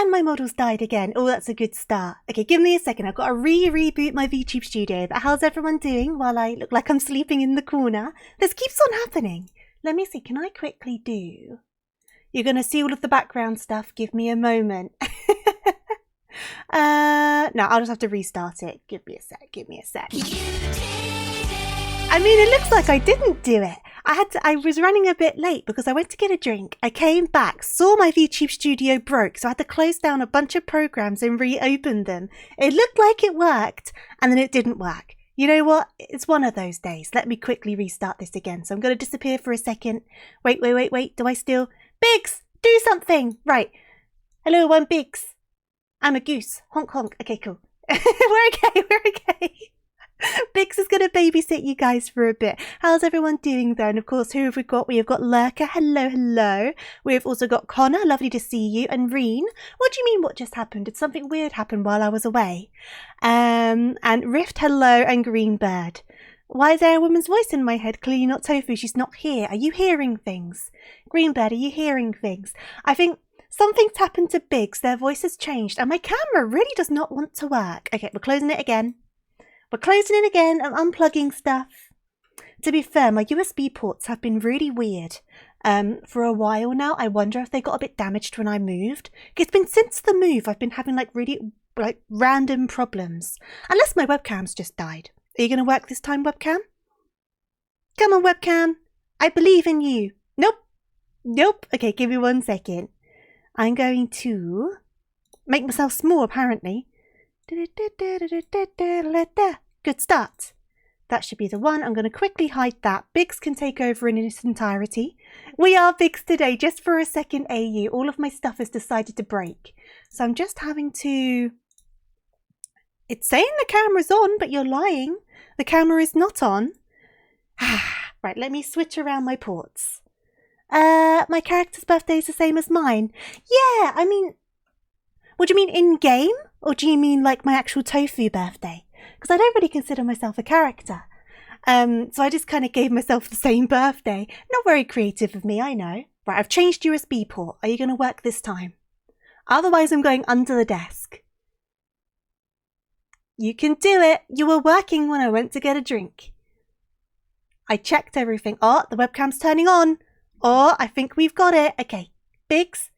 And my models died again. Oh, that's a good start. Okay, give me a second. I've got to reboot my VTube studio. But how's everyone doing while I look like I'm sleeping in the corner? This keeps on happening. Let me see. Can I quickly do... You're going to see all of the background stuff. Give me a moment. No, I'll just have to restart it. Give me a sec. Give me a sec. I mean, it looks like I didn't do it. I was running a bit late because I went to get a drink. I came back, saw my VTube studio broke, so I had to close down a bunch of programs and reopen them. It looked like it worked, and then it didn't work. You know what? It's one of those days. Let me quickly restart this again. So I'm going to disappear for a second. Wait. Do I still... Biggs, do something. Right. Hello, I'm Biggs. I'm a goose. Honk, honk. Okay, cool. We're okay. Biggs is going to babysit you guys for a bit. How's everyone doing though? And of course, who have we got? We have got Lurker. Hello. We've also got Connor. Lovely to see you. And Reen. What do you mean what just happened? Did something weird happen while I was away? And Rift. Hello. And Greenbird. Why is there a woman's voice in my head? Clearly not Tofu. She's not here. Are you hearing things? Greenbird, are you hearing things? I think something's happened to Biggs. Their voice has changed. And my camera really does not want to work. Okay, we're closing it again. I'm unplugging stuff. To be fair, my USB ports have been really weird for a while now. I wonder if they got a bit damaged when I moved. It's been since the move I've been having really random problems. Unless my webcam's just died. Are you going to work this time, webcam? Come on, webcam. I believe in you. Nope. Okay, give me 1 second. I'm going to make myself small, apparently. Good start. That should be the one. I'm going to quickly hide that. Biggs can take over in its entirety. We are Biggs today, just for a second, AU. All of my stuff has decided to break. So I'm just having to... It's saying the camera's on, but you're lying. The camera is not on. Right, let me switch around my ports. My character's birthday is the same as mine. Yeah, I mean... What do you mean in-game? Or do you mean like my actual Tofu birthday? Because I don't really consider myself a character. So I just kind of gave myself the same birthday. Not very creative of me, I know. Right, I've changed USB port. Are you going to work this time? Otherwise, I'm going under the desk. You can do it. You were working when I went to get a drink. I checked everything. Oh, the webcam's turning on. Oh, I think we've got it. Okay, Biggs,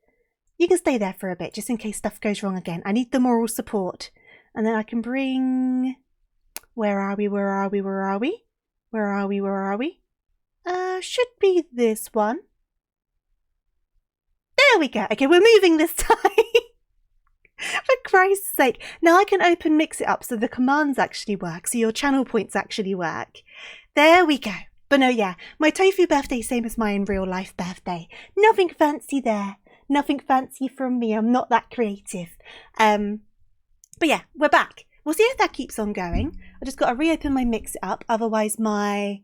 you can stay there for a bit just in case stuff goes wrong again. I need the moral support. And then I can bring... Where are we? Should be this one. There we go. Okay, we're moving this time. For Christ's sake. Now I can open mix it up so the commands actually work, so your channel points actually work. There we go. But no, yeah, my Tofu birthday, same as my in real life birthday. Nothing fancy there. Nothing fancy from me. I'm not that creative. But yeah, we're back. We'll see if that keeps on going. I just got to reopen my mix it up, otherwise my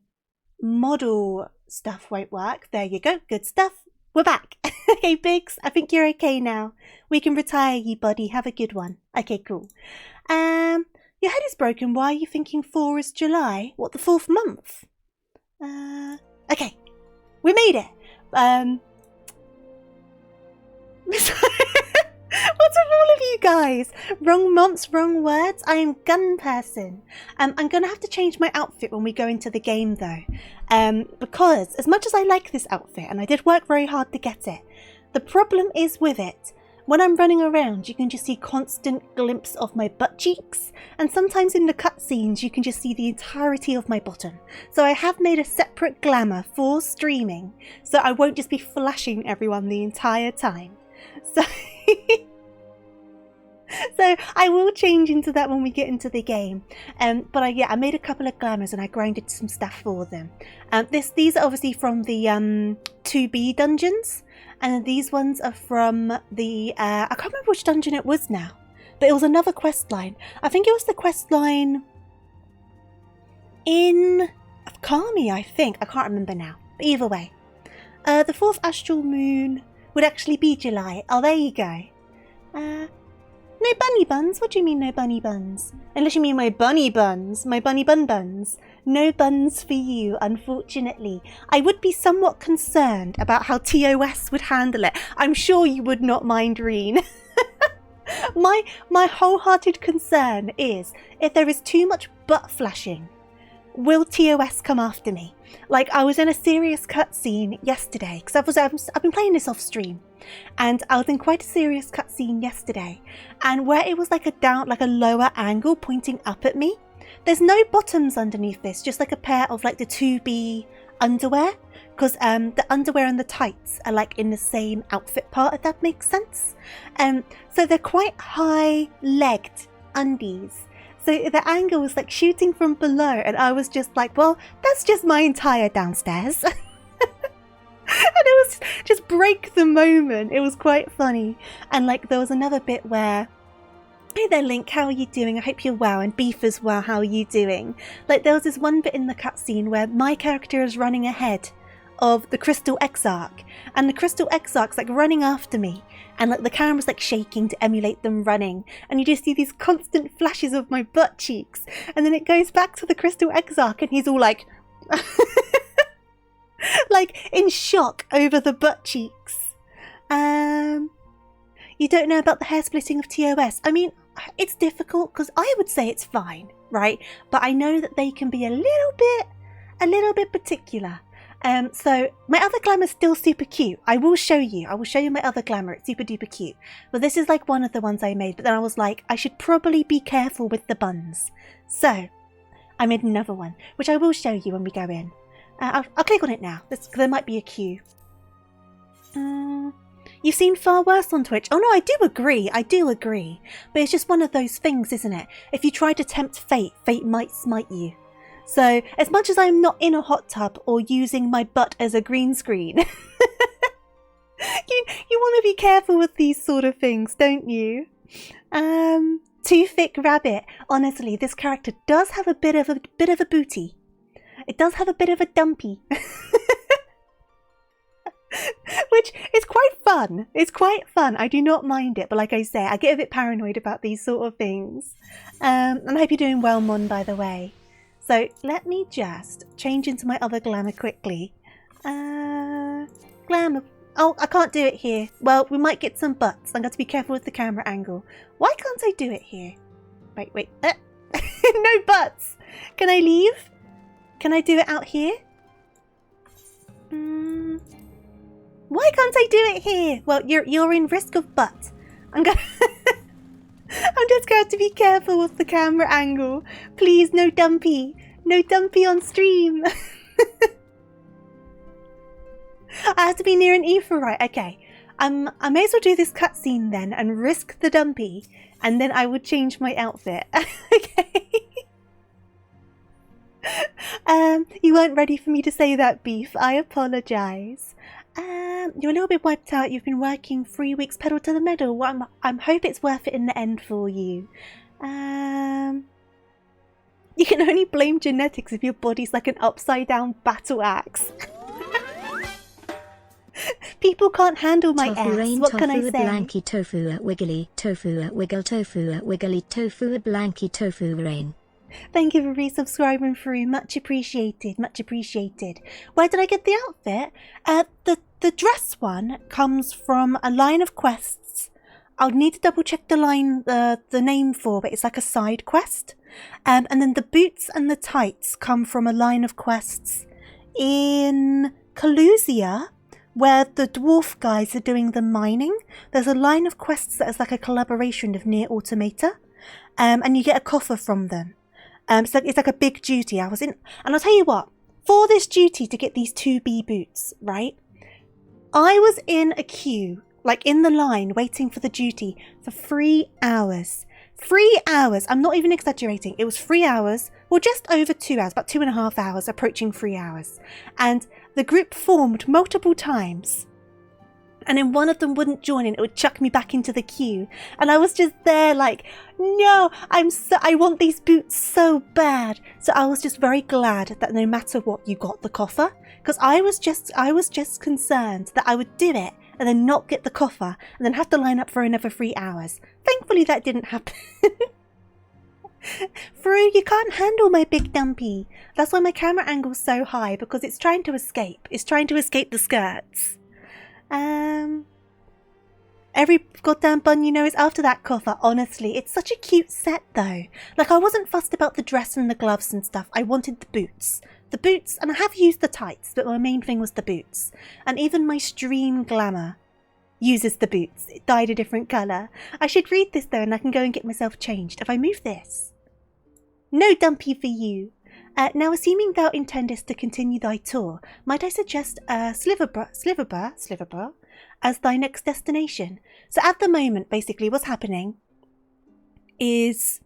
model stuff won't work. There you go. Good stuff. We're back. Okay, Biggs, I think you're okay now. We can retire you, buddy. Have a good one. Okay, cool. Your head is broken. Why are you thinking 4 is July? What, the 4th month? Okay. We made it. What's with all of you guys? Wrong months, wrong words. I am gun person. I'm going to have to change my outfit when we go into the game though. Because as much as I like this outfit, and I did work very hard to get it, the problem is with it. When I'm running around, you can just see constant glimpse of my butt cheeks. And sometimes in the cutscenes, you can just see the entirety of my bottom. So I have made a separate glamour for streaming. So I won't just be flashing everyone the entire time. So... So I will change into that when we get into the game. But I made a couple of glamours and I grinded some stuff for them. These are obviously from the 2B dungeons, and these ones are from the I can't remember which dungeon it was now, but it was another quest line. I think it was the quest line in Kami, I think. I can't remember now. But either way, the 4th astral moon would actually be July. Oh, there you go. No bunny buns? What do you mean no bunny buns? Unless you mean my bunny buns. My bunny buns. No buns for you, unfortunately. I would be somewhat concerned about how TOS would handle it. I'm sure you would not mind, Reen. My wholehearted concern is if there is too much butt flashing, will TOS come after me? Like, I was in a serious cutscene yesterday because I've been playing this off stream, and I was in quite a serious cutscene yesterday, and where it was like a lower angle pointing up at me. There's no bottoms underneath this, just like a pair of like the 2B underwear, because the underwear and the tights are like in the same outfit part, if that makes sense. So they're quite high-legged undies. So the angle was like shooting from below, and I was just like, well, that's just my entire downstairs. And it was just break the moment. It was quite funny. And like there was another bit where, hey there Link, how are you doing? I hope you're well. And Beef as well, how are you doing? Like there was this one bit in the cutscene where my character is running ahead of the Crystal Exarch, and the Crystal Exarch's like running after me, and like the camera's like shaking to emulate them running, and you just see these constant flashes of my butt cheeks, and then it goes back to the Crystal Exarch and he's all like like in shock over the butt cheeks. You don't know about the hair splitting of TOS. I mean, it's difficult because I would say it's fine, right? But I know that they can be a little bit particular. So my other glamour is still super cute. I will show you my other glamour. It's super duper cute. But this is like one of the ones I made. But then I was like, I should probably be careful with the buns. So I made another one, which I will show you when we go in. I'll click on it now. There might be a queue. You've seen far worse on Twitch. Oh no, I do agree. But it's just one of those things, isn't it? If you try to tempt fate, fate might smite you. So, as much as I'm not in a hot tub or using my butt as a green screen, you want to be careful with these sort of things, don't you? TofuuRabbit. Honestly, this character does have a bit of a booty. It does have a bit of a dumpy. Which is quite fun. It's quite fun. I do not mind it, but like I say, I get a bit paranoid about these sort of things. And I hope you're doing well, Mon, by the way. So let me just change into my other glamour quickly. Glamour. Oh, I can't do it here. Well, we might get some butts. I'm going to be careful with the camera angle. Why can't I do it here? Wait. No butts. Can I leave? Can I do it out here? Why can't I do it here? Well, you're in risk of butt. I'm just going to be careful with the camera angle. Please, no dumpy. No dumpy on stream. I have to be near an ether, right? Okay. I may as well do this cutscene then and risk the dumpy, and then I would change my outfit. Okay. You weren't ready for me to say that, Beef. I apologise. You're a little bit wiped out. You've been working 3 weeks pedal to the metal. Well, I'm hope it's worth it in the end for you. You can only blame genetics if your body's like an upside down battle axe. People can't handle my ass. What can I say? Blanky tofu at wiggly tofu at wiggle tofu at wiggly tofu at blanky tofu rain. Thank you for resubscribing through. Much appreciated. Much appreciated. Where did I get the outfit? The dress one comes from a line of quests. I'll need to double check the line, the name for, but it's like a side quest. And then the boots and the tights come from a line of quests in Calusia, where the dwarf guys are doing the mining. There's a line of quests that is like a collaboration of Near Automata, and you get a coffer from them. So it's like a big duty. And I'll tell you what, for this duty to get these 2B boots, right? I was in a queue, like in the line, waiting for the duty for 3 hours. 3 hours. I'm not even exaggerating. It was 3 hours, well, just over 2 hours, about 2.5 hours, approaching 3 hours. And the group formed multiple times. And then one of them wouldn't join and it would chuck me back into the queue. And I was just there like, no, I want these boots so bad. So I was just very glad that no matter what, you got the coffer. Because I was just concerned that I would do it and then not get the coffer and then have to line up for another 3 hours. Thankfully that didn't happen. Fru, you can't handle my big dumpy. That's why my camera angle's so high, because it's trying to escape. It's trying to escape the skirts. Every goddamn bun you know is after that cover, honestly. It's such a cute set though. Like, I wasn't fussed about the dress and the gloves and stuff. I wanted the boots. The boots, and I have used the tights, but my main thing was the boots. And even my stream glamour uses the boots. It dyed a different colour. I should read this though and I can go and get myself changed. If I move this. No dumpy for you. Now, assuming thou intendest to continue thy tour, might I suggest Sliverborough as thy next destination? So at the moment, basically, what's happening is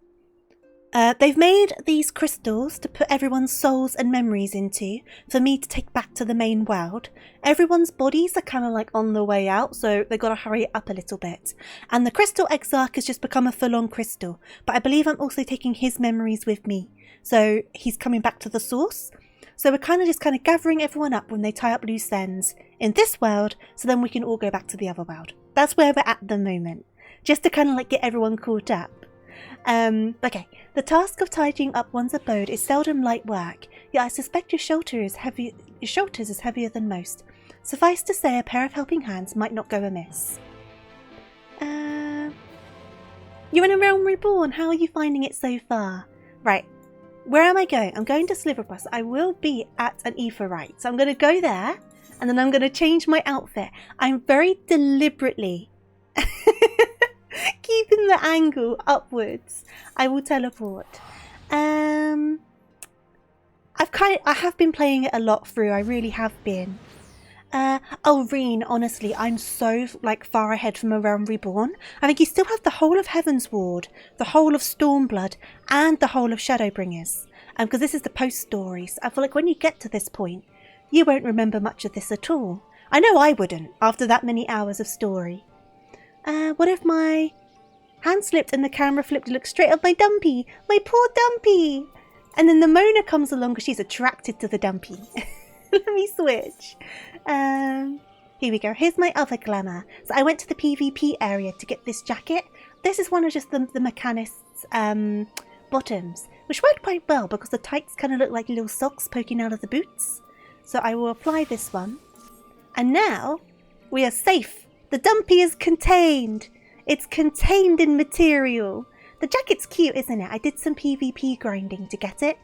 they've made these crystals to put everyone's souls and memories into for me to take back to the main world. Everyone's bodies are kind of like on the way out, so they've got to hurry it up a little bit. And the crystal exarch has just become a full-on crystal, but I believe I'm also taking his memories with me. So he's coming back to the source. So we're kind of gathering everyone up when they tie up loose ends in this world, so then we can all go back to the other world. That's where we're at the moment, just to kind of like get everyone caught up. Okay, the task of tidying up one's abode is seldom light work, yet I suspect your shoulders is heavier than most. Suffice to say, a pair of helping hands might not go amiss. You're in a realm reborn. How are you finding it so far? Right. Where am I going? I'm going to Sliverbus. I will be at an Aetheryte. So I'm going to go there and then I'm going to change my outfit. I'm very deliberately keeping the angle upwards. I will teleport. I have been playing it a lot through. I really have been. Oh, Reen, honestly, I'm so far ahead from A Realm Reborn. I think you still have the whole of Heaven's Ward, the whole of Stormblood, and the whole of Shadowbringers. Because this is the post story. So I feel like when you get to this point, you won't remember much of this at all. I know I wouldn't after that many hours of story. What if my hand slipped and the camera flipped to look straight at my dumpy? My poor dumpy! And then the Mona comes along because she's attracted to the dumpy. Let me switch. Here we go. Here's my other glamour. So I went to the PvP area to get this jacket. This is one of just the mechanist's bottoms, which worked quite well because the tights kind of look like little socks poking out of the boots. So I will apply this one. And now we are safe. The dumpy is contained. It's contained in material. The jacket's cute, isn't it? I did some PvP grinding to get it.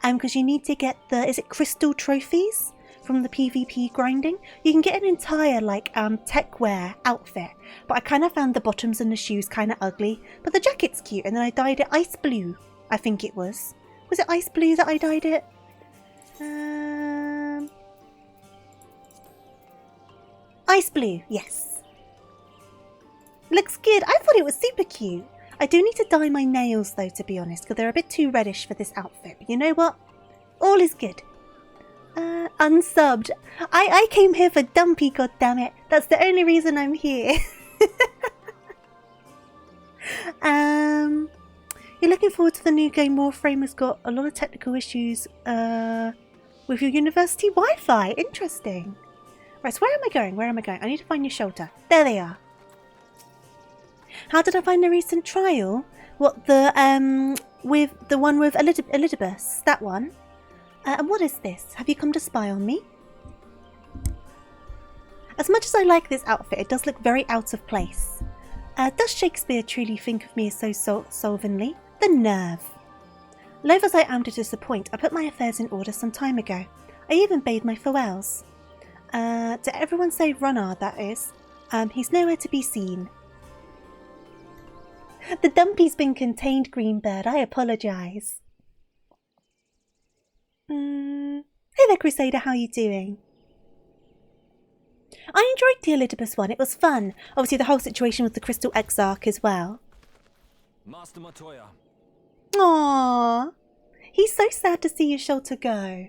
Because you need to get the, is it crystal trophies from the PvP grinding? You can get an entire tech wear outfit. But I kind of found the bottoms and the shoes kind of ugly. But the jacket's cute. And then I dyed it ice blue, I think it was. Was it ice blue that I dyed it? Ice blue, yes. Looks good. I thought it was super cute. I do need to dye my nails though, to be honest, because they're a bit too reddish for this outfit. But you know what? All is good. Unsubbed. I came here for Dumpy, goddammit. That's the only reason I'm here. You're looking forward to the new game. Warframe has got a lot of technical issues with your university Wi-Fi. Interesting. Right, so where am I going? Where am I going? I need to find your shelter. There they are. How did I find the recent trial? What, with the one with Elizabeth? That one? And what is this? Have you come to spy on me? As much as I like this outfit, it does look very out of place. Does Shakespeare truly think of me as so slovenly? The nerve. Loath as I am to disappoint, I put my affairs in order some time ago. I even bade my farewells. To everyone save Runard, that is. He's nowhere to be seen. The dumpy's been contained, Greenbird. I apologise. Hey there, Crusader. How you doing? I enjoyed the Elidibus one. It was fun. Obviously, the whole situation with the Crystal Exarch as well. Master Matoya. Aww. He's so sad to see your shelter go.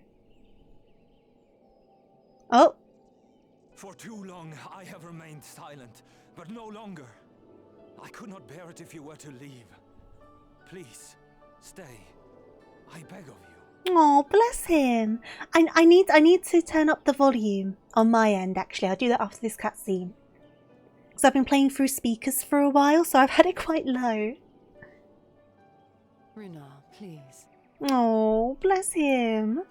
Oh. For too long, I have remained silent, but no longer. I could not bear it if you were to leave. Please, stay. I beg of you. Oh, bless him. I need to turn up the volume on my end, actually. I'll do that after this cutscene. Because I've been playing through speakers for a while, so I've had it quite low. Rina, please. Oh, bless him.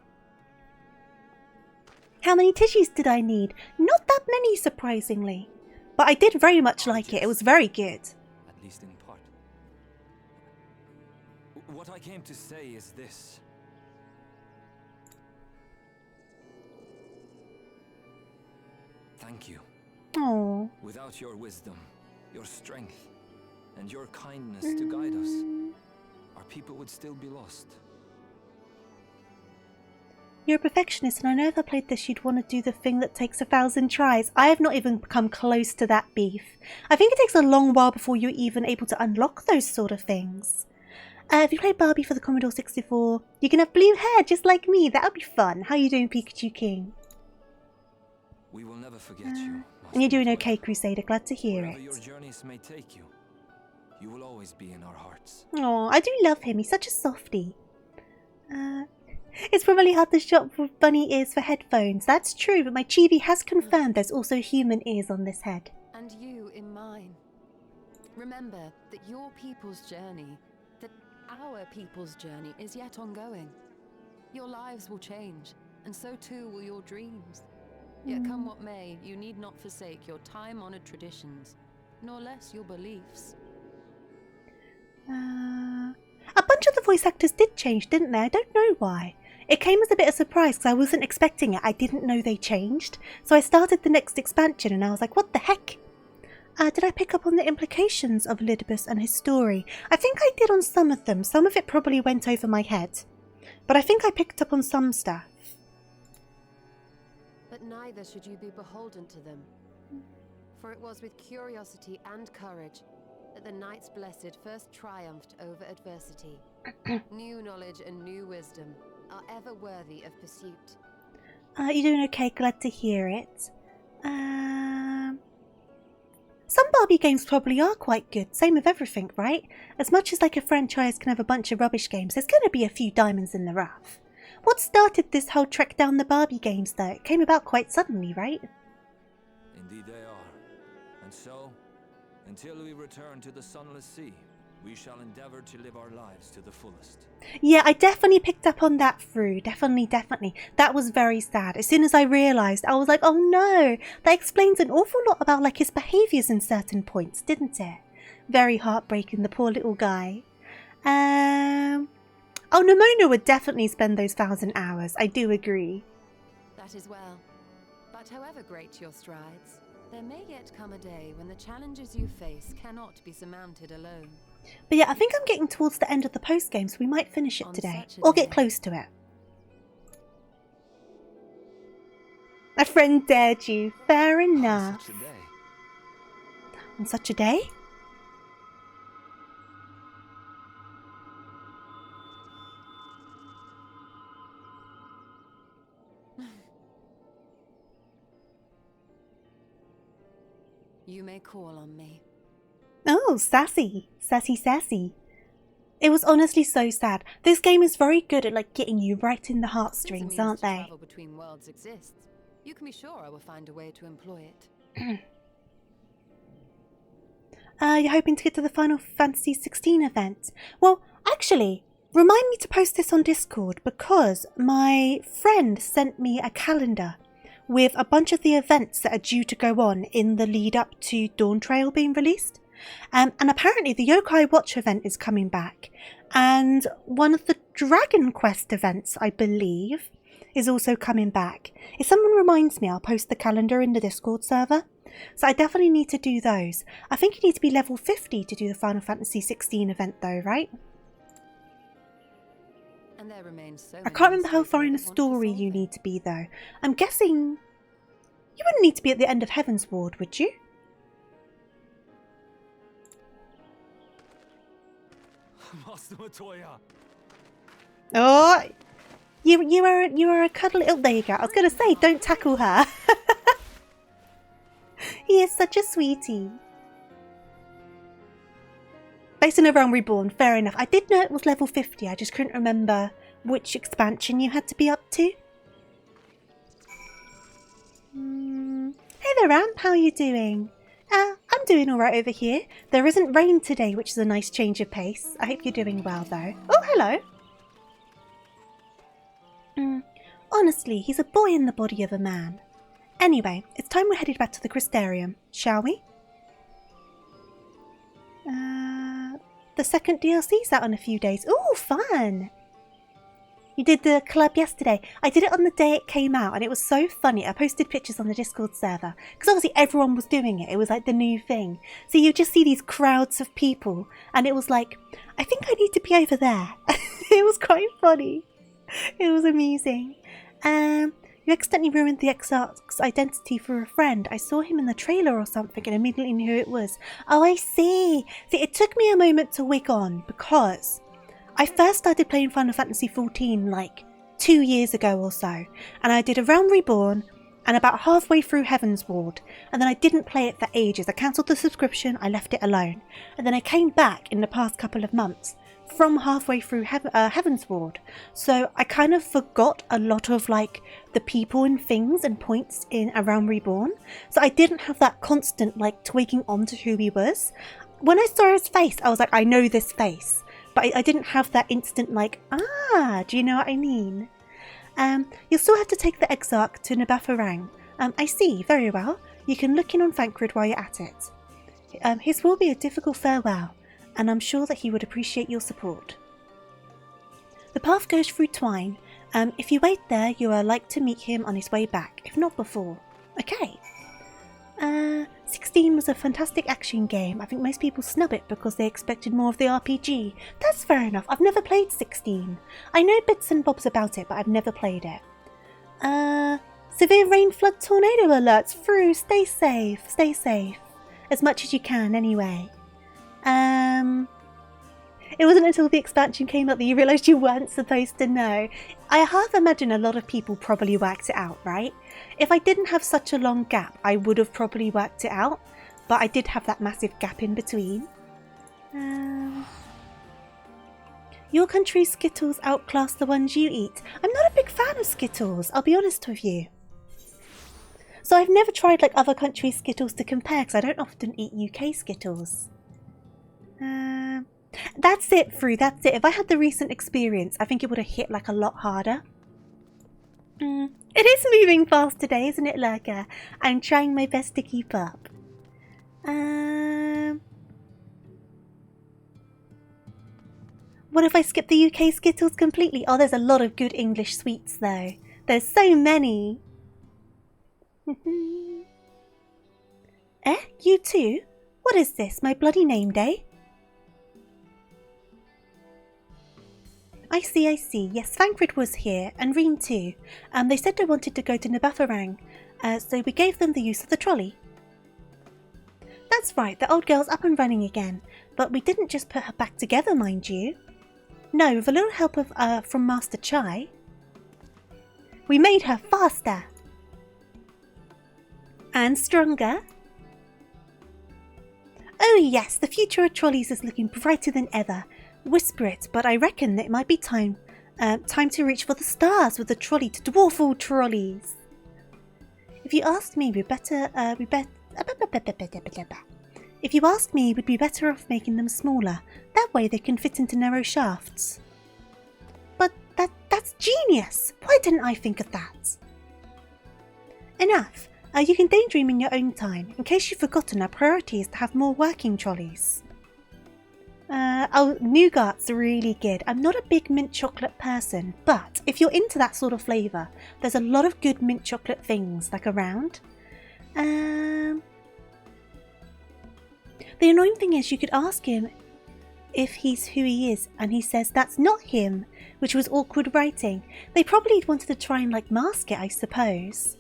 How many tissues did I need? Not that many, surprisingly. But I did very much like it. It was very good. At least in part. What I came to say is this. Thank you. Oh. Without your wisdom, your strength, and your kindness to guide us, our people would still be lost. You're a perfectionist, and I know if I played this, you'd want to do the thing that takes 1,000 tries. I have not even come close to that beef. I think it takes a long while before you're even able to unlock those sort of things. If you play Barbie for the Commodore 64, you can have blue hair just like me. That would be fun. How are you doing, Pikachu King? We will never forget you. And you're doing okay, Crusader. Glad to hear Wherever it. your journeys may take you, you will always be in our hearts. Oh, I do love him. He's such a softie. It's probably hard to shop for bunny ears for headphones. That's true, but my chibi has confirmed there's also human ears on this head. And you in mine. Remember that your people's journey, that our people's journey is yet ongoing. Your lives will change, and so too will your dreams. Yet come what may, you need not forsake your time-honored traditions, nor less your beliefs. A bunch of the voice actors did change, didn't they? I don't know why. It came as a bit of a surprise because I wasn't expecting it. I didn't know they changed. So I started the next expansion and I was like, what the heck? Did I pick up on the implications of Lidibus and his story? I think I did on some of them. Some of it probably went over my head. But I think I picked up on some stuff. But neither should you be beholden to them. For it was with curiosity and courage that the Knights Blessed first triumphed over adversity. New knowledge and new wisdom are ever worthy of pursuit. You're doing okay, glad to hear it. Some Barbie games probably are quite good, same with everything, right? As much as like a franchise can have a bunch of rubbish games, there's going to be a few diamonds in the rough. What started this whole trek down the Barbie games though? It came about quite suddenly, right? Indeed they are. And so, until we return to the Sunless Sea, we shall endeavor to live our lives to the fullest. Yeah, I definitely picked up on that through. Definitely. That was very sad. As soon as I realised, I was like, oh no. That explains an awful lot about like his behaviours in certain points, didn't it? Very heartbreaking, the poor little guy. Oh, Nomona would definitely spend those 1,000 hours. I do agree. That is well. But however great your strides, there may yet come a day when the challenges you face cannot be surmounted alone. But yeah, I think I'm getting towards the end of the post-game, so we might finish it today. Or get close to it. A friend dared you. Fair enough. On such a day? You may call on me. Oh, sassy. Sassy. It was honestly so sad. This game is very good at like getting you right in the heartstrings, aren't they? Travel between worlds exists, you can be sure I will find a way to employ it. You're hoping to get to the Final Fantasy 16 event? Well, actually, remind me to post this on Discord because my friend sent me a calendar with a bunch of the events that are due to go on in the lead up to Dawn Trail being released. And apparently the Yokai Watch event is coming back. And one of the Dragon Quest events, I believe, is also coming back. If someone reminds me, I'll post the calendar in the Discord server. So I definitely need to do those. I think you need to be level 50 to do the Final Fantasy 16 event though, right? And there remains so I can't remember how far in the story you need to be though. I'm guessing you wouldn't need to be at the end of Heaven's Ward, would you? Master Matoya. Oh, you are a cuddly little. There you go. I was going to say, don't tackle her. He is such a sweetie. Based on a Realm Reborn, fair enough. I did know it was level 50. I just couldn't remember which expansion you had to be up to. Hey there, Amp. How are you doing? I'm doing alright over here. There isn't rain today, which is a nice change of pace. I hope you're doing well, though. Oh, hello. Honestly, he's a boy in the body of a man. Anyway, it's time we're headed back to the Crystarium, shall we? The second DLC's out in a few days. Ooh, fun! You did the club yesterday. I did it on the day it came out and it was so funny. I posted pictures on the Discord server because obviously everyone was doing it. It was like the new thing. So you just see these crowds of people and it was like, I think I need to be over there. It was quite funny. It was amusing. You accidentally ruined the Exarch's identity for a friend. I saw him in the trailer or something and immediately knew who it was. Oh, I see. See, it took me a moment to wig on because I first started playing Final Fantasy XIV like 2 years ago or so. And I did A Realm Reborn and about halfway through Heaven's Ward. And then I didn't play it for ages. I cancelled the subscription. I left it alone. And then I came back in the past couple of months from halfway through Heaven's Ward. So I kind of forgot a lot of like the people and things and points in A Realm Reborn. So I didn't have that constant like twigging onto who he was. When I saw his face, I was like, I know this face. But I didn't have that instant like, do you know what I mean? You'll still have to take the Exarch to Nabatharang. I see, very well. You can look in on Thancred while you're at it. His will be a difficult farewell, and I'm sure that he would appreciate your support. The path goes through Twine. If you wait there, you are like to meet him on his way back, if not before. Okay. 16 was a fantastic action game. I think most people snub it because they expected more of the RPG. That's fair enough. I've never played 16. I know bits and bobs about it, but I've never played it. Severe rain, flood, tornado alerts through. Stay safe. Stay safe. As much as you can, anyway. It wasn't until the expansion came out that you realised you weren't supposed to know. I half imagine a lot of people probably worked it out, right? If I didn't have such a long gap, I would have probably worked it out. But I did have that massive gap in between. Your country's Skittles outclass the ones you eat. I'm not a big fan of Skittles, I'll be honest with you. So I've never tried like other countries' Skittles to compare because I don't often eat UK Skittles. That's it, Fru, that's it. If I had the recent experience, I think it would have hit like a lot harder. It is moving fast today, isn't it, Lurker? I'm trying my best to keep up. What if I skip the UK Skittles completely? Oh, there's a lot of good English sweets though. There's so many. You too? What is this, my bloody name day? I see. Yes, Thancred was here, and Reen too. They said they wanted to go to Nabatharang, so we gave them the use of the trolley. That's right, the old girl's up and running again, but we didn't just put her back together, mind you. No, with a little help from Master Chai. We made her faster. And stronger. Oh yes, the future of trolleys is looking brighter than ever. Whisper it, but I reckon that it might be time to reach for the stars with the trolley to dwarf all trolleys. If you asked me, we'd be better off making them smaller. That way they can fit into narrow shafts. But that's genius! Why didn't I think of that? Enough. You can daydream in your own time. In case you've forgotten, our priority is to have more working trolleys. Nougat's really good. I'm not a big mint chocolate person, but if you're into that sort of flavour, there's a lot of good mint chocolate things like around. The annoying thing is you could ask him if he's who he is and he says that's not him, which was awkward writing. They probably wanted to try and like mask it, I suppose.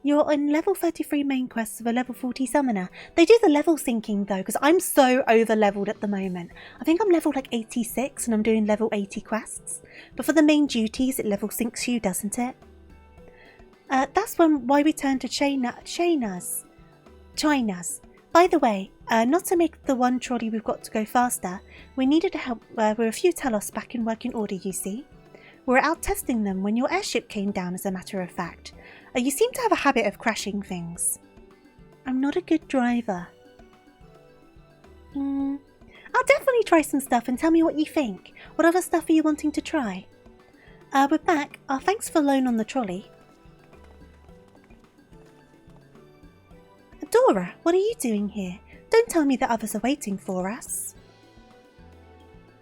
You're on level 33 main quests of a level 40 summoner. They do the level syncing though, because I'm so over leveled at the moment. I think I'm level like 86 and I'm doing level 80 quests. But for the main duties, it level syncs you, doesn't it? That's why we turn to China's. By the way, not to make the one trolley we've got to go faster, we needed help with a few Telos back in working order, you see. We were out testing them when your airship came down, as a matter of fact. You seem to have a habit of crashing things. I'm not a good driver. I'll definitely try some stuff and tell me what you think. What other stuff are you wanting to try? We're back. Thanks for loan on the trolley. Adora, what are you doing here? Don't tell me the others are waiting for us.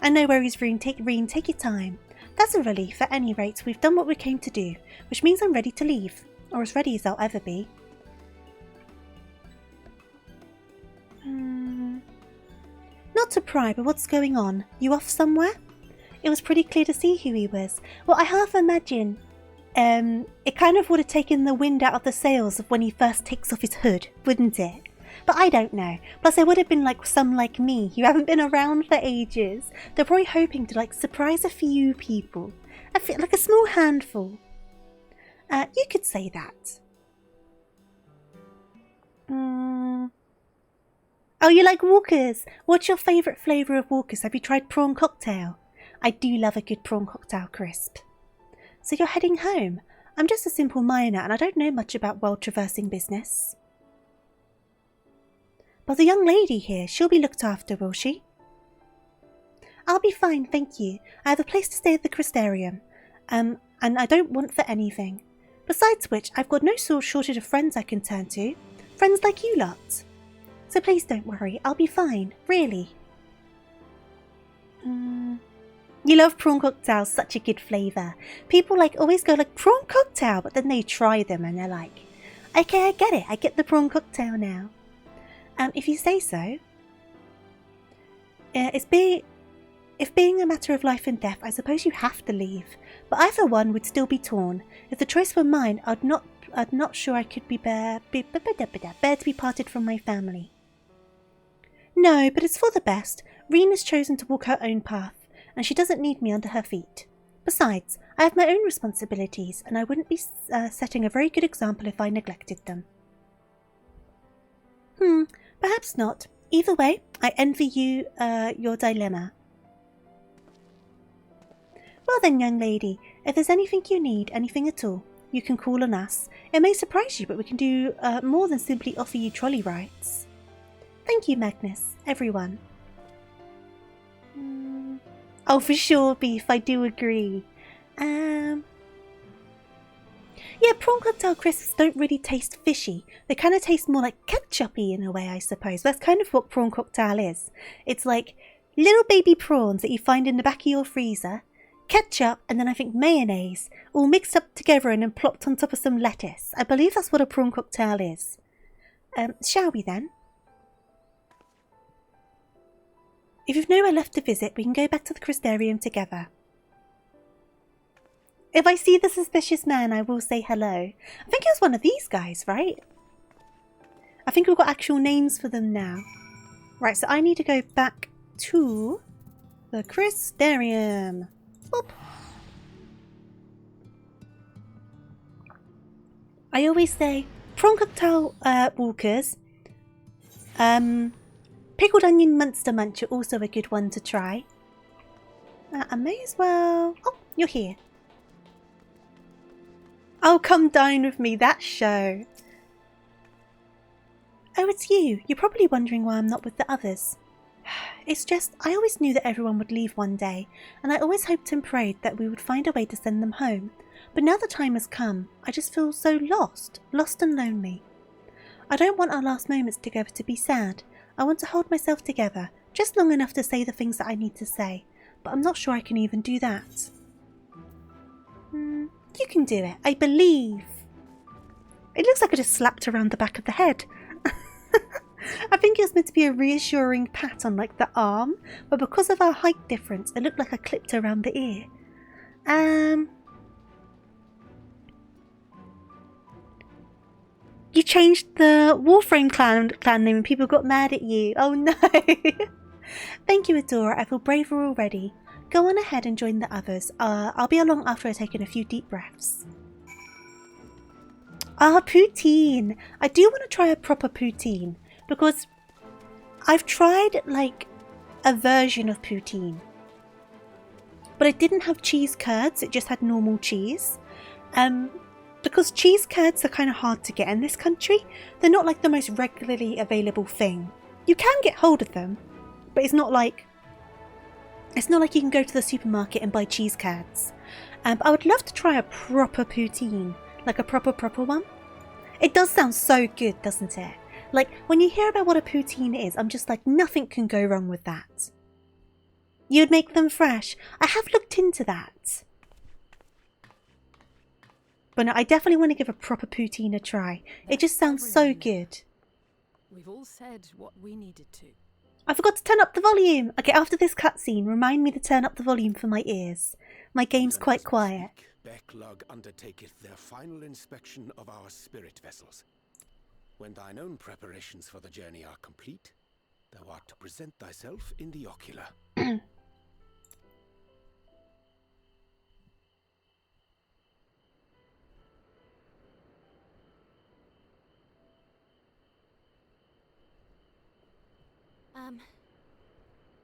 No worries, Reen, take your time. That's a relief. At any rate, we've done what we came to do, which means I'm ready to leave. Or as ready as I'll ever be. Not to pry, but what's going on? You off somewhere? It was pretty clear to see who he was. Well, I half imagine it kind of would have taken the wind out of the sails of when he first takes off his hood, wouldn't it? But I don't know. Plus, there would have been like some like me who haven't been around for ages. They're probably hoping to like surprise a few people. Like a small handful. You could say that. Oh, you like Walkers? What's your favourite flavour of Walkers? Have you tried prawn cocktail? I do love a good prawn cocktail crisp. So you're heading home? I'm just a simple miner and I don't know much about world-traversing business. But the young lady here, she'll be looked after, will she? I'll be fine, thank you. I have a place to stay at the Crystarium. And I don't want for anything. Besides which, I've got no shortage of friends I can turn to. Friends like you lot. So please don't worry, I'll be fine, really. You love prawn cocktail, such a good flavour. People like always go like, prawn cocktail, but then they try them and they're like, okay, I get it, I get the prawn cocktail now. If you say so. If being a matter of life and death, I suppose you have to leave. But I for one would still be torn. If the choice were mine, I'm not sure I could bear to be parted from my family. No, but it's for the best. Reen has chosen to walk her own path, and she doesn't need me under her feet. Besides, I have my own responsibilities, and I wouldn't be setting a very good example if I neglected them. Perhaps not. Either way, I envy you your dilemma. Well then, young lady, if there's anything you need, anything at all, you can call on us. It may surprise you, but we can do more than simply offer you trolley rides. Thank you, Magnus, everyone. Oh, for sure, Beef, I do agree. Yeah, prawn cocktail crisps don't really taste fishy. They kind of taste more like ketchup-y in a way, I suppose. That's kind of what prawn cocktail is. It's like little baby prawns that you find in the back of your freezer, ketchup, and then I think mayonnaise, all mixed up together and then plopped on top of some lettuce. I believe that's what a prawn cocktail is. Shall we then? If you've nowhere left to visit, we can go back to the Crystarium together. If I see the suspicious man, I will say hello. I think it was one of these guys, right? I think we've got actual names for them now. Right, so I need to go back to the Crystarium. Boop. I always say prawn cocktail walkers. Pickled onion monster munch are also a good one to try. I may as well... Oh, you're here. Oh, come dine with me, that show. Oh, it's you. You're probably wondering why I'm not with the others. It's just, I always knew that everyone would leave one day, and I always hoped and prayed that we would find a way to send them home. But now the time has come, I just feel so lost and lonely. I don't want our last moments together to be sad. I want to hold myself together, just long enough to say the things that I need to say, but I'm not sure I can even do that. You can do it, I believe. It looks like I just slapped around the back of the head. I think it was meant to be a reassuring pat on like the arm, but because of our height difference, it looked like I clipped around the ear. You changed the Warframe clan name and people got mad at you. Oh no. Thank you, Adora. I feel braver already. Go on ahead and join the others. I'll be along after I've taken a few deep breaths. Poutine. I do want to try a proper poutine because I've tried like a version of poutine, but it didn't have cheese curds. It just had normal cheese. Because cheese curds are kind of hard to get in this country. They're not like the most regularly available thing. You can get hold of them, but it's not like you can go to the supermarket and buy cheese curds. But I would love to try a proper poutine, like a proper one. It does sound so good, doesn't it? Like, when you hear about what a poutine is, I'm just like, nothing can go wrong with that. You'd make them fresh. I have looked into that. But no, I definitely want to give a proper poutine a try. It just sounds so good. We've all said what we needed to. I forgot to turn up the volume. Okay, after this cutscene, remind me to turn up the volume for my ears. My game's quite quiet. Backlog undertaketh their final inspection of our spirit vessels. When thine own preparations for the journey are complete, thou art to present thyself in the ocular.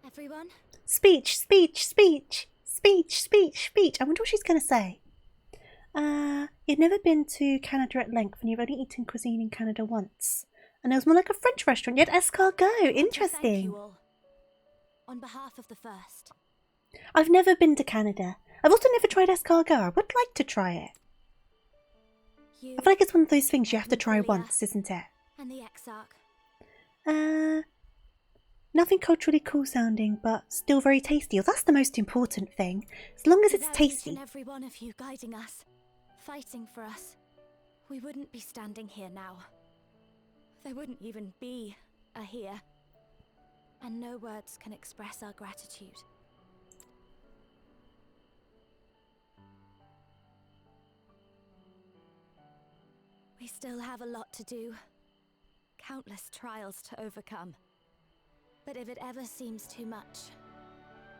Everyone? Speech, speech, speech, speech, speech, speech. I wonder what she's going to say. You've never been to Canada at length and you've only eaten cuisine in Canada once. And it was more like a French restaurant. You had escargot. Interesting. Thank you all. On behalf of the First. I've never been to Canada. I've also never tried escargot. I would like to try it. I feel like it's one of those things you have to try once, isn't it? And the Exarch. Nothing culturally cool sounding, but still very tasty. Well, that's the most important thing. As long as it's tasty. Each and every one of you guiding us, fighting for us, we wouldn't be standing here now. There wouldn't even be a here. And no words can express our gratitude. We still have a lot to do. Countless trials to overcome. But if it ever seems too much,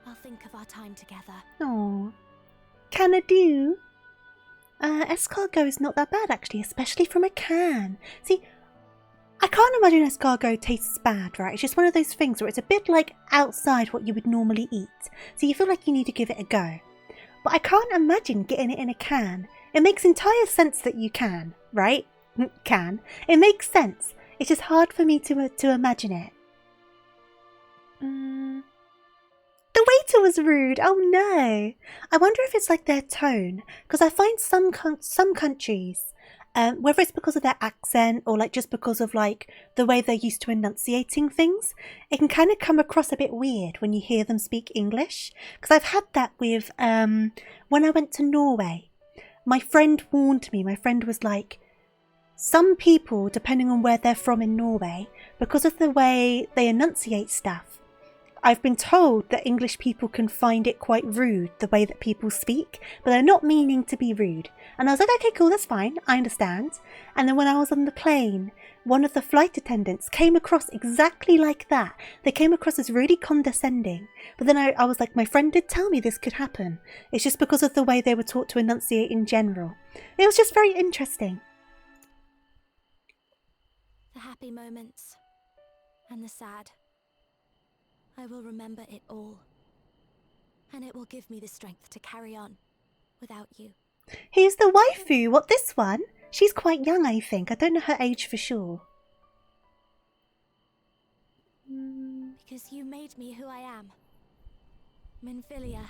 I'll think of our time together. Aww. Canada. Escargot is not that bad actually, especially from a can. See, I can't imagine escargot tastes bad, right? It's just one of those things where it's a bit like outside what you would normally eat. So you feel like you need to give it a go. But I can't imagine getting it in a can. It makes entire sense that you can, right? Can. It makes sense. It's just hard for me to imagine it. The waiter was rude. Oh no. I wonder if it's like their tone. Because I find some countries, whether it's because of their accent or like just because of like the way they're used to enunciating things, it can kind of come across a bit weird when you hear them speak English. Because I've had that with, when I went to Norway, my friend warned me. My friend was like, some people, depending on where they're from in Norway, because of the way they enunciate stuff, I've been told that English people can find it quite rude, the way that people speak, but they're not meaning to be rude. And I was like, okay, cool, that's fine, I understand. And then when I was on the plane, one of the flight attendants came across exactly like that. They came across as really condescending. But then I was like, my friend did tell me this could happen. It's just because of the way they were taught to enunciate in general. It was just very interesting. The happy moments and the sad. I will remember it all. And it will give me the strength to carry on without you. Who's the waifu? What, this one? She's quite young, I think. I don't know her age for sure. Because you made me who I am. Minfilia.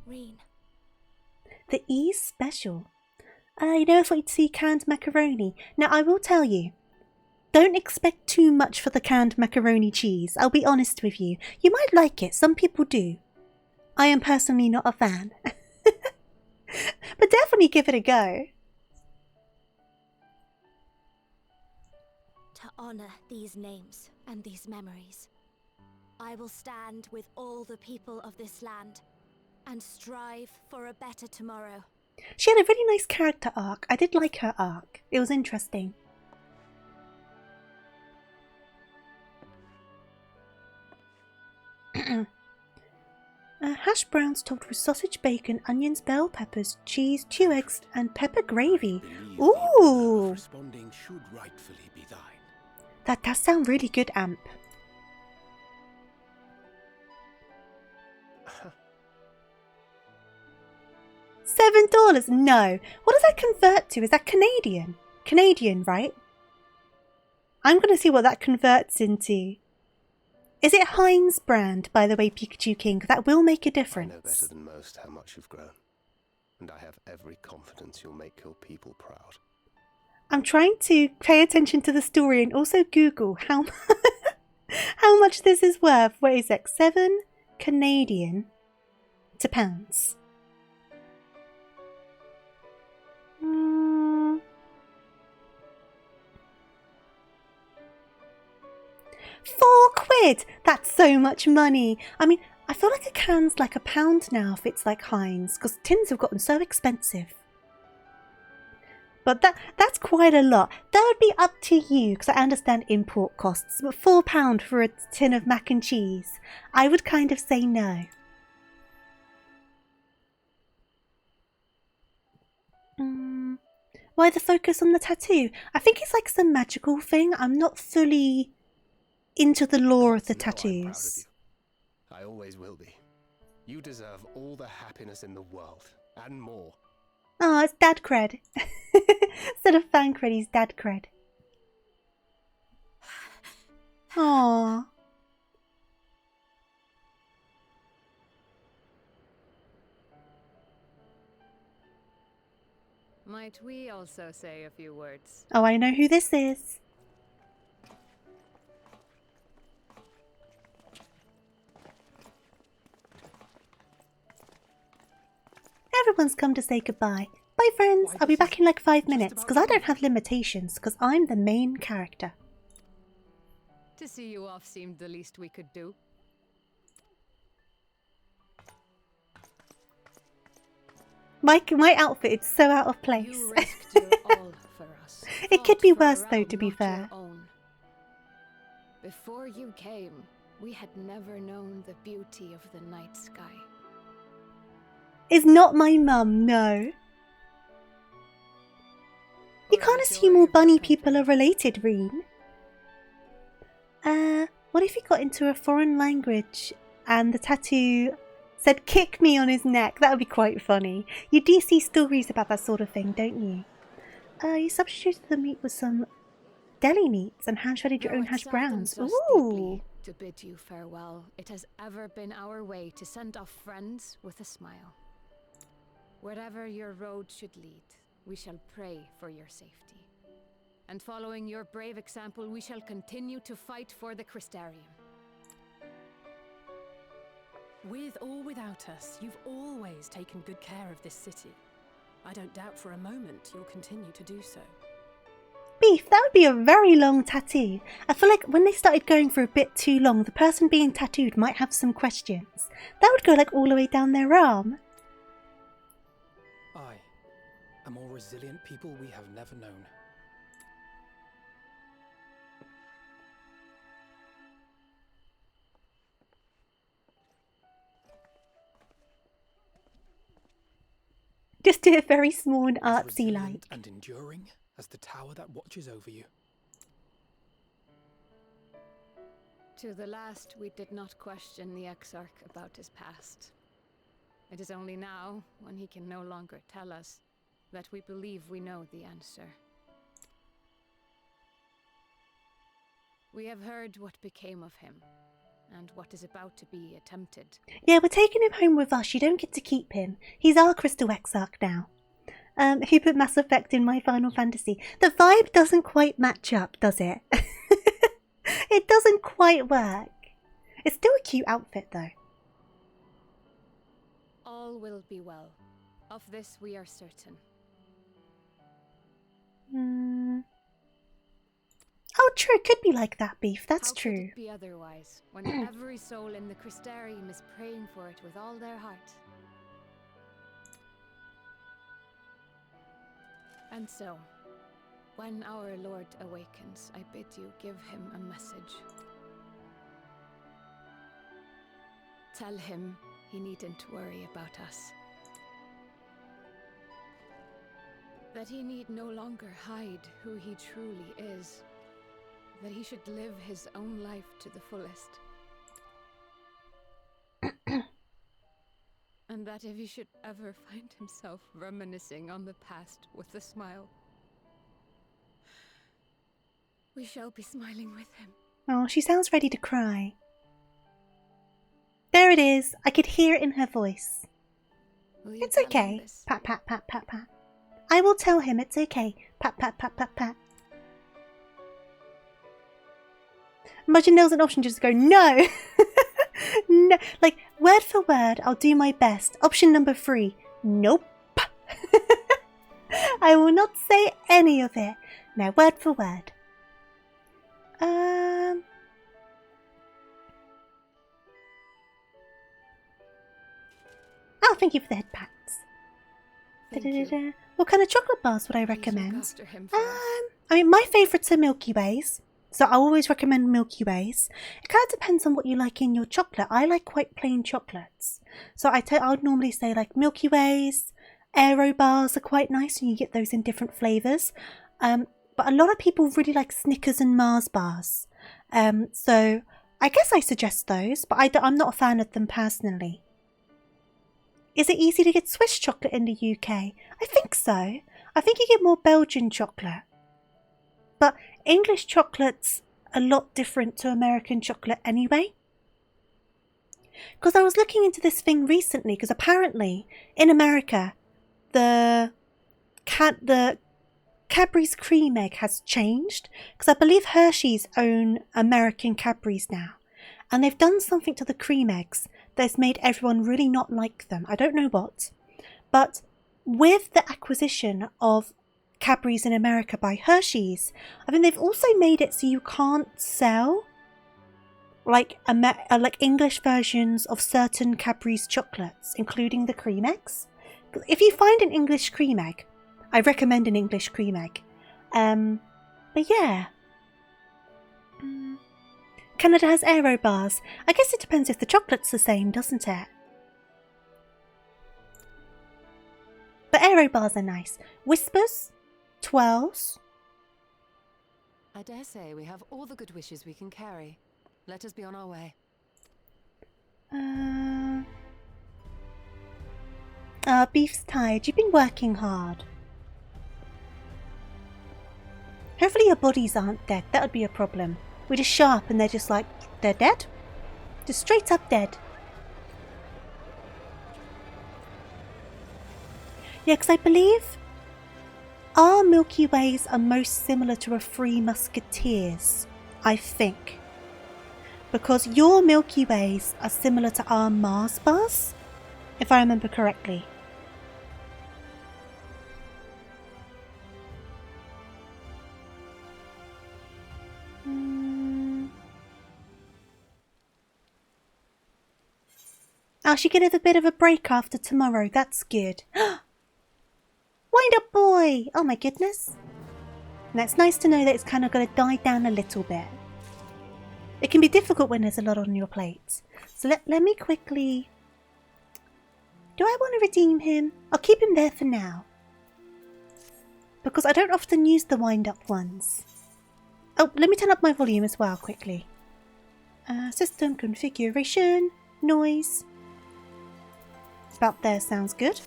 Reen. The E's special. You know, if we'd see canned macaroni. Now, I will tell you, don't expect too much for the canned macaroni cheese. I'll be honest with you. You might like it. Some people do. I am personally not a fan. But definitely give it a go. To honor these names and these memories, I will stand with all the people of this land and strive for a better tomorrow. She had a really nice character arc. I did like her arc. It was interesting. Hash browns topped with sausage, bacon, onions, bell peppers, cheese, 2 eggs, and pepper gravy. Ooh! Responding should rightfully be thine. That does sound really good, Amp. $7? No. What does that convert to? Is that Canadian? Canadian, right? I'm going to see what that converts into. Is it Heinz brand, by the way, Pikachu King? That will make a difference. I know better than most how much you've grown. And I have every confidence you'll make your people proud. I'm trying to pay attention to the story and also Google how how much this is worth. What is it? 7 Canadian to pounds. £4. That's so much money. I mean, I feel like a can's like £1 now if it's like Heinz, because tins have gotten so expensive. But that's quite a lot. That would be up to you, because I understand import costs, but £4 for a tin of mac and cheese, I would kind of say no. Why the focus on the tattoo? I think it's like some magical thing. I'm not fully into the lore of the tattoos. I always will be. You deserve all the happiness in the world, and more. Oh, it's dad cred. Instead of fan cred, he's dad cred. Aww. Might we also say a few words? Oh, I know who this is. Everyone's come to say goodbye. Bye, friends. I'll be back in like 5 minutes, because I don't have limitations, because I'm the main character. To see you off seemed the least we could do. My outfit is so out of place. You risked your all for us. It could be Fought for a worse though, realm to be not fair. your own. Before you came, we had never known the beauty of the night sky. Is not my mum, no. You can't assume all bunny people are related, Reen. What if he got into a foreign language and the tattoo said "kick me" on his neck? That would be quite funny. You do see stories about that sort of thing, don't you? You substituted the meat with some deli meats and hand-shredded your own hash browns. Ooh. To bid you farewell, it has ever been our way to send off friends with a smile. Wherever your road should lead, we shall pray for your safety. And following your brave example, we shall continue to fight for the Crystarium. With or without us, you've always taken good care of this city. I don't doubt for a moment you'll continue to do so. Beef, that would be a very long tattoo. I feel like when they started going for a bit too long, the person being tattooed might have some questions. That would go like all the way down their arm. I, a more resilient people we have never known. Just do it very small and As artsy like. resilient and enduring as the tower that watches over you. To the last, we did not question the Exarch about his past. It is only now, when he can no longer tell us, that we believe we know the answer. We have heard what became of him, and what is about to be attempted. Yeah, we're taking him home with us. You don't get to keep him. He's our Crystal Exarch now. Who put Mass Effect in my Final Fantasy? The vibe doesn't quite match up, does it? It doesn't quite work. It's still a cute outfit, though. All will be well. Of this we are certain. Oh, true. It could be like that, Beef. That's How true. could it be otherwise, when every soul in the Crystarium is praying for it with all their heart? And so, when our Lord awakens, I bid you give him a message. Tell him he needn't worry about us. That he need no longer hide who he truly is. That he should live his own life to the fullest. And that if he should ever find himself reminiscing on the past with a smile, we shall be smiling with him. Oh, she sounds ready to cry. There it is. I could hear it in her voice. Will you It's tell him okay. this? Pat, pat, pat, pat, pat. I will tell him it's okay. Pat, pat, pat, pat, pat. Imagine there was an option just to go, no. No. Like, word for word, I'll do my best. Option number 3, nope. I will not say any of it. No, word for word. Oh, thank you for the head pats. What kind of chocolate bars would I recommend? I mean, my favourites are Milky Ways, so I always recommend Milky Ways. It kind of depends on what you like in your chocolate. I like quite plain chocolates, so I would normally say like Milky Ways. Aero bars are quite nice, and you get those in different flavours. But a lot of people really like Snickers and Mars bars. So I guess I suggest those, but I'm not a fan of them personally. Is it easy to get Swiss chocolate in the UK? I think so. I think you get more Belgian chocolate. But English chocolate's a lot different to American chocolate anyway. Because I was looking into this thing recently, because apparently in America, the Cadbury's cream egg has changed, because I believe Hershey's own American Cadbury's now, and they've done something to the cream eggs that's made everyone really not like them. I don't know what, but with the acquisition of Cadbury's in America by Hershey's, I think they've also made it so you can't sell like English versions of certain Cadbury's chocolates, including the cream eggs. If you find an English cream egg, I recommend an English cream egg. But yeah. Canada has aero bars. I guess it depends if the chocolate's the same, doesn't it? But aero bars are nice. Whispers, twirls. I dare say we have all the good wishes we can carry. Let us be on our way. Beef's tired. You've been working hard. Hopefully your bodies aren't dead. That would be a problem. We just show up and they're just like, they're dead? Just straight up dead. Yeah, because I believe our Milky Ways are most similar to a Three Musketeers, I think. Because your Milky Ways are similar to our Mars bars, if I remember correctly. Oh, she could have a bit of a break after tomorrow. That's good. Wind up boy! Oh my goodness. And it's nice to know that it's kind of going to die down a little bit. It can be difficult when there's a lot on your plate. So let me quickly... Do I want to redeem him? I'll keep him there for now. Because I don't often use the wind up ones. Oh, let me turn up my volume as well quickly. System configuration, noise. About there sounds good.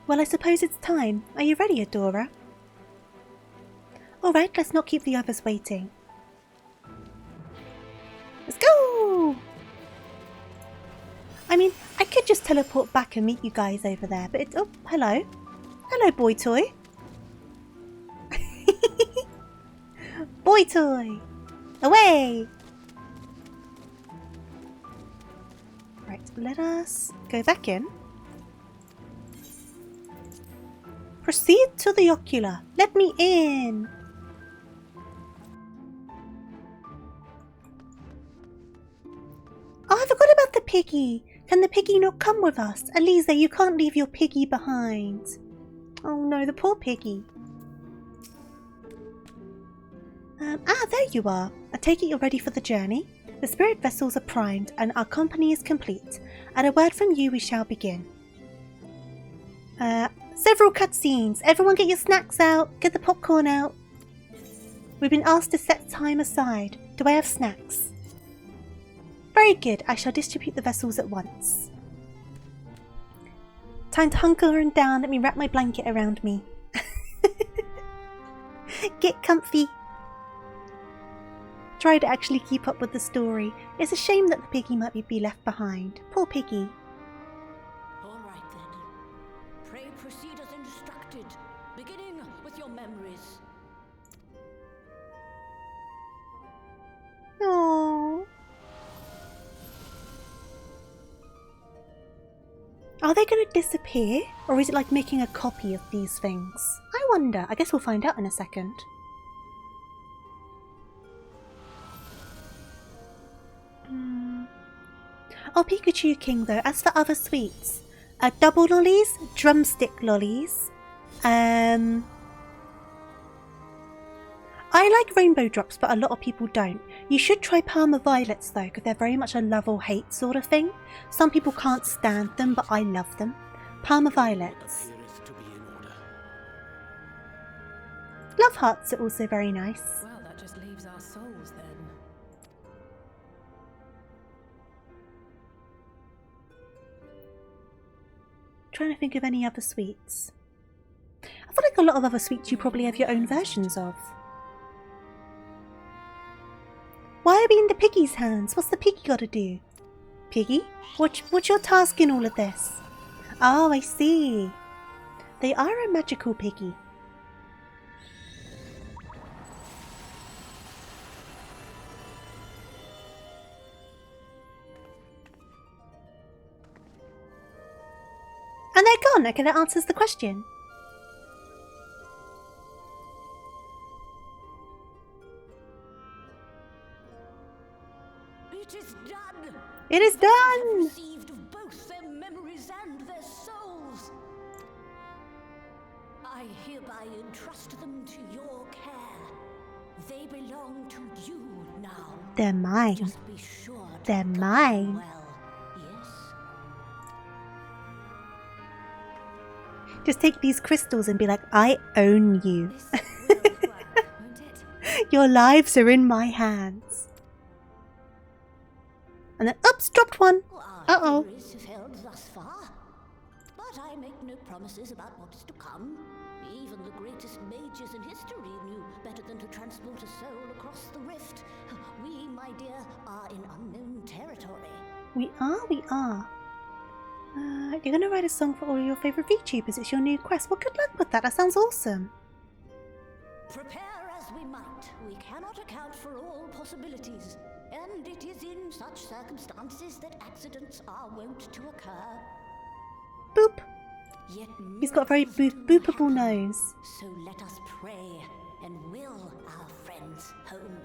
Well, I suppose it's time. Are you ready, Adora? Alright, let's not keep the others waiting. Let's go! I mean, I could just teleport back and meet you guys over there, but it's... Oh, hello. Hello, boy toy. Boy toy! Away! Right, let us go back in. Proceed to the ocular. Let me in. Oh, I forgot about the piggy. Can the piggy not come with us? Aliza, you can't leave your piggy behind. Oh no, the poor piggy. There you are. I take it you're ready for the journey. The spirit vessels are primed and our company is complete. At a word from you, we shall begin. Several cutscenes. Everyone get your snacks out. Get the popcorn out. We've been asked to set time aside. Do I have snacks? Very good. I shall distribute the vessels at once. Time to hunker down. Let me wrap my blanket around me. Get comfy. Try to actually keep up with the story. It's a shame that the piggy might be left behind. Poor piggy. All right then. memories. Aww. Are they going to disappear? Or is it like making a copy of these things? I wonder. I guess we'll find out in a second. Oh, Pikachu King though, as for other sweets, double lollies, drumstick lollies, I like rainbow drops, but a lot of people don't. You should try Parma Violets though, because they're very much a love or hate sort of thing. Some people can't stand them, but I love them. Parma Violets. Love hearts are also very nice. Well, that just leaves our souls then. Trying to think of any other sweets. I feel like a lot of other sweets you probably have your own versions of. Why are we in the piggy's hands? What's the piggy got to do? Piggy? What's your task in all of this? Oh, I see. They are a magical piggy. And they're gone. Okay, that answers the question. It is done. It is done. Received both their memories and their souls. I hereby entrust them to your care. They belong to you now. They're mine. Just be sure to They're guard them mine. well. Yes. Just take these crystals and be like, I own you. This will work, won't it? Your lives are in my hands. And then, oops, dropped one. Uh-oh. Theories have held thus far, but I make no promises about what is to come. Even the greatest mages in history knew better than to transport a soul across the rift. We, my dear, are in unknown territory. We are. You're going to write a song for all your favourite VTubers. It's your new quest. Well, good luck with that. That sounds awesome. Prepare as we might, we cannot account for all possibilities. And it is in such circumstances that accidents are wont to occur. Boop. Yet He's got a very boopable nose. So let us pray and will our friends home.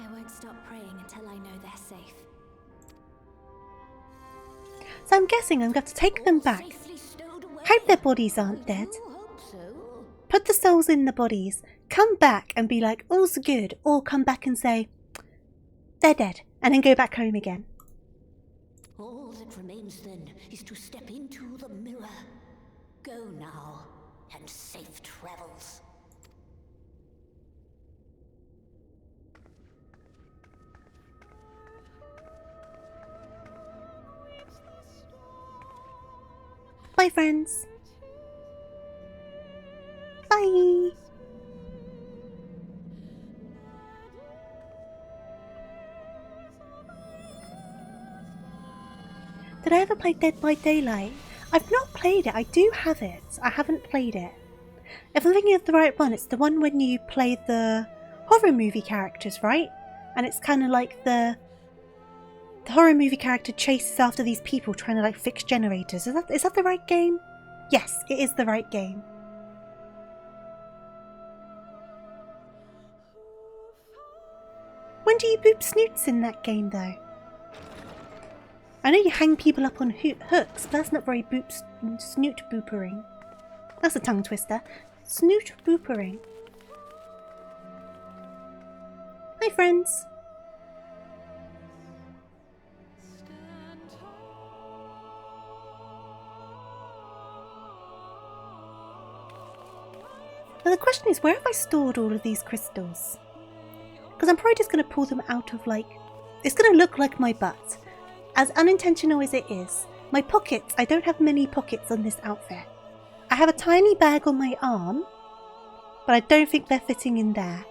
I won't stop praying until I know they're safe. So I'm guessing I'm going to take them back. Safely stowed away. Hope their bodies aren't dead. I do hope so. Put the souls in the bodies. Come back and be like, all's good. Or come back and say, they're dead. And then go back home again. All that remains then is to step into the mirror. Go now, and safe travels. Bye, friends. Bye. Did I ever play Dead by Daylight? I've not played it. I do have it. I haven't played it. If I'm thinking of the right one, it's the one when you play the horror movie characters, right? And it's kind of like the horror movie character chases after these people trying to like fix generators. Is that the right game? Yes, it is the right game. When do you boop snoots in that game though? I know you hang people up on hooks, but that's not very snoot boopering. That's a tongue twister. Snoot boopering. Hi friends. Now the question is, where have I stored all of these crystals? Because I'm probably just going to pull them out of like... It's going to look like my butt. As unintentional as it is. My pockets, I don't have many pockets on this outfit. I have a tiny bag on my arm, but I don't think they're fitting in there.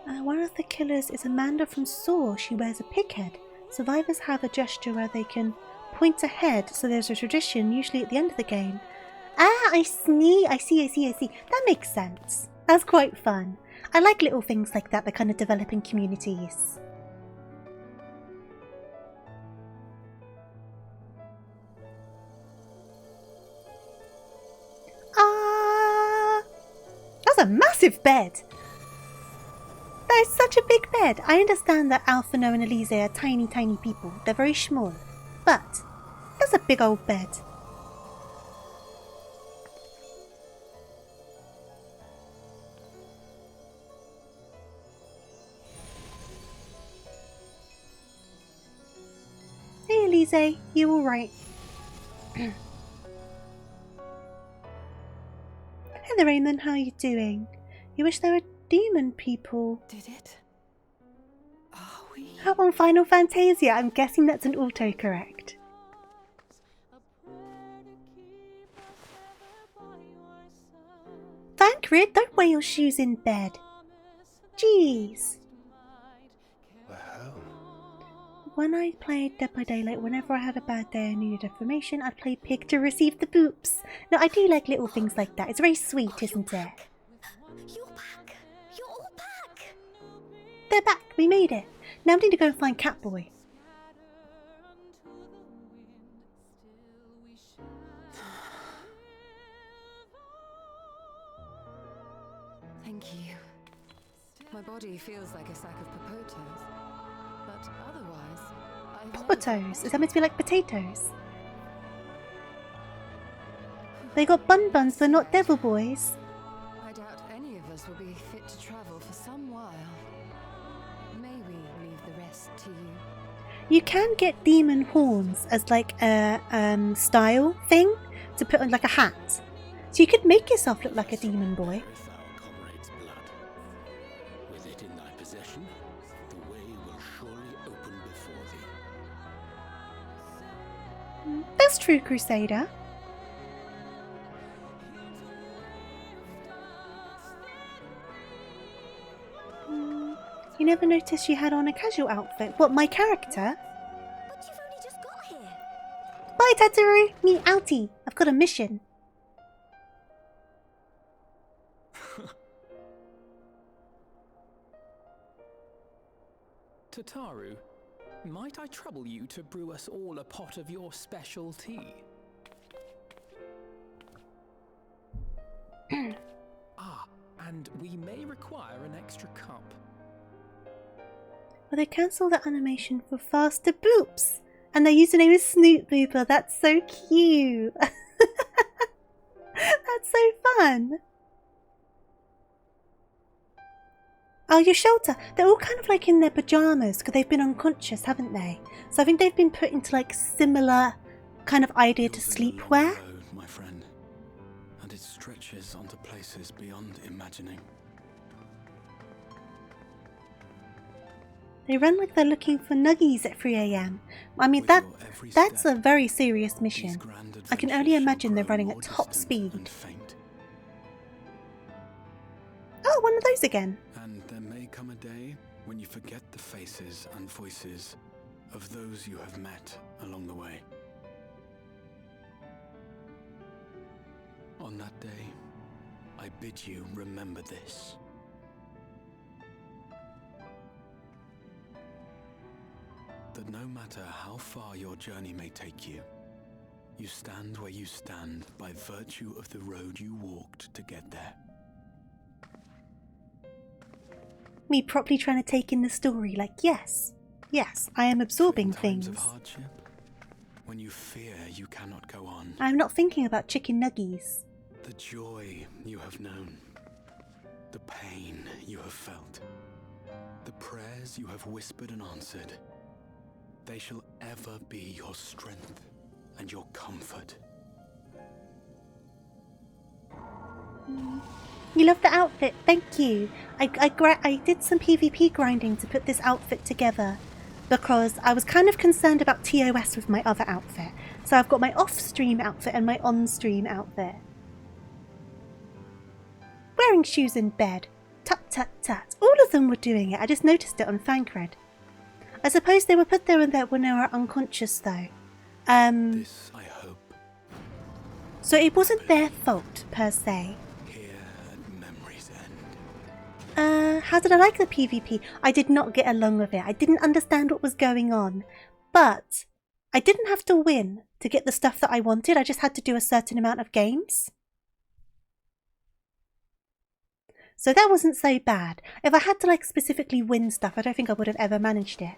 One of the killers is Amanda from Saw. She wears a pig head. Survivors have a gesture where they can point ahead, so there's a tradition, usually at the end of the game. Ah, I see. That makes sense. That's quite fun. I like little things like that kind of develop in communities. That's a massive bed. That is such a big bed. I understand that Alphino and Elise are tiny people. They're very small. But that's a big old bed. Hey Elise, you alright? Hey there Raymond, how are you doing? You wish there were demon people. Did it? Are we? How on Final Fantasia? I'm guessing that's an autocorrect. Thancred, don't wear your shoes in bed. Jeez. When I played Dead by Daylight, whenever I had a bad day and needed information, I'd play Pig to receive the boops. No, I do like little things like that. It's very sweet, isn't it? You're back! You're all back! They're back. We made it. Now I need to go and find Catboy. Thank you. My body feels like a sack of potatoes, but otherwise, Potatoes? Is that meant to be like potatoes? They got buns, but not devil boys. I doubt any of us will be fit to travel for some while. May we leave the rest to you? You can get demon horns as like a style thing to put on like a hat. So you could make yourself look like a demon boy. With it in thy possession, the way will surely open before thee. That's true, Crusader. You never noticed you had on a casual outfit. What, my character? But you've only just got here. Bye, Tataru. Me outie. I've got a mission. Tataru, might I trouble you to brew us all a pot of your special tea? And we may require an extra cup. Well, they cancelled the animation for faster boops. And their username is Snoop Booper. That's so cute. That's so fun. Oh, your shelter. They're all kind of like in their pyjamas because they've been unconscious, haven't they? So I think they've been put into like similar kind of idea to sleepwear. Road, my friend, and it stretches onto places beyond imagining. They run like they're looking for nuggies at 3 AM. I mean, that's a very serious mission. I can only imagine they're running at top speed. Oh, one of those again. And there may come a day when you forget the faces and voices of those you have met along the way. On that day, I bid you remember this. That no matter how far your journey may take you, you stand where you stand by virtue of the road you walked to get there. Me properly trying to take in the story, like, yes, I am absorbing things. Of hardship, when you fear you cannot go on. I'm not thinking about chicken nuggies. The joy you have known, the pain you have felt, the prayers you have whispered and answered, they shall ever be your strength and your comfort. You love the outfit, thank you. I did some PvP grinding to put this outfit together because I was kind of concerned about TOS with my other outfit. So I've got my off-stream outfit and my on-stream outfit. Wearing shoes in bed. Tut tut tut. All of them were doing it. I just noticed it on Fancred. I suppose they were put there when they were unconscious, though. This, I hope. So it wasn't their fault, per se. Here at memory's end. How did I like the PvP? I did not get along with it. I didn't understand what was going on. But I didn't have to win to get the stuff that I wanted. I just had to do a certain amount of games. So that wasn't so bad. If I had to like specifically win stuff, I don't think I would have ever managed it.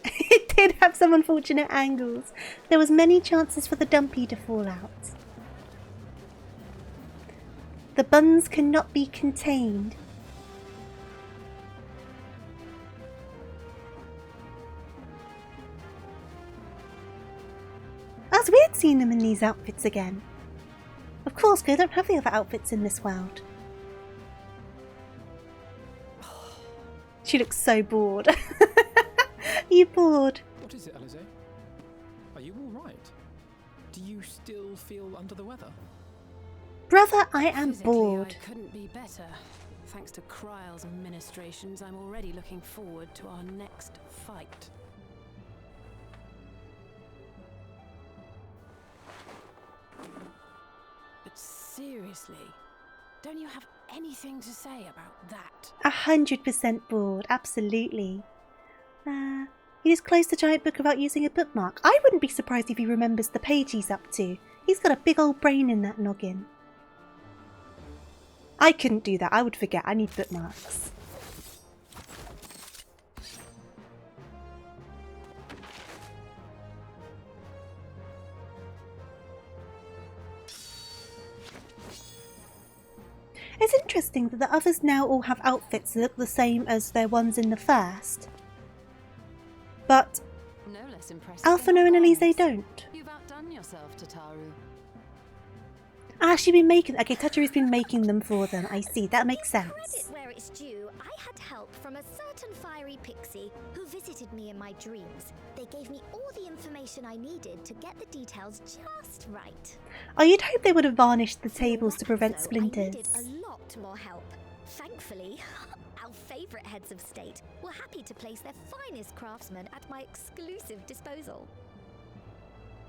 It did have some unfortunate angles. There was many chances for the dumpy to fall out. The buns cannot be contained. That's weird seeing them in these outfits again. Of course, they don't have the other outfits in this world. She looks so bored. Are you bored? What is it, Alize? Are you all right? Do you still feel under the weather? Brother, I am Physically, bored. I couldn't be better. Thanks to Kryle's ministrations, I'm already looking forward to our next fight. But seriously, don't you have anything to say about that? 100% bored, absolutely. He disclosed the giant book about using a bookmark. I wouldn't be surprised if he remembers the page he's up to. He's got a big old brain in that noggin. I couldn't do that. I would forget. I need bookmarks. It's interesting that the others now all have outfits that look the same as their ones in the first. But No less impressive Alphino and Alize don't. You've outdone yourself, Tataru. Ah, she's been making... Okay, Tataru's been making them for them. I see. That makes sense. Credit where it's due, I had help from a certain fiery pixie who visited me in my dreams. They gave me all the information I needed to get the details just right. Oh, you'd hope they would have varnished the For tables that, to prevent though, splinters. I needed a lot more help. Thankfully, our favourite heads of state were happy to place their finest craftsmen at my exclusive disposal.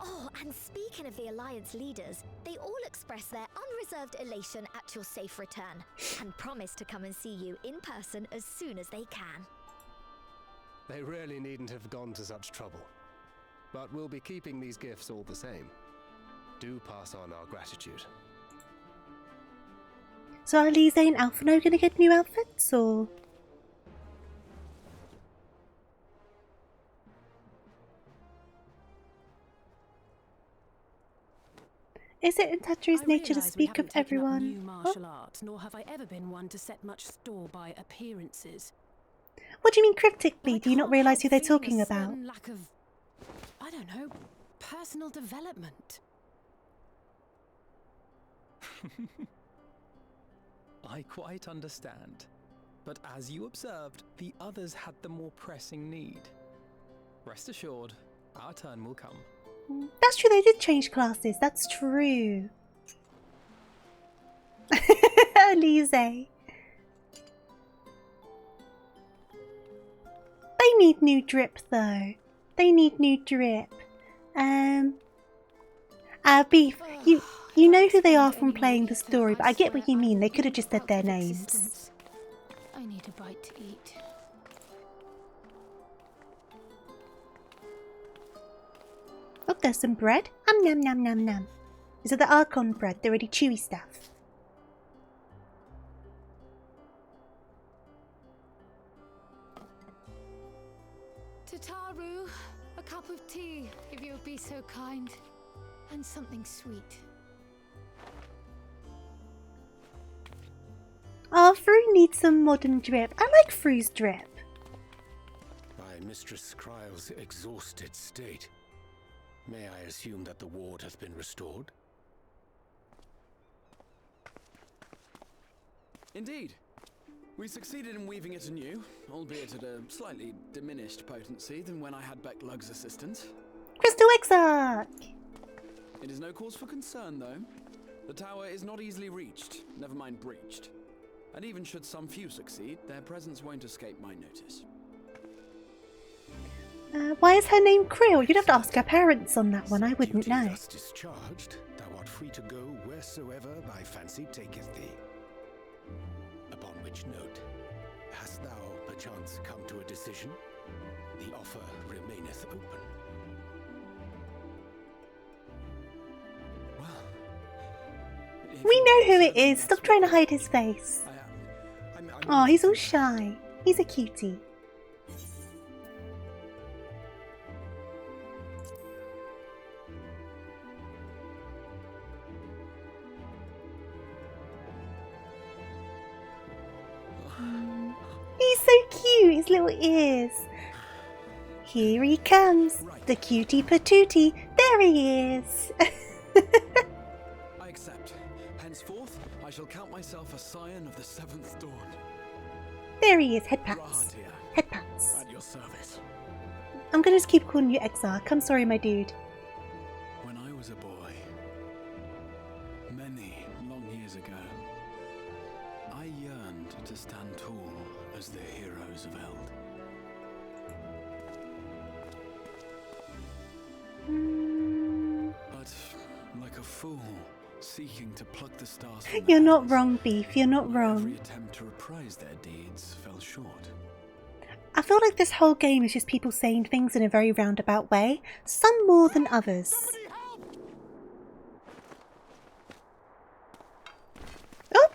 Oh, and speaking of the Alliance leaders, they all express their unreserved elation at your safe return, and promise to come and see you in person as soon as they can. They really needn't have gone to such trouble. But we'll be keeping these gifts all the same. Do pass on our gratitude. So are Alize and Alphino gonna get new outfits, or...? Is it in Tataru's nature to realise we speak of haven't taken up everyone? new martial arts, nor have I ever been one to set much store by appearances. What do you mean But I cryptically? Do you not can't realise who help they're feeling talking a about? certain lack of, I don't know, personal development. I quite understand. But as you observed, the others had the more pressing need. Rest assured, our turn will come. That's true, they did change classes. That's true. Alize. They need new drip, though. They need new drip. Beef, you know who they are from playing the story, but I get what you mean. They could have just said their names. I need a bite to eat. Oh, there's some bread. Nom nom nom nom. Is it the Archon bread? The really chewy stuff. Tataru, a cup of tea, if you would be so kind. And something sweet. Oh, Fru needs some modern drip. I like Fru's drip. By Mistress Kryle's exhausted state, may I assume that the ward has been restored? Indeed. We succeeded in weaving it anew, albeit at a slightly diminished potency than when I had Becklug's assistance. Crystal Exarch! It is no cause for concern, though. The tower is not easily reached, never mind breached. And even should some few succeed, their presence won't escape my notice. Why is her name Krill? You'd have to ask her parents on that one. I wouldn't know. Thus discharged, thou art free to go wheresoever thy fancy taketh thee. Upon which note, hast thou perchance come to a decision? The offer remaineth open. Well, We know who it is. Stop trying to hide his face. Oh, he's all shy. He's a cutie. He's so cute, his little ears. Here he comes, the cutie patootie. There he is. I accept. Henceforth, I shall count myself a scion of the seventh dawn. There he is, head pats. Rahatia, Head pats. at your service. I'm gonna just keep calling you Exarch. I'm sorry, my dude. When I was a boy, many long years ago, I yearned to stand tall as the heroes of Eld. But like a fool, seeking to pluck the stars from You're the not heavens, wrong, Beef. You're not every wrong. attempt to reprise their deeds fell short. I feel like this whole game is just people saying things in a very roundabout way. Some more than others. Oh!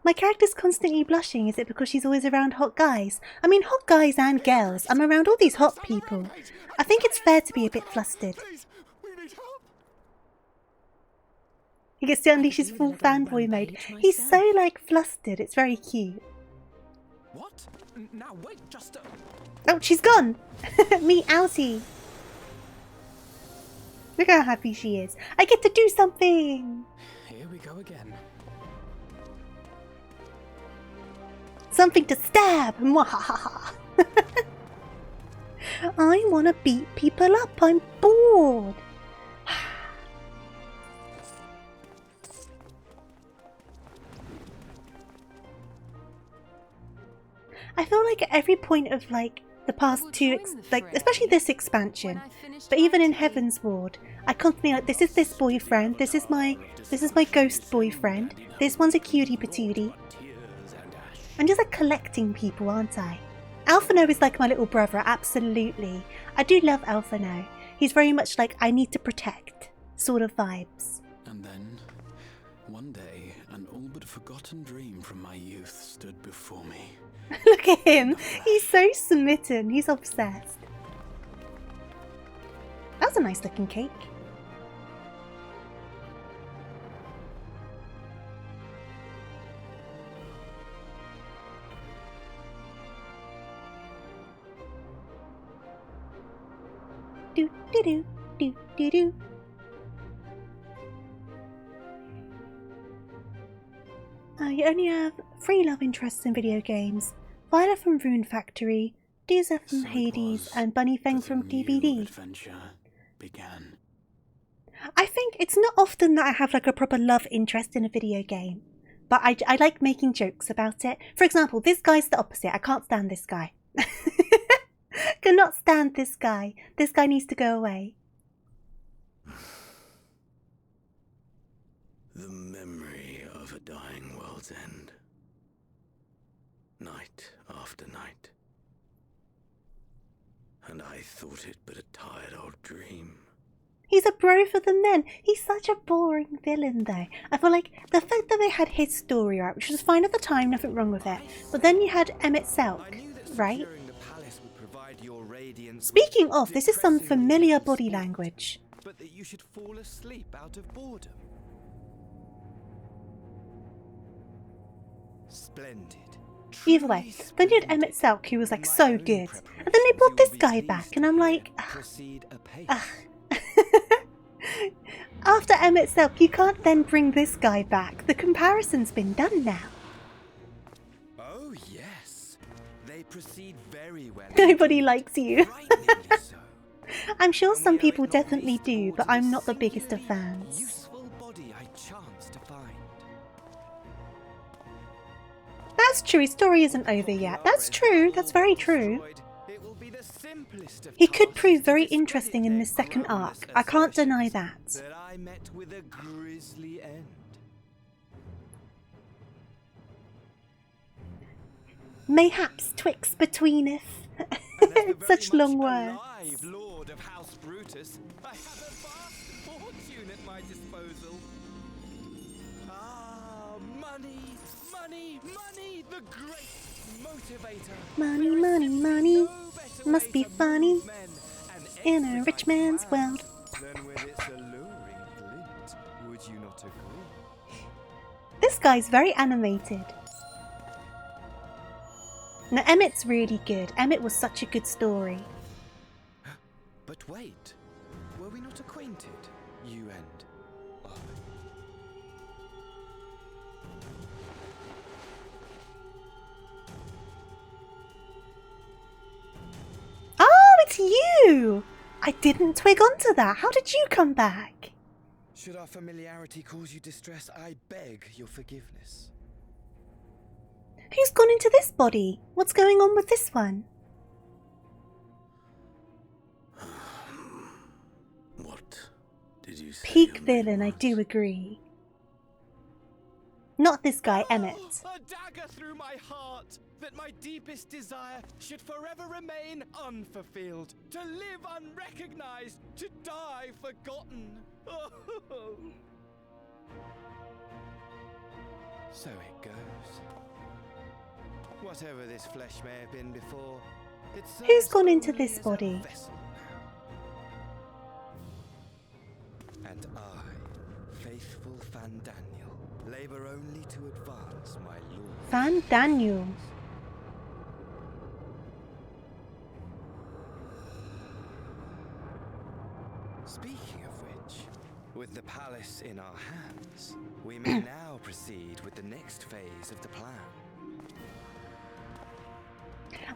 My character's constantly blushing. Is it because she's always around hot guys? I mean, hot guys and girls. I'm around all these hot people. I think it's fair to be a bit flustered. He gets to unleash his full fanboy mode. He's so, like, flustered. It's very cute. What? Now wait, just a... Oh, she's gone! Me outie. Look how happy she is. I get to do something! Here we go again. Something to stab! Mwahaha! I want to beat people up. I'm bored. I feel like at every point of like the past two, especially this expansion, but even in Heaven's Ward, I constantly like, this is this boyfriend, this is my ghost boyfriend, this one's a cutie patootie. I'm just like collecting people, aren't I? Alphino is like my little brother, absolutely. I do love Alphino. He's very much like I need to protect sort of vibes. And then, one day, an all but forgotten dream from my youth stood before me. Look at him. He's so smitten. He's obsessed. That's a nice looking cake. Do do do do do do. You only have 3 love interests in video games. Violet from Rune Factory, Diza from Hades, and Bunny Feng from DBD. Adventure began. I think it's not often that I have like a proper love interest in a video game. But I like making jokes about it. For example, this guy's the opposite. I can't stand this guy. Cannot stand this guy. This guy needs to go away. The memory of a dying world's end. Night after night. And I thought it but a tired old dream. He's a bro for them then. He's such a boring villain though. I feel like the fact that they had his story right, which was fine at the time, nothing wrong with it. But then you had Emmett Selk, right? Speaking of, this is some familiar body language. But that you should fall asleep out of boredom. Splendid. Either way, then you had Emmett Selk who was like so good. And then they brought this guy back and I'm like, After Emmett Selk, you can't then bring this guy back. The comparison's been done now. Oh yes, they proceed very well. Nobody likes you. I'm sure some people definitely do, but I'm not the biggest of fans. Useful body I chance to find. That's true, his story isn't over yet. That's true, that's very true. He could prove very interesting in this second arc. I can't deny that. I met with a grisly end. Mayhaps twixt betweeneth. Such long words. Lord of House Brutus, I have a vast fortune at my disposal. Ah, money, money, money, the great motivator. Money, money, money. Must be funny in a rich man's world. Then with its alluring glint, would you not agree? This guy's very animated. Now, Emmett's really good. Emmett was such a good story. But wait, were we not acquainted, you and I? Oh, it's you! I didn't twig onto that. How did you come back? Should our familiarity cause you distress, I beg your forgiveness. Who's gone into this body? What's going on with this one? What did you say? Peak villain, I do agree. Not this guy, Emmett. A dagger through my heart, that my deepest desire should forever remain unfulfilled, to live unrecognized, to die forgotten. So it goes. Whatever this flesh may have been before, Who's gone into this body? And I, faithful Fan Daniel, labor only to advance my lord. Fan Daniel. Speaking of which, with the palace in our hands, we may now proceed with the next phase of the plan.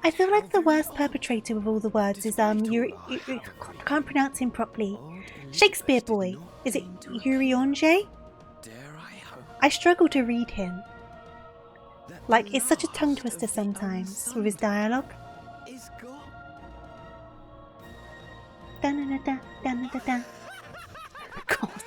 I feel like the worst perpetrator of all the words is I can't pronounce him properly. Shakespeare boy. Is it Uriange? I struggle to read him. Like, it's such a tongue twister sometimes with his dialogue. Da-da-da-da-da-da-da. God.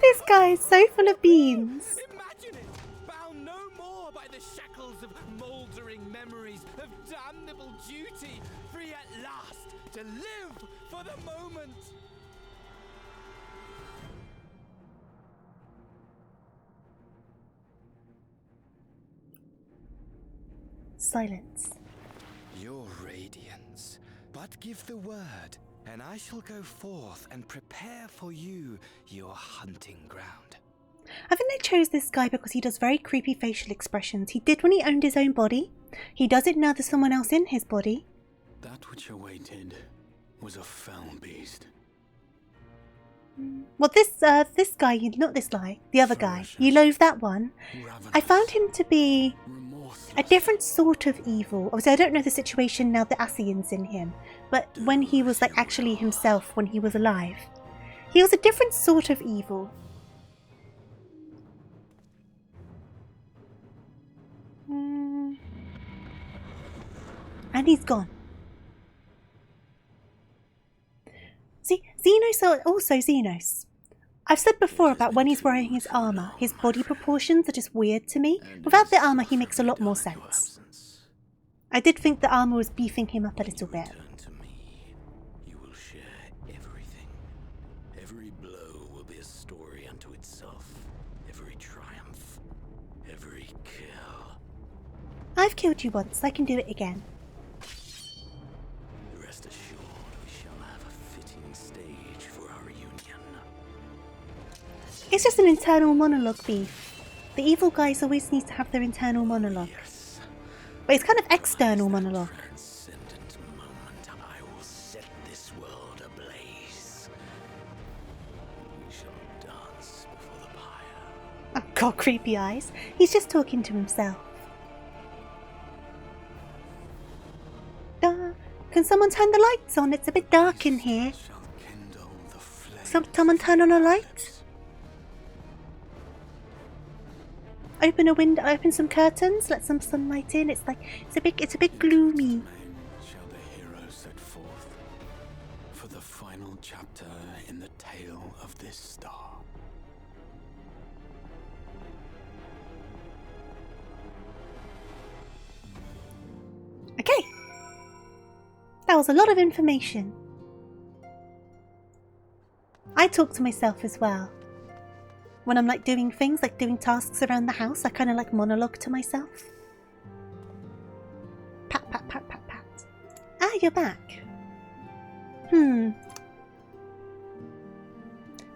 This guy is so full of beans. Imagine it! Bound no more by the shackles of mouldering memories of damnable duty, free at last to live for the moment. Silence. Your radiance, but give the word, and I shall go forth and prepare for you your hunting ground. I think they chose this guy because he does very creepy facial expressions. He did when he owned his own body. He does it now there's someone else in his body. That which awaited was a foul beast. Well, this guy, not this guy, the other guy. You loathe that one. I found him to be a different sort of evil. Obviously, I don't know the situation now that Ascian's in him, but when he was like actually himself when he was alive, he was a different sort of evil. And he's gone. See, Xenos, also Xenos. I've said before about when he's wearing his armour, his body proportions are just weird to me. Without the armour, he makes a lot more sense. I did think the armour was beefing him up a little bit. To me, you will share everything. Every blow will be a story unto itself. Every triumph, every kill. I've killed you once, I can do it again. Rest assured, we shall have a fitting stage for our reunion. It's just an internal monologue beef. The evil guys always need to have their internal monologue. Yes. But it's kind of external monologue. Transcendent moment, I will set this world ablaze. We shall dance before the pyre. Oh god, creepy eyes. He's just talking to himself. Can someone turn the lights on? It's a bit dark in here. Someone turn on a light? Open a window, open some curtains, let some sunlight in. It's like it's a bit gloomy. Shall the hero set forth for the final chapter in the tale of this star? Okay. That was a lot of information. I talk to myself as well. When I'm like doing things, like doing tasks around the house, I kind of like monologue to myself. Pat, pat, pat, pat, pat. Ah, you're back.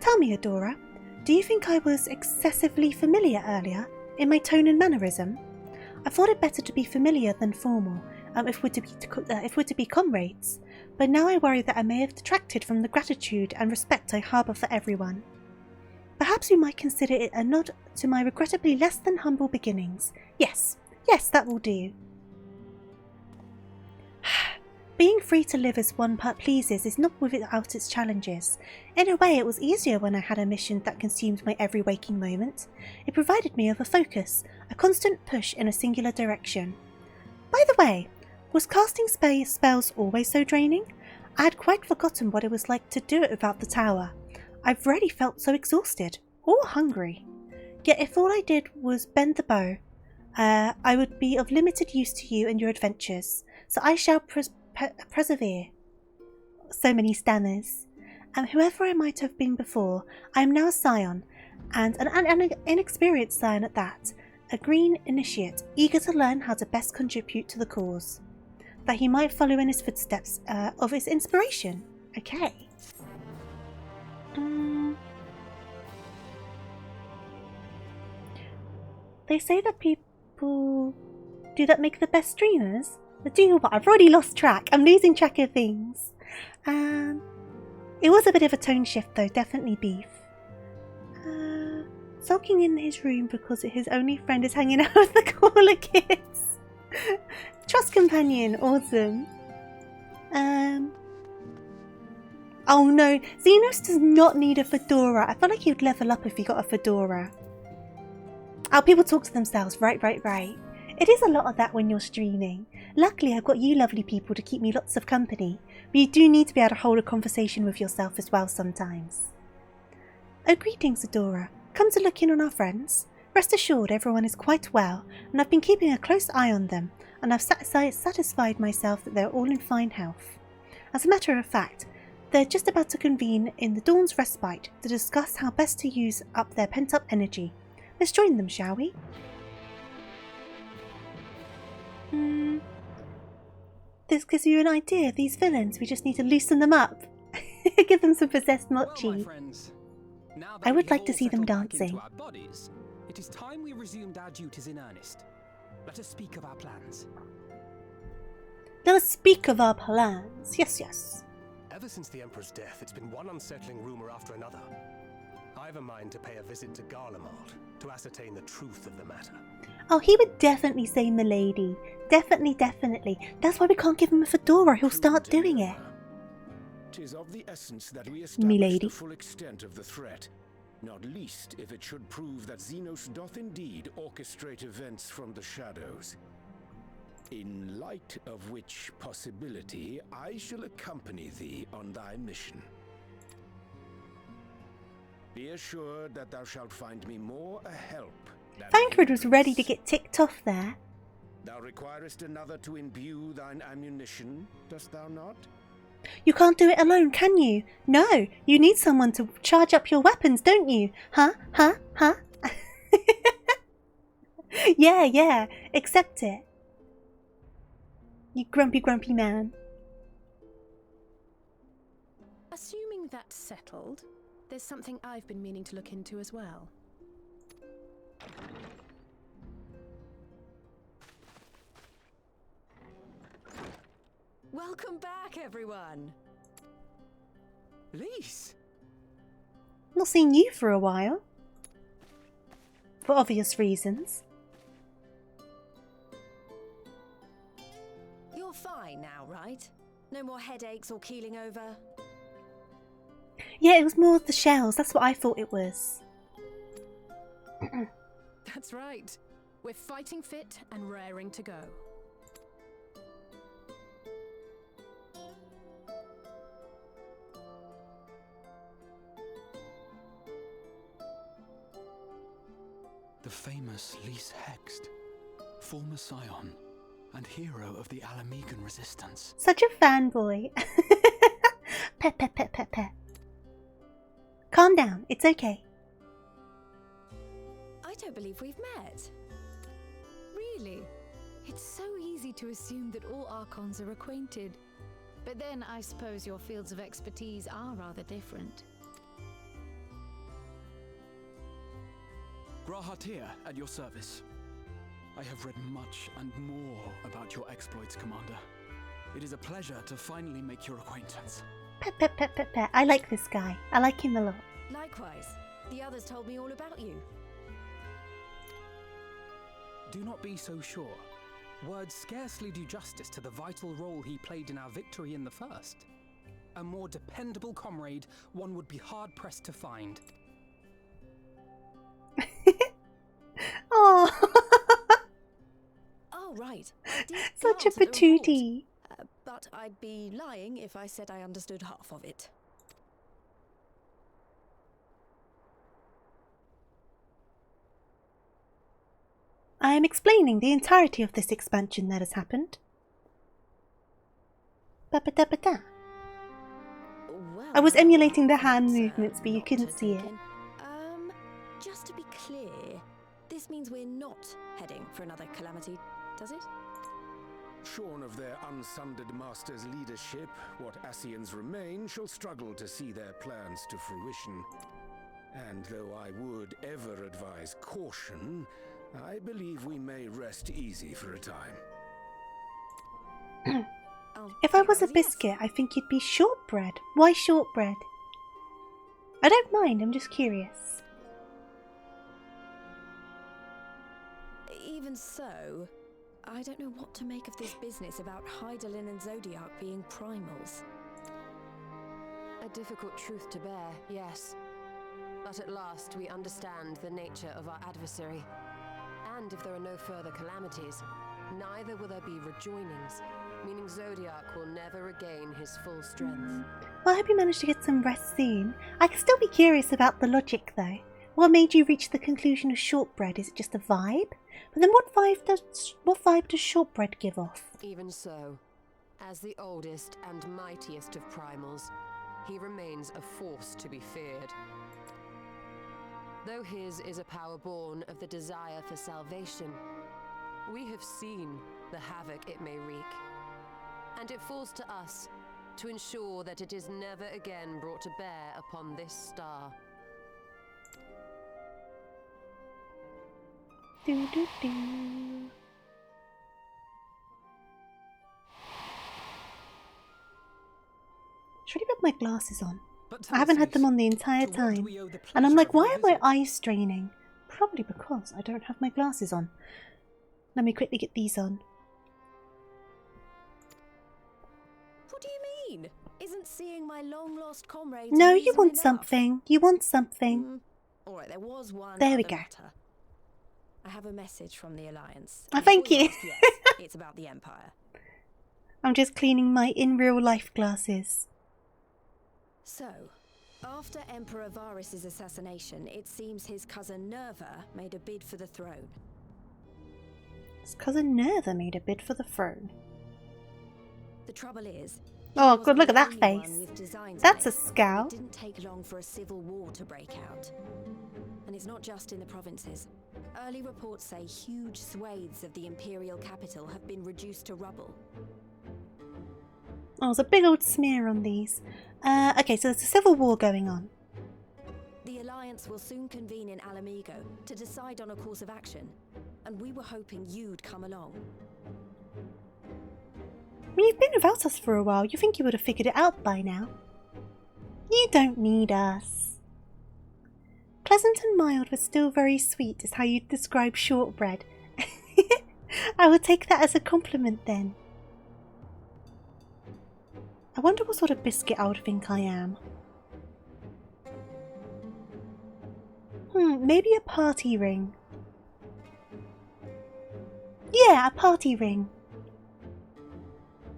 Tell me, Adora, do you think I was excessively familiar earlier in my tone and mannerism? I thought it better to be familiar than formal, if we're to be comrades, but now I worry that I may have detracted from the gratitude and respect I harbour for everyone. Perhaps you might consider it a nod to my regrettably less than humble beginnings. Yes, that will do. Being free to live as one pleases is not without its challenges. In a way, it was easier when I had a mission that consumed my every waking moment. It provided me with a focus, a constant push in a singular direction. By the way, was casting spells always so draining? I had quite forgotten what it was like to do it without the tower. I've rarely felt so exhausted, or hungry. Yet if all I did was bend the bow, I would be of limited use to you and your adventures, so I shall persevere. So many stammers. And whoever I might have been before, I am now a scion, and an inexperienced scion at that, a green initiate, eager to learn how to best contribute to the cause, that he might follow in his footsteps of his inspiration. Okay. They say that people do that make the best streamers. But do you know what? I've already lost track. I'm losing track of things. It was a bit of a tone shift though, definitely beef. Sulking in his room because his only friend is hanging out with the cooler kids. Trust companion, awesome. Oh no, Xenos does not need a fedora. I feel like he would level up if he got a fedora. Oh, people talk to themselves. Right. It is a lot of that when you're streaming. Luckily, I've got you lovely people to keep me lots of company, but you do need to be able to hold a conversation with yourself as well sometimes. Oh, greetings, Adora. Come to look in on our friends. Rest assured everyone is quite well, and I've been keeping a close eye on them, and I've satisfied myself that they're all in fine health. As a matter of fact, they're just about to convene in the Dawn's Respite to discuss how best to use up their pent-up energy. Let's join them, shall we? This gives you an idea of these villains. We just need to loosen them up. Give them some possessed mochi. Well, I would like to see them dancing. Bodies, it is time we resumed our duties in earnest. Let us speak of our plans. Let us speak of our plans. Yes. Ever since the Emperor's death, it's been one unsettling rumor after another. I have a mind to pay a visit to Garlemald to ascertain the truth of the matter. Oh, he would definitely say milady. Definitely. That's why we can't give him a fedora. He'll start doing it. 'Tis of the essence that we establish Milady. the full extent of the threat, not least if it should prove that Xenos doth indeed orchestrate events from the shadows. In light of which possibility, I shall accompany thee on thy mission. Be assured that thou shalt find me more a help than Thancred was ready to get ticked off there. Thou requirest another to imbue thine ammunition, dost thou not? You can't do it alone, can you? No, you need someone to charge up your weapons, don't you? Huh? Yeah, accept it. You grumpy man. Assuming that's settled, there's something I've been meaning to look into as well. Welcome back, everyone! Lise! Not seen you for a while. For obvious reasons. You're fine now, right? No more headaches or keeling over? Yeah, it was more of the shells. That's what I thought it was. That's right. We're fighting fit and raring to go. The famous Lys Hext, former scion and hero of the Alamegan resistance. Such a fanboy. Pet, pet, pet, pet, pet. Calm down, it's okay. I don't believe we've met. Really? It's so easy to assume that all Archons are acquainted. But then I suppose your fields of expertise are rather different. Grahatir at your service. I have read much and more about your exploits, Commander. It is a pleasure to finally make your acquaintance. Pet, pet, pet, pet, pet. I like this guy. I like him a lot. Likewise, the others told me all about you. Do not be so sure. Words scarcely do justice to the vital role he played in our victory in the first. A more dependable comrade one would be hard-pressed to find. Oh, Oh, right. such a patootie. But I'd be lying if I said I understood half of it. I am explaining the entirety of this expansion that has happened. Ba-ba-da-ba-da. Well, I was emulating the hand movements, but you couldn't see it. Just to be clear, this means we're not heading for another calamity, does it? Shorn of their unsundered master's leadership, what Ascians remain shall struggle to see their plans to fruition. And though I would ever advise caution, I believe we may rest easy for a time. If I was a biscuit, I think you'd be shortbread. Why shortbread? I don't mind, I'm just curious. Even so, I don't know what to make of this business about Hydaelyn and Zodiac being primals. A difficult truth to bear, yes. But at last we understand the nature of our adversary. And if there are no further calamities, neither will there be rejoinings, meaning Zodiac will never regain his full strength. Well, I hope you managed to get some rest soon. I can still be curious about the logic though. What made you reach the conclusion of shortbread? Is it just a vibe? But then what vibe does shortbread give off? Even so, as the oldest and mightiest of primals, he remains a force to be feared. Though his is a power born of the desire for salvation, we have seen the havoc it may wreak. And it falls to us to ensure that it is never again brought to bear upon this star. Do, do, do. Should I put my glasses on? I haven't had them on the entire time. And I'm like, why are my eyes straining? Probably because I don't have my glasses on. Let me quickly get these on. What do you mean? Isn't seeing my long-lost comrades... No, you want something. You want something. Alright, there was one. There we go. Matter. I have a message from the Alliance. Oh, thank you. Yes, it's about the Empire. I'm just cleaning my in-real-life glasses. So, after Emperor Varys' assassination, it seems his cousin Nerva made a bid for the throne. His cousin Nerva made a bid for the throne. The trouble is... Oh, good, look at that face. That's a scowl. It didn't take long for a civil war to break out. And it's not just in the provinces. Early reports say huge swathes of the imperial capital have been reduced to rubble. Oh, there's a big old smear on these. Okay, so there's a civil war going on. The Alliance will soon convene in Alamigo to decide on a course of action. And we were hoping you'd come along. I mean, you've been without us for a while. You think you would have figured it out by now. You don't need us. Pleasant and mild, but still very sweet is how you describe shortbread. I will take that as a compliment then. I wonder what sort of biscuit I would think I am. Maybe a party ring. Yeah, a party ring.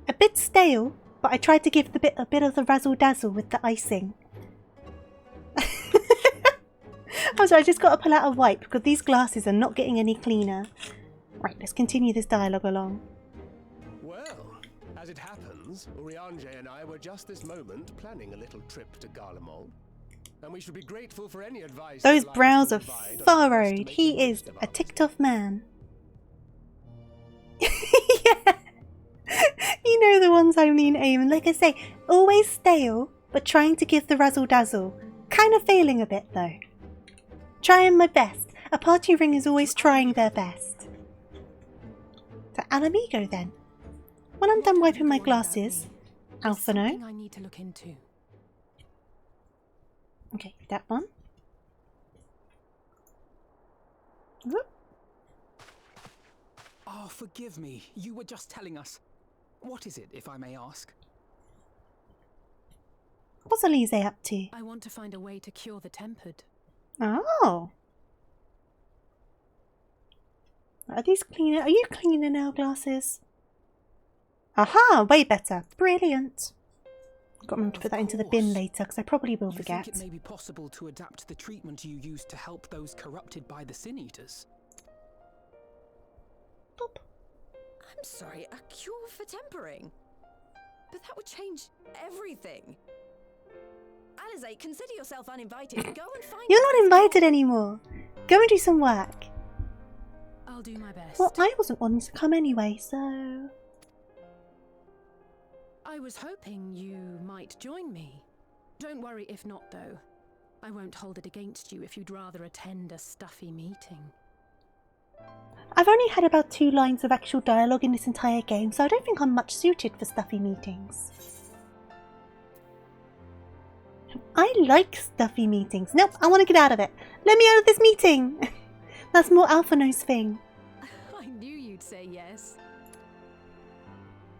A bit stale, but I tried to give a bit of the razzle dazzle with the icing. I'm sorry, I just got to pull out a wipe because these glasses are not getting any cleaner. Right, let's continue this dialogue along. Well, as it happens, Urianger and I were just this moment planning a little trip to Garlemald. And we should be grateful for any advice. Those brows are furrowed. He is a ticked-off man. Yeah. You know the ones I mean, Eamon. Like I say, always stale, but trying to give the razzle-dazzle. Kind of failing a bit, though. Trying my best. A party ring is always trying their best. So, an amigo, then. When I'm done wiping my glasses, Alphino. I need to look into. Okay, that one. Whoop. Oh, forgive me. You were just telling us. What is it, if I may ask? What's Elise up to? I want to find a way to cure the tempered. Oh. Are these cleaner? Are you cleaning our glasses? Aha! Way better. Brilliant. Got to put that into the bin later because I probably will forget. You think it may be possible to adapt the treatment you use to help those corrupted by the Sin Eaters? Boop. I'm sorry, a cure for tempering? But that would change everything. Alize, consider yourself uninvited. Go and find. You're not invited anymore. Go and do some work. I'll do my best. Well, I wasn't wanting to come anyway, so... I was hoping you might join me. Don't worry if not, though. I won't hold it against you if you'd rather attend a stuffy meeting. I've only had about 2 lines of actual dialogue in this entire game, so I don't think I'm much suited for stuffy meetings. I like stuffy meetings. Nope, I want to get out of it. Let me out of this meeting. That's more Alphino's thing. I knew you'd say yes.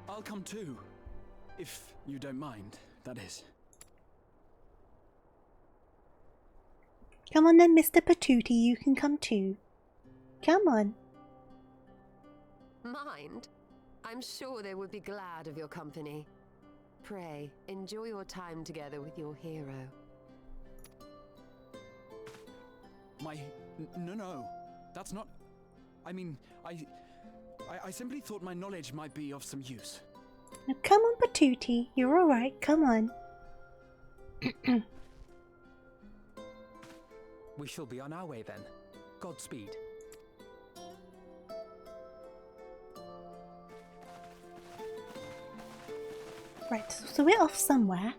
I'll come too. If you don't mind, that is. Come on then, Mr. Patootie, you can come too. Come on. Mind? I'm sure they would be glad of your company. Pray, enjoy your time together with your hero. No. That's not... I mean, I simply thought my knowledge might be of some use. Now come on, Patootie. You're alright. Come on. We shall be on our way then. Godspeed. Right, so we're off somewhere.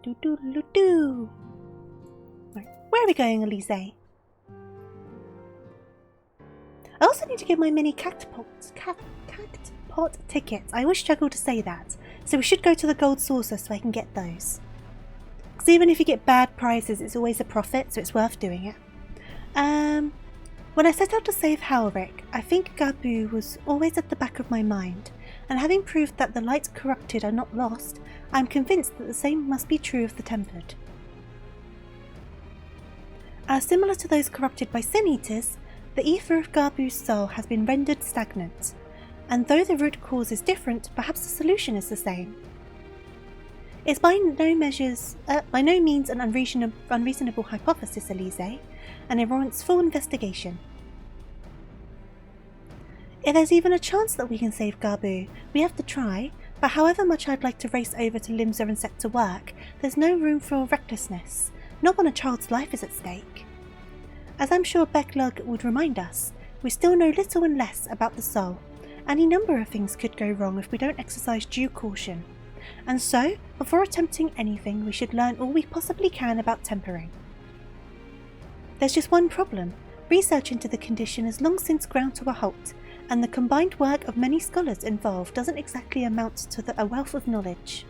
Do. Right, where are we going, Elise? I also need to give my mini cactpot tickets. I always struggle to say that. So we should go to the gold saucer so I can get those. Because even if you get bad prizes, it's always a profit, so it's worth doing it. When I set out to save Halric, I think Gabu was always at the back of my mind, and having proved that the light corrupted are not lost, I am convinced that the same must be true of the tempered. Similar to those corrupted by Sin Eaters, the ether of Gabu's soul has been rendered stagnant, and though the root cause is different, perhaps the solution is the same. It's by no means an unreasonable hypothesis, Elise, and it warrants full investigation. If there's even a chance that we can save Gabu, we have to try, but however much I'd like to race over to Limsa and set to work, there's no room for recklessness, not when a child's life is at stake. As I'm sure Becklug would remind us, we still know little and less about the soul. Any number of things could go wrong if we don't exercise due caution. And so, before attempting anything, we should learn all we possibly can about tempering. There's just one problem. Research into the condition has long since ground to a halt, and the combined work of many scholars involved doesn't exactly amount to a wealth of knowledge.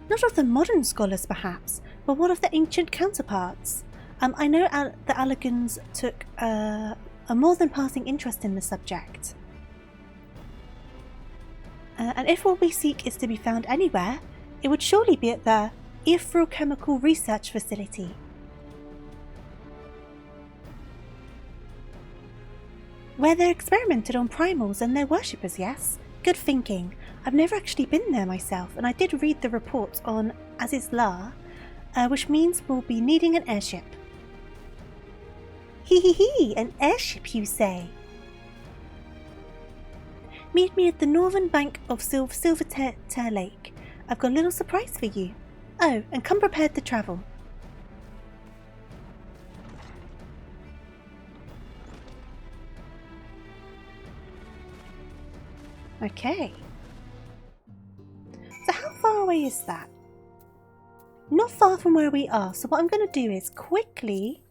Not of the modern scholars perhaps, but what of the ancient counterparts? I know the Allagans took a more than passing interest in the subject. And if what we seek is to be found anywhere, it would surely be at the Ephrochemical Research Facility, Where they're experimented on primals and their worshippers, yes? Good thinking. I've never actually been there myself, and I did read the report on Azizla, which means we'll be needing an airship. Hee, an airship, you say? Meet me at the northern bank of Silvertear Lake. I've got a little surprise for you. Oh, and come prepared to travel. Okay. So how far away is that? Not far from where we are, so what I'm going to do is quickly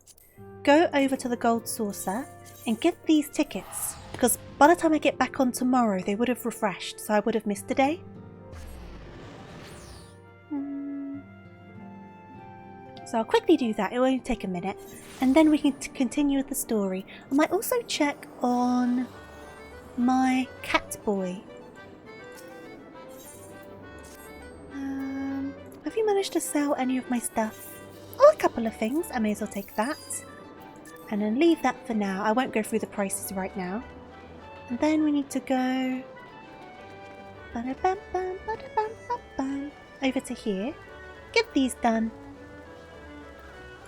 go over to the Gold Saucer and get these tickets, because by the time I get back on tomorrow they would have refreshed, so I would have missed a day. So I'll quickly do that, it will only take a minute, and then we can continue with the story. I might also check on my cat boy. Have you managed to sell any of my stuff? Oh, a couple of things. I may as well take that. And then leave that for now. I won't go through the prices right now. And then we need to go over to here. Get these done.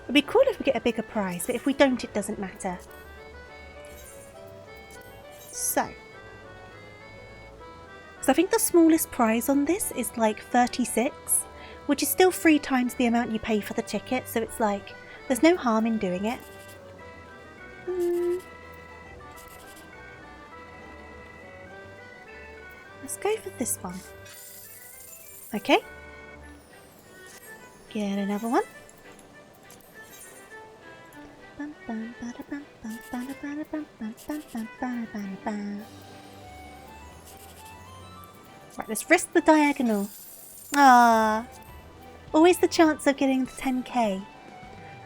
It'd be cool if we get a bigger prize, but if we don't, it doesn't matter. So I think the smallest prize on this is like 36, which is still 3 times the amount you pay for the ticket, so it's like, there's no harm in doing it. Let's go for this one. Okay. Get another one. Right, let's risk the diagonal. Ah, always the chance of getting the 10k.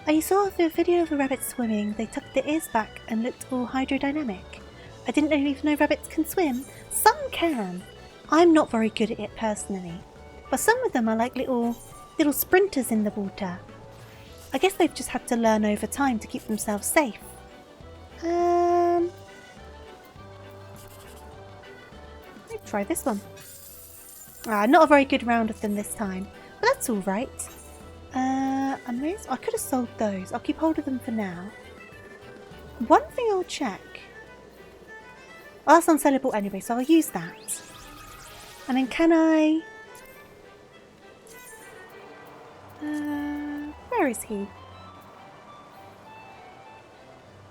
I saw the video of a rabbit swimming. They tucked their ears back and looked all hydrodynamic. I didn't even know rabbits can swim. Some can. I'm not very good at it personally, but some of them are like little sprinters in the water. I guess they've just had to learn over time to keep themselves safe. Let's try this one. Not a very good round of them this time, but that's alright. I could have sold those. I'll keep hold of them for now. One thing I'll check. Oh, that's unsellable anyway, so I'll use that. And then can I... where is he?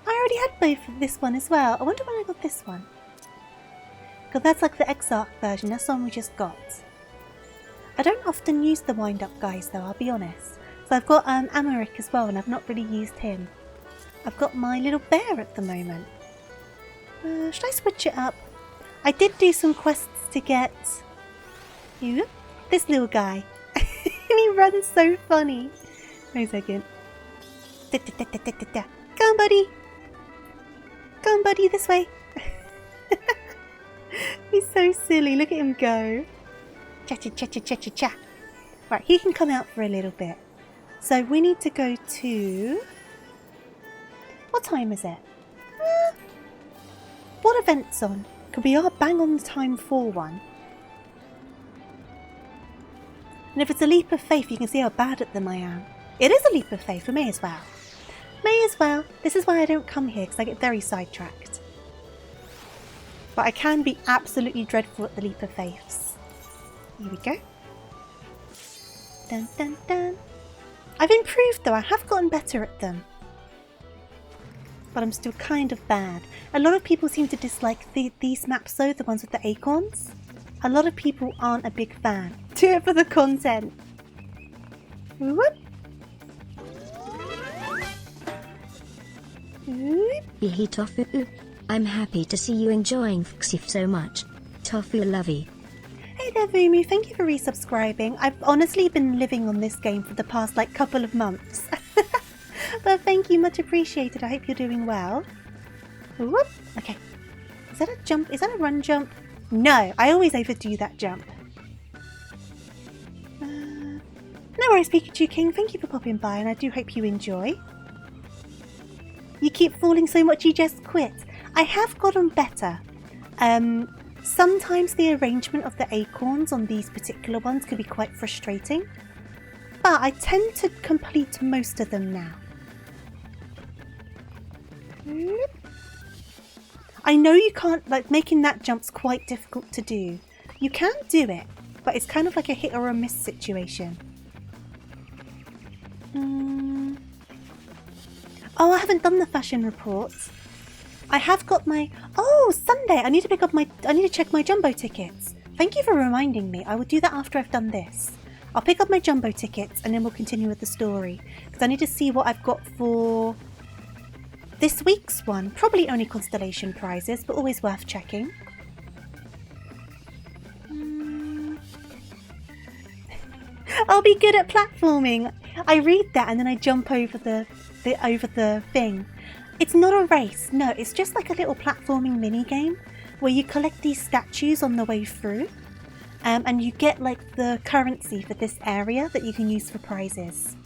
I already had both of this one as well. I wonder when I got this one. Because that's like the Exarch version. That's the one we just got. I don't often use the wind-up guys though, I'll be honest. So I've got Amaric as well, and I've not really used him. I've got my little bear at the moment. Should I switch it up? I did do some quests to get this little guy. And he runs so funny. Wait a second. Come on, buddy. Come on, buddy, this way. He's so silly. Look at him go. Cha-cha-cha-cha-cha-cha-cha. Right, he can come out for a little bit. So we need to go to... What time is it? What event's on? Could we are bang on the time for one. And if it's a leap of faith, you can see how bad at them I am. It is a leap of faith, we may as well. May as well. This is why I don't come here, because I get very sidetracked. But I can be absolutely dreadful at the leap of faiths. Here we go. Dun dun dun. I've improved though, I have gotten better at them. But I'm still kind of bad. A lot of people seem to dislike these maps though, the ones with the acorns. A lot of people aren't a big fan. Do it for the content. Whoop. Hehe Tofu. I'm happy to see you enjoying Fxif so much. Tofu lovey. Hey there Vumu, thank you for resubscribing. I've honestly been living on this game for the past like couple of months. But thank you, much appreciated. I hope you're doing well. Whoop. Okay. Is that a jump? Is that a run jump? No, I always overdo that jump. No worries, Pikachu King. Thank you for popping by, and I do hope you enjoy. You keep falling so much you just quit. I have gotten better. Sometimes the arrangement of the acorns on these particular ones can be quite frustrating, but I tend to complete most of them now. I know you can't, like, making that jump's quite difficult to do. You can do it, but it's kind of like a hit or a miss situation. Oh, I haven't done the fashion reports. I have got my... Oh, Sunday! I need to check my jumbo tickets. Thank you for reminding me. I will do that after I've done this. I'll pick up my jumbo tickets and then we'll continue with the story. Because I need to see what I've got for this week's one. Probably only constellation prizes, but always worth checking. I'll be good at platforming. I read that and then I jump over the thing. It's not a race, no, it's just like a little platforming mini game where you collect these statues on the way through, and you get like the currency for this area that you can use for prizes.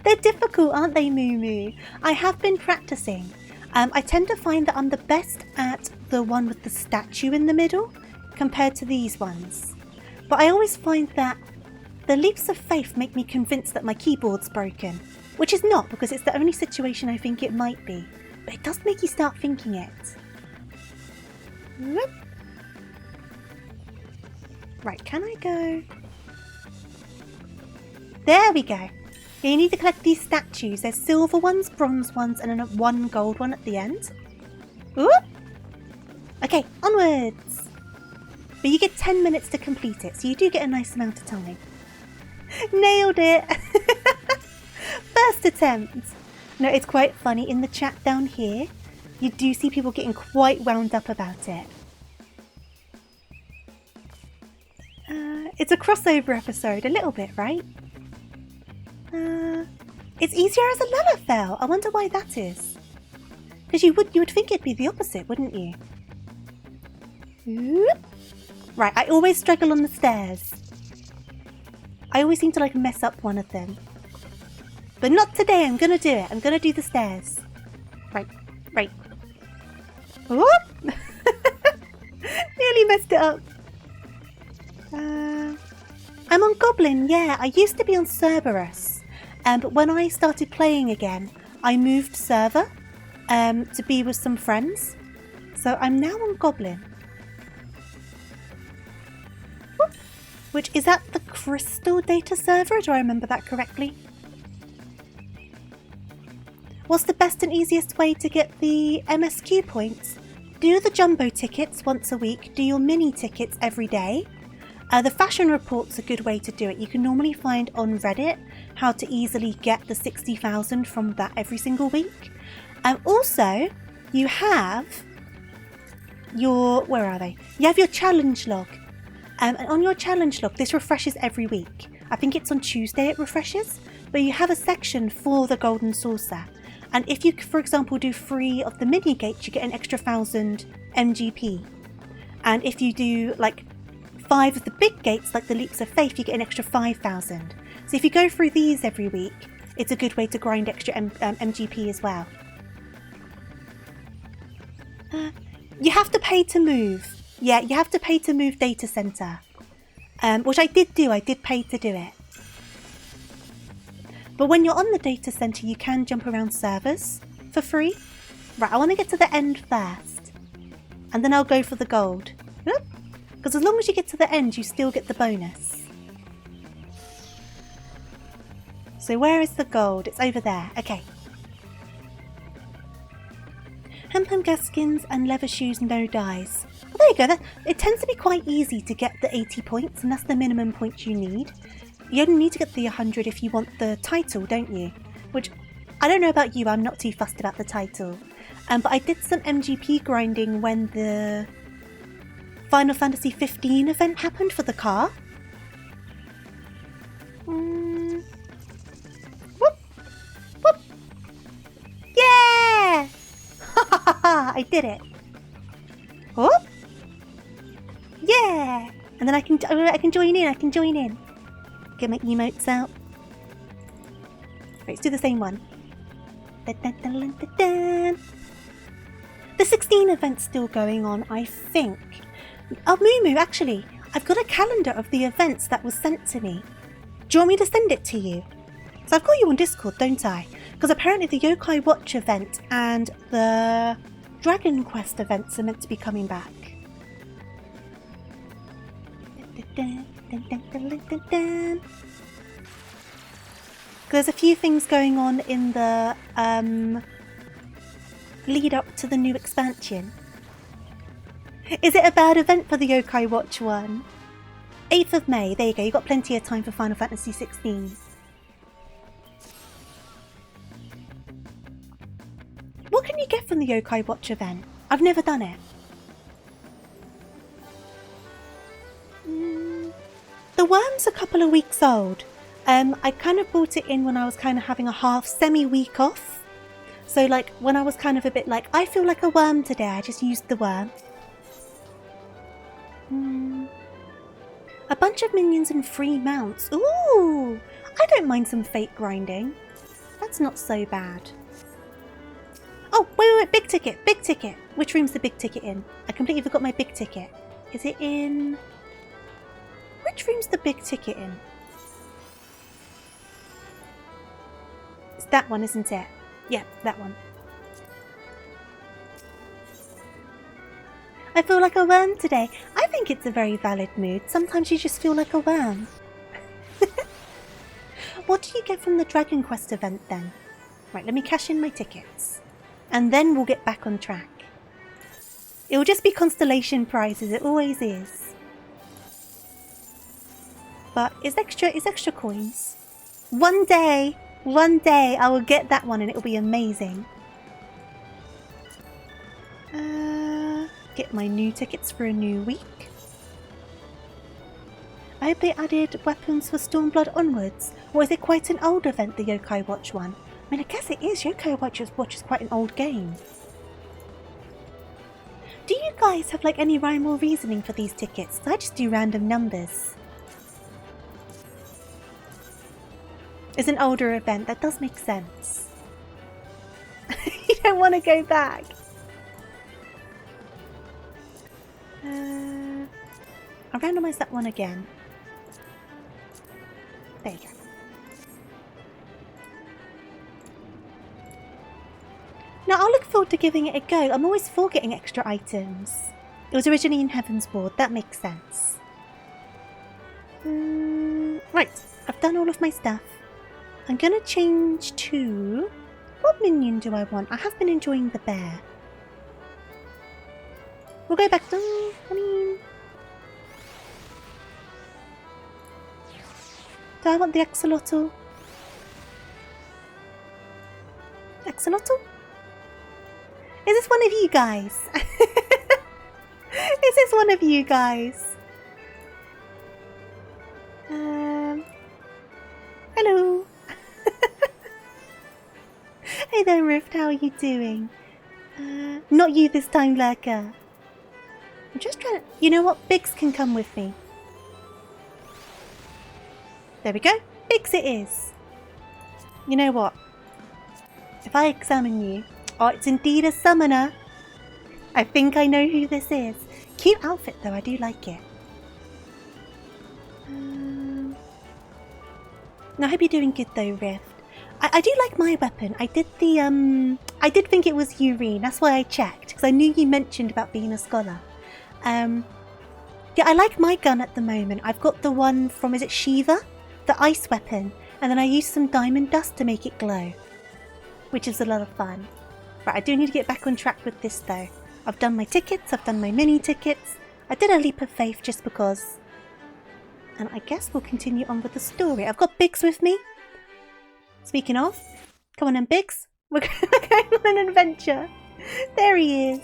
They're difficult, aren't they, Moo Moo? I have been practicing. I tend to find that I'm the best at the one with the statue in the middle compared to these ones. But I always find that the leaps of faith make me convinced that my keyboard's broken. Which is not, because it's the only situation I think it might be. But it does make you start thinking it. Whoop. Right, can I go? There we go. You need to collect these statues. There's silver ones, bronze ones, and then one gold one at the end. Whoop. Okay, onwards. But you get 10 minutes to complete it, so you do get a nice amount of time. Nailed it! First attempt! No, it's quite funny. In the chat down here, you do see people getting quite wound up about it. It's a crossover episode, a little bit, right? It's easier as a Lalafell. I wonder why that is. Because you would think it'd be the opposite, wouldn't you? Oop. Right, I always struggle on the stairs. I always seem to like mess up one of them. But not today, I'm gonna do it. I'm gonna do the stairs. Right. Whoop! Nearly messed it up. I'm on Goblin, yeah. I used to be on Cerberus. But when I started playing again, I moved server to be with some friends. So I'm now on Goblin. Whoop. Which, is that the Crystal data server? Do I remember that correctly? What's the best and easiest way to get the MSQ points? Do the jumbo tickets once a week. Do your mini tickets every day. The fashion report's a good way to do it. You can normally find on Reddit how to easily get the 60,000 from that every single week. Also, you have your... Where are they? You have your challenge log. And on your challenge log, this refreshes every week. I think it's on Tuesday it refreshes. But you have a section for the golden saucer. And if you, for example, do 3 of the mini gates, you get an extra 1,000 MGP. And if you do like 5 of the big gates, like the leaps of faith, you get an extra 5,000. So if you go through these every week, it's a good way to grind extra MGP as well. You have to pay to move. Yeah, you have to pay to move data center. Which I did do. I did pay to do it. But when you're on the data center, you can jump around servers for free. Right, I want to get to the end first. And then I'll go for the gold. Because as long as you get to the end, you still get the bonus. So where is the gold? It's over there. Okay. Hemp gas skins and leather shoes, no dies. Well, there you go. It tends to be quite easy to get the 80 points, and that's the minimum points you need. You only need to get the 100 if you want the title, don't you? Which, I don't know about you, I'm not too fussed about the title. But I did some MGP grinding when the Final Fantasy 15 event happened for the car. Whoop! Whoop! Yeah! I did it. Whoop! Yeah! And then I can join in, Get my emotes out. Right, let's do the same one. Dun, dun, dun, dun, dun. The 16 event's still going on, I think. Oh, Moo, actually, I've got a calendar of the events that was sent to me. Do you want me to send it to you? So I've got you on Discord, don't I? Because apparently the Yokai Watch event and the Dragon Quest events are meant to be coming back. There's a few things going on in the lead up to the new expansion. Is it a bad event for the Yokai Watch one? 8th of May, there you go, you've got plenty of time for Final Fantasy 16. What can you get from the Yokai Watch event? I've never done it. The worm's a couple of weeks old. I kind of brought it in when I was kind of having a half semi-week off. So like when I was kind of a bit like, I feel like a worm today, I just used the worm. A bunch of minions and free mounts. Ooh! I don't mind some fate grinding. That's not so bad. Oh, wait, big ticket. Which room's the big ticket in? I completely forgot my big ticket. Is it in... Which room's the big ticket in? It's that one, isn't it? Yeah, that one. I feel like a worm today. I think it's a very valid mood. Sometimes you just feel like a worm. What do you get from the Dragon Quest event then? Right, let me cash in my tickets. And then we'll get back on track. It will just be constellation prizes, it always is. But it's extra coins. One day I will get that one and it will be amazing. Get my new tickets for a new week. I hope they added weapons for Stormblood onwards. Or is it quite an old event, the Yokai Watch one? I mean, I guess it is. Yokai Watch is quite an old game. Do you guys have like any rhyme or reasoning for these tickets? I just do random numbers. It's an older event. That does make sense. You don't want to go back. I'll randomise that one again. There you go. Now I'll look forward to giving it a go. I'm always for getting extra items. It was originally in Heaven's Ward. That makes sense. Right, I've done all of my stuff. I'm gonna change to... What minion do I want? I have been enjoying the bear. We'll go back to... Do I want the axolotl? Axolotl? Is this one of you guys? Is this one of you guys? Hello. Hey there, Rift. How are you doing? Not you this time, Lurker. I'm just trying to... You know what? Biggs can come with me. There we go. Biggs it is. You know what? If I examine you... Oh, it's indeed a summoner. I think I know who this is. Cute outfit though, I do like it. I hope you're doing good though, Rift. I do like my weapon. I did I did think it was Urine. That's why I checked, because I knew you mentioned about being a scholar. Yeah, I like my gun at the moment. I've got the one from, is it Shiva? The ice weapon. And then I used some diamond dust to make it glow, which is a lot of fun. Right, I do need to get back on track with this though. I've done my tickets, I've done my mini tickets. I did a leap of faith just because. And I guess we'll continue on with the story. I've got Biggs with me. Speaking of, come on then, Biggs. We're going on an adventure. There he is.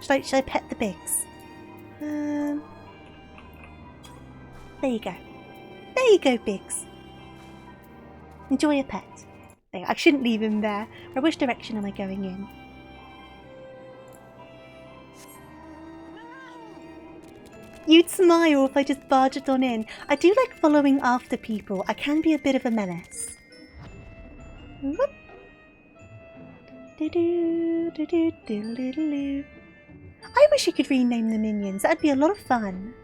Should I pet the Biggs? There you go. There you go, Biggs. Enjoy a pet. There, I shouldn't leave him there. Or which direction am I going in? You'd smile if I just barged on in. I do like following after people. I can be a bit of a menace. Whoop. I wish you could rename the minions. That'd be a lot of fun.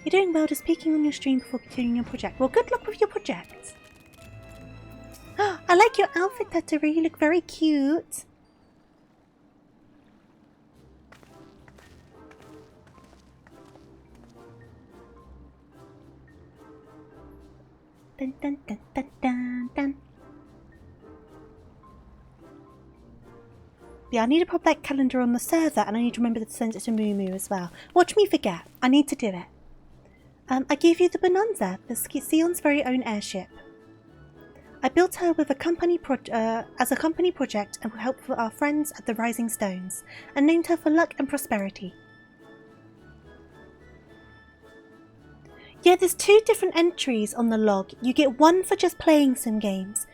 You're doing well just peeking on your stream before continuing your project. Well, good luck with your project. I like your outfit, Tataru. You look very cute. Dun, dun, dun, dun, dun, dun. Yeah, I need to pop that calendar on the server, and I need to remember to send it to Moo as well. Watch me forget. I need to do it. I gave you the Bonanza, the Sion's very own airship. I built her with as a company project and with help from our friends at the Rising Stones, and named her for luck and prosperity. Yeah, there's 2 different entries on the log. You get one for just playing some games.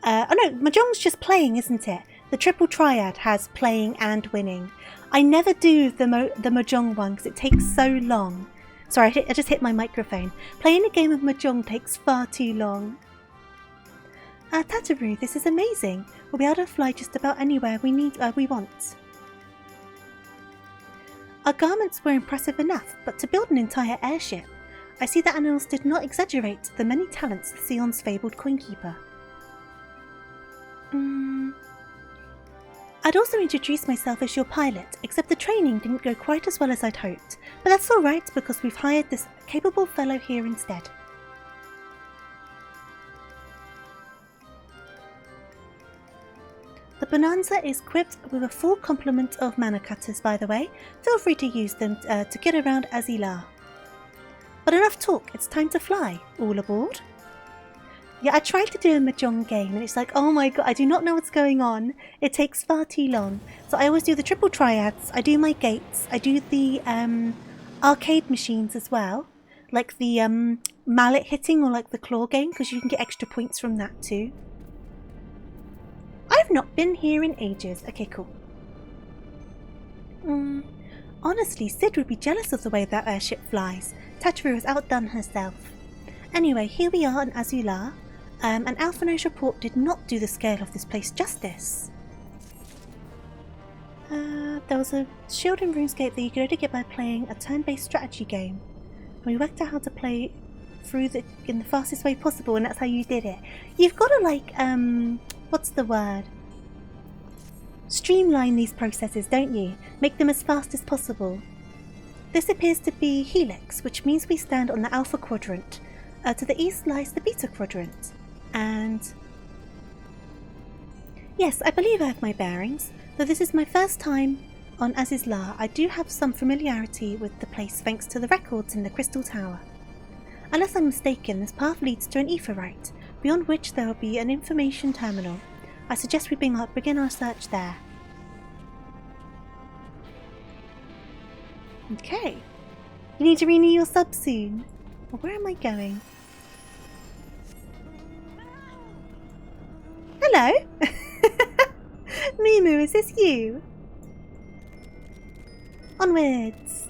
Oh no, Mahjong's just playing, isn't it? The triple triad has playing and winning. I never do the Mahjong one because it takes so long. Sorry, I just hit my microphone. Playing a game of Mahjong takes far too long. Tataru, this is amazing. We'll be able to fly just about anywhere we want. Our garments were impressive enough, but to build an entire airship, I see that animals did not exaggerate the many talents of Sion's fabled coinkeeper. I'd also introduce myself as your pilot, except the training didn't go quite as well as I'd hoped. But that's alright because we've hired this capable fellow here instead. The Bonanza is equipped with a full complement of mana cutters, by the way. Feel free to use them to get around Azila. But enough talk, it's time to fly. All aboard? Yeah, I tried to do a Mahjong game and it's like, oh my god, I do not know what's going on. It takes far too long. So I always do the triple triads, I do my gates, I do the arcade machines as well. Like the mallet hitting or like the claw game, because you can get extra points from that too. I've not been here in ages. Okay, cool. Honestly, Sid would be jealous of the way that airship flies. Tataru has outdone herself. Anyway, here we are in Azula. An Alphino's report did not do the scale of this place justice. There was a shield in RuneScape that you could only get by playing a turn-based strategy game. And we worked out how to play through in the fastest way possible, and that's how you did it. You've got to like, what's the word? Streamline these processes, don't you? Make them as fast as possible. This appears to be Helix, which means we stand on the Alpha Quadrant. To the east lies the Beta Quadrant. And yes, I believe I have my bearings. Though this is my first time on Azizla, I do have some familiarity with the place thanks to the records in the Crystal Tower. Unless I'm mistaken, this path leads to an Aetheryte, beyond which there will be an information terminal. I suggest we begin our search there. Okay. You need to renew your sub soon. Well, where am I going? Hello? Mumu, is this you? Onwards.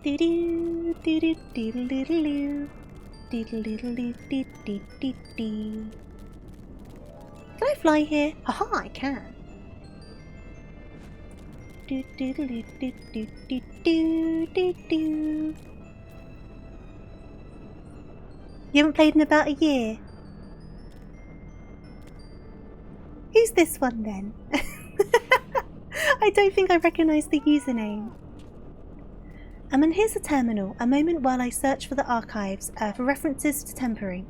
Doo-doo, doo-doo, doo-doo-doo-doo. Doo-doo-doo-doo-doo-doo-doo. Can I fly here? Haha, I can. Do-do-do-do-do-do-do-do. You haven't played in about a year. Who's this one then? I don't think I recognise the username. And here's the terminal. A moment while I search for the archives for references to tempering.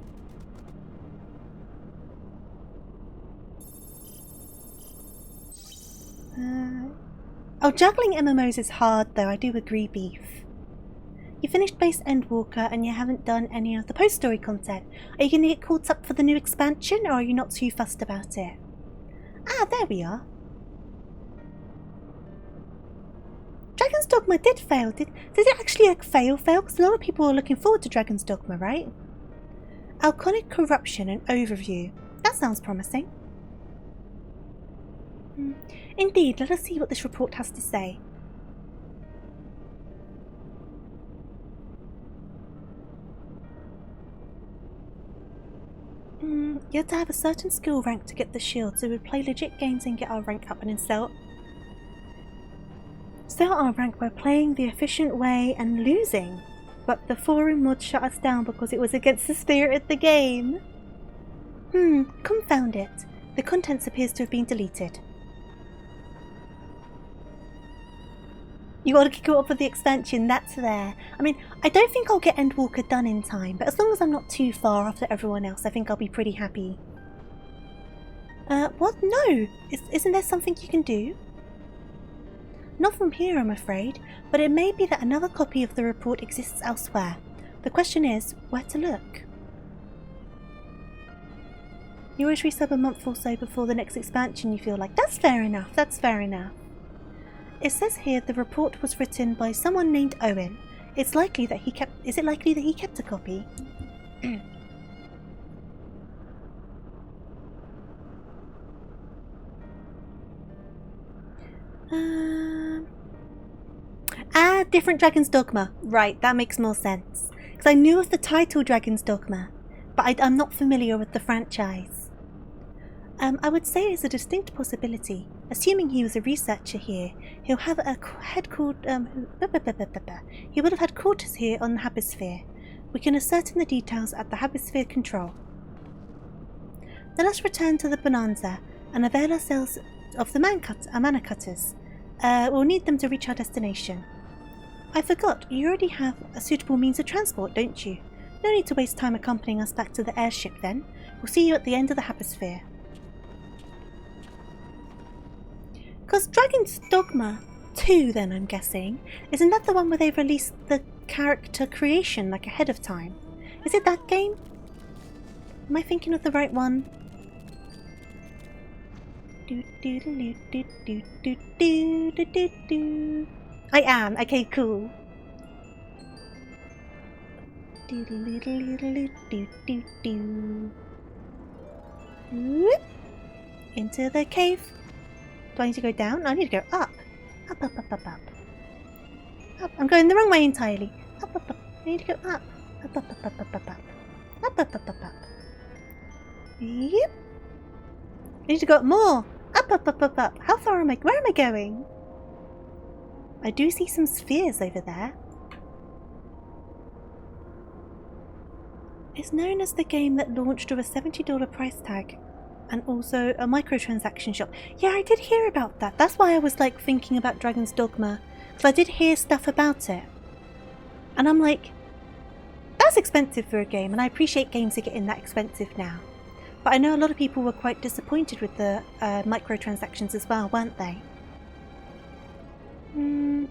Oh, juggling MMOs is hard though, I do agree, Beef. You finished base Endwalker and you haven't done any of the post-story content. Are you going to get caught up for the new expansion, or are you not too fussed about it? Ah, there we are. Dragon's Dogma did fail. Did it actually fail? Because a lot of people are looking forward to Dragon's Dogma, right? Alconic Corruption and Overview. That sounds promising. Indeed, let us see what this report has to say. . You had to have a certain skill rank to get the shield, so we'd play legit games and get our rank up and then sell our rank by playing the efficient way and losing. But the forum mod shut us down because it was against the spirit of the game. Confound it. The contents appears to have been deleted. You gotta go up for the expansion, that's there. I mean, I don't think I'll get Endwalker done in time, but as long as I'm not too far after everyone else, I think I'll be pretty happy. What? No! Isn't there something you can do? Not from here, I'm afraid, but it may be that another copy of the report exists elsewhere. The question is, where to look? You always resub a month or so before the next expansion, you feel like. That's fair enough, that's fair enough. It says here the report was written by someone named Owen. Is it likely that he kept a copy? Different Dragon's Dogma. Right, that makes more sense. Because I knew of the title Dragon's Dogma, but I'm not familiar with the franchise. I would say it's a distinct possibility. Assuming he was a researcher here, he'll have a he would have had quarters here on the Habisphere. We can ascertain the details at the Habisphere Control. Let us return to the Bonanza and avail ourselves of the mana cutters. We'll need them to reach our destination. I forgot, you already have a suitable means of transport, don't you? No need to waste time accompanying us back to the airship then. We'll see you at the end of the Habisphere. Because Dragon's Dogma 2 then, I'm guessing. Isn't that the one where they released the character creation like ahead of time? Is it that game? Am I thinking of the right one? I am. Okay, cool. Whoop. Into the cave. Do I need to go down? I need to go up. Up, up, up, up, up. Up. I'm going the wrong way entirely. Up, up, up. I need to go up. Up, up, up, up, up, up, up. Up, up, up, up, up. Yep. I need to go up more. Up, up, up, up, up. How far am I? Where am I going? I do see some spheres over there. It's known as the game that launched with a $70 price tag and also a microtransaction shop. Yeah, I did hear about that. That's why I was like thinking about Dragon's Dogma, because I did hear stuff about it. And I'm like, that's expensive for a game, and I appreciate games are getting that expensive now. But I know a lot of people were quite disappointed with the microtransactions as well, weren't they?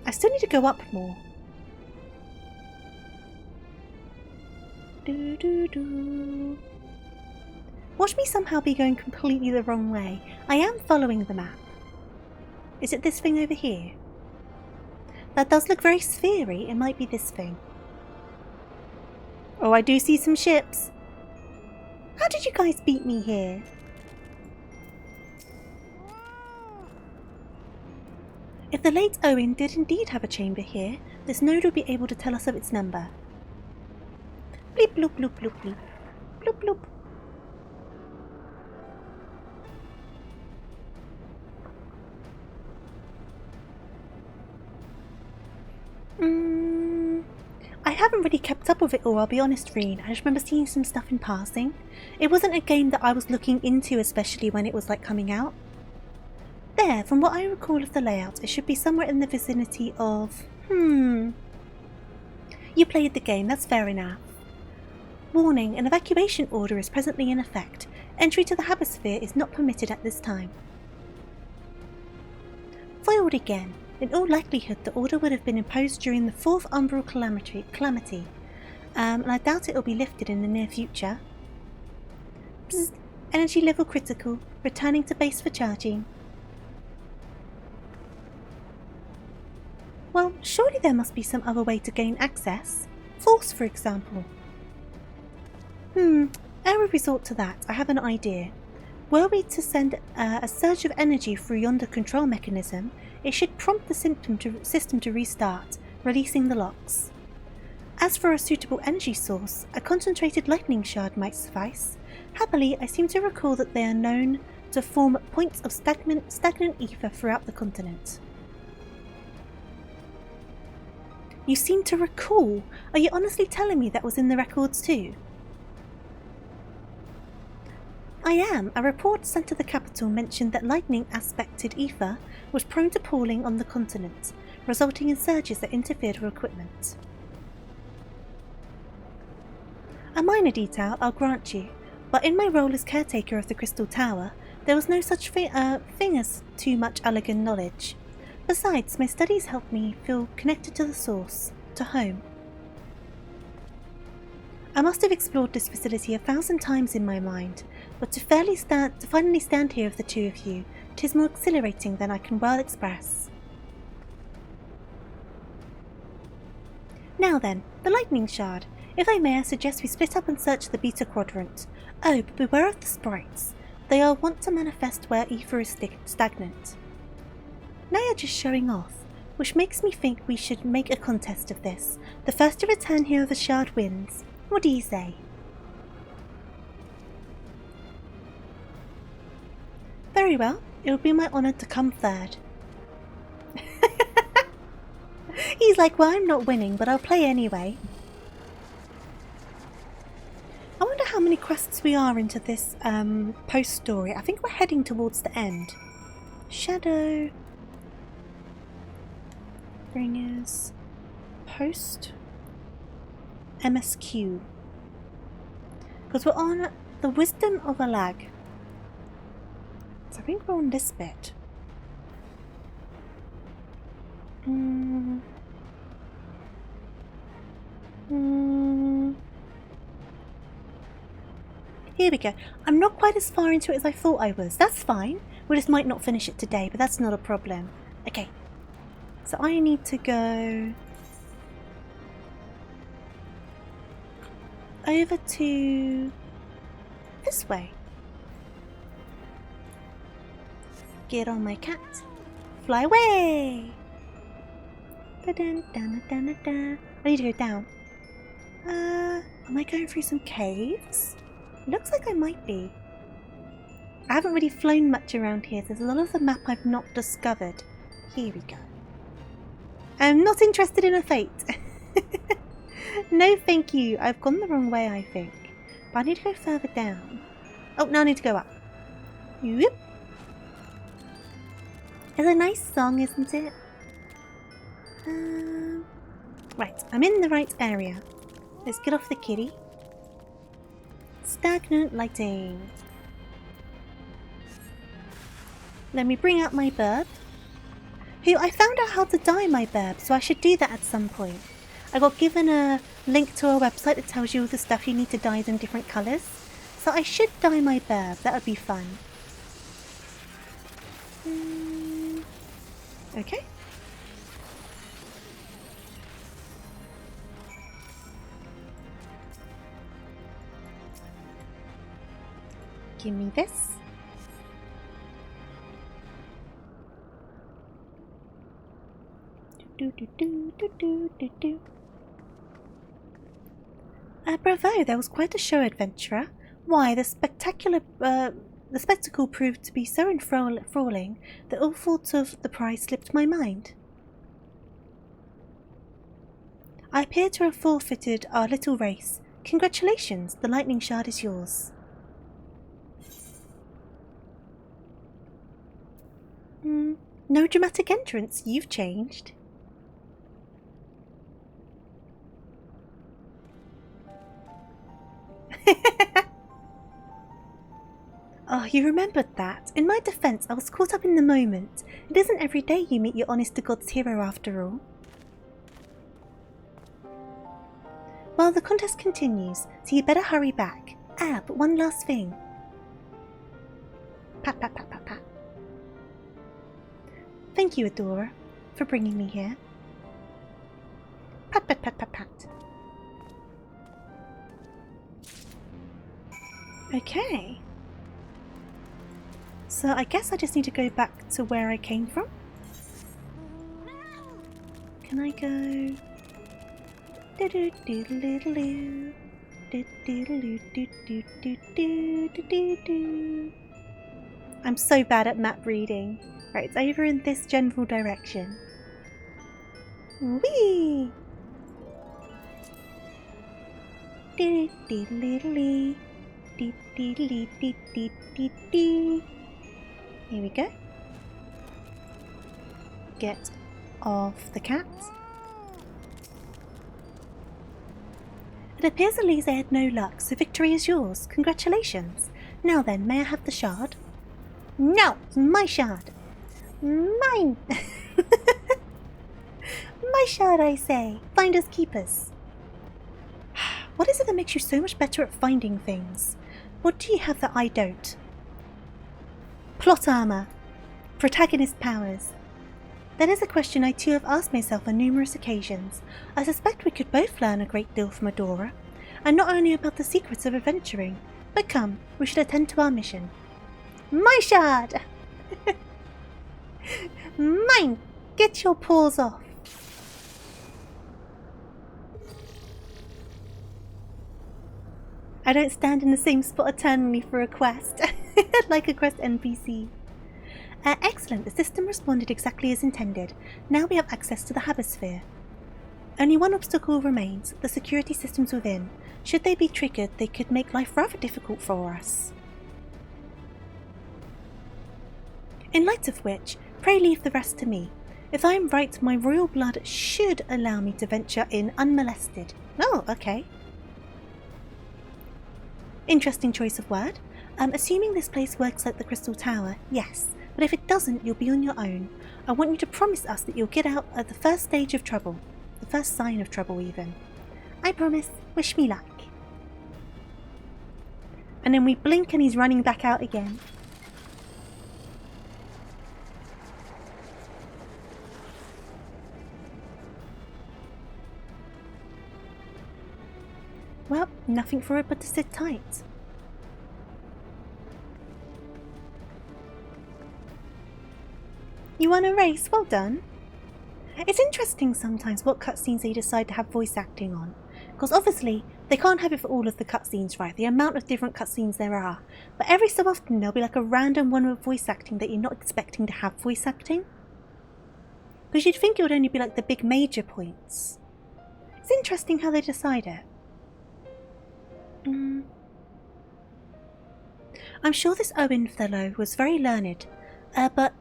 I still need to go up more. Watch me somehow be going completely the wrong way. I am following the map. Is it this thing over here? That does look very sphery. It might be this thing. Oh, I do see some ships. How did you guys beat me here? If the late Owen did indeed have a chamber here, this node will be able to tell us of its number. Bleep bloop bloop bloop bloop. Bloop bloop. I haven't really kept up with it all, I'll be honest, Reen. I just remember seeing some stuff in passing. It wasn't a game that I was looking into, especially when it was like coming out. There, from what I recall of the layout, it should be somewhere in the vicinity of... You played the game, that's fair enough. Warning, an evacuation order is presently in effect. Entry to the Habisphere is not permitted at this time. Foiled again. In all likelihood, the order would have been imposed during the 4th Umbral Calamity, and I doubt it will be lifted in the near future. Psst, energy level critical, returning to base for charging. Well, surely there must be some other way to gain access. Force, for example. Ere we resort to that, I have an idea. Were we to send a surge of energy through yonder control mechanism, it should prompt the system to restart, releasing the locks. As for a suitable energy source, a concentrated lightning shard might suffice. Happily, I seem to recall that they are known to form points of stagnant ether throughout the continent. You seem to recall? Are you honestly telling me that was in the records too? I am. A report sent to the capital mentioned that lightning aspected ether was prone to pooling on the continent, resulting in surges that interfered with equipment. A minor detail, I'll grant you, but in my role as caretaker of the Crystal Tower, there was no such thing as too much elegant knowledge. Besides, my studies helped me feel connected to the source, to home. I must have explored this facility 1,000 times in my mind, but to finally stand here with the two of you, 'tis more exhilarating than I can well express. Now then, the lightning shard. If I may, I suggest we split up and search the beta quadrant. Oh, but beware of the sprites. They are wont to manifest where ether is stagnant. Now you're just showing off, which makes me think we should make a contest of this. The first to return here with a shard wins. What do you say? Very well, it will be my honour to come third. He's like, well, I'm not winning, but I'll play anyway. I wonder how many quests we are into this post-story. I think we're heading towards the end. Shadowbringers post MSQ. Because we're on the Wisdom of a Lag. So I think we're on this bit. Here we go. I'm not quite as far into it as I thought I was. That's fine. We just might not finish it today, but that's not a problem. Okay. So I need to go over to this way. Get on my cat. Fly away! Da-dun-dun-dun-dun-dun. I need to go down. Am I going through some caves? Looks like I might be. I haven't really flown much around here. There's a lot of the map I've not discovered. Here we go. I'm not interested in a fate. No thank you. I've gone the wrong way, I think. But I need to go further down. Oh, no, I need to go up. Whoop. It's a nice song, isn't it? Right, I'm in the right area. Let's get off the kitty. Stagnant lighting. Let me bring out my burb. Who I found out how to dye my burb, so I should do that at some point. I got given a link to a website that tells you all the stuff you need to dye them different colours. So I should dye my burb, that would be fun. Okay. Give me this. Bravo, that was quite a show, adventurer. Why, the spectacle proved to be so enthralling that all thoughts of the prize slipped my mind. I appear to have forfeited our little race. Congratulations, the lightning shard is yours. No dramatic entrance, you've changed. Oh, you remembered that. In my defense, I was caught up in the moment. It isn't every day you meet your honest-to-God's hero after all. Well, the contest continues, so you better hurry back. Ah, but one last thing. Pat, pat, pat, pat, pat. Thank you, Adora, for bringing me here. Pat, pat, pat, pat, pat. Okay. So I guess I just need to go back to where I came from. Can I go? I'm so bad at map reading. Right, it's over in this general direction. Whee! Here we go. Get off the cat. It appears Elise had no luck, so victory is yours. Congratulations. Now then, may I have the shard? No, it's my shard. Mine. My shard, I say. Finders keepers. What is it that makes you so much better at finding things? What do you have that I don't? Plot armor. Protagonist powers. That is a question I too have asked myself on numerous occasions. I suspect we could both learn a great deal from Adora, and not only about the secrets of adventuring, but come, we should attend to our mission. My shard! Mine! Get your paws off! I don't stand in the same spot eternally for a quest, like a quest NPC. Excellent, the system responded exactly as intended. Now we have access to the Habisphere. Only one obstacle remains, the security systems within. Should they be triggered, they could make life rather difficult for us. In light of which, pray leave the rest to me. If I am right, my royal blood should allow me to venture in unmolested. Oh, okay. Interesting choice of word. Assuming this place works like the Crystal Tower, yes. But if it doesn't, you'll be on your own. I want you to promise us that you'll get out at the first stage of trouble. The first sign of trouble, even. I promise. Wish me luck. And then we blink and he's running back out again. Well, nothing for it but to sit tight. You won a race, well done. It's interesting sometimes what cutscenes they decide to have voice acting on. Because obviously, they can't have it for all of the cutscenes, right? The amount of different cutscenes there are. But every so often there'll be like a random one with voice acting that you're not expecting to have voice acting. Because you'd think it would only be like the big major points. It's interesting how they decide it. I'm sure this Owen fellow was very learned, but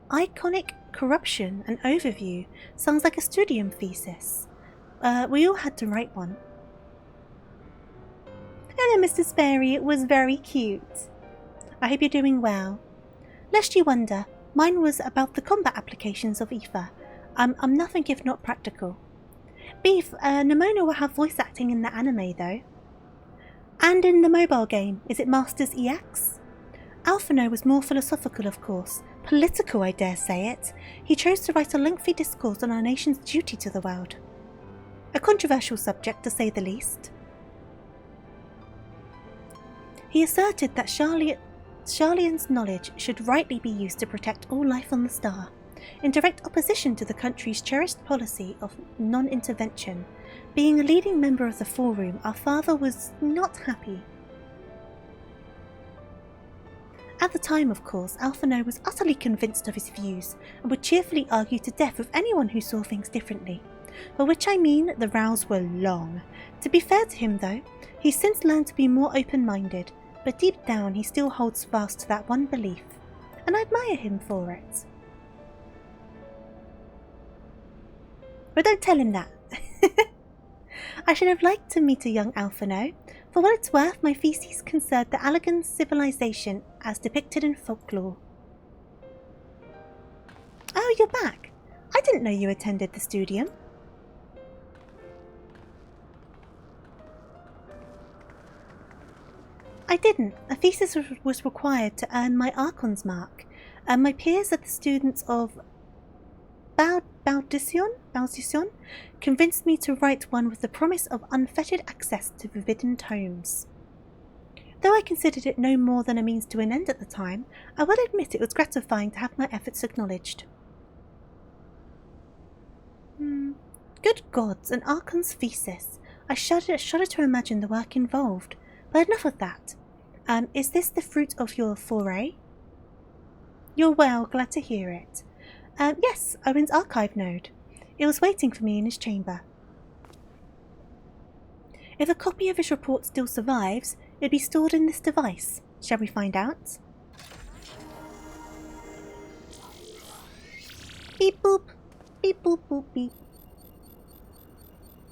iconic corruption and overview sounds like a studium thesis. We all had to write one. Hello, Mr. Sperry, it was very cute. I hope you're doing well. Lest you wonder, mine was about the combat applications of Aether. I'm nothing if not practical. Beef, Nemona will have voice acting in the anime though. And in the mobile game, is it Masters EX? Alphino was more philosophical, of course. Political, I dare say it. He chose to write a lengthy discourse on our nation's duty to the world. A controversial subject, to say the least. He asserted that Sharlayan's knowledge should rightly be used to protect all life on the star, in direct opposition to the country's cherished policy of non-intervention. Being a leading member of the Forum, our father was not happy. At the time, of course, Alphino was utterly convinced of his views and would cheerfully argue to death with anyone who saw things differently. By which I mean the rows were long. To be fair to him though, he's since learned to be more open-minded, but deep down he still holds fast to that one belief, and I admire him for it. But don't tell him that. I should have liked to meet a young Alphino. For what it's worth, my thesis concerned the Allagan civilization as depicted in folklore. Oh, you're back. I didn't know you attended the studium. I didn't. A thesis was required to earn my Archon's mark, and my peers at the students of Baldition convinced me to write one with the promise of unfettered access to forbidden tomes. Though I considered it no more than a means to an end at the time, I will admit it was gratifying to have my efforts acknowledged. Good gods, an Archon's thesis. I shudder to imagine the work involved. But enough of that. Is this the fruit of your foray? You're well, glad to hear it. Yes, Owen's archive node. It was waiting for me in his chamber. If a copy of his report still survives, it'll be stored in this device. Shall we find out? Beep boop. Beep boop boop beep.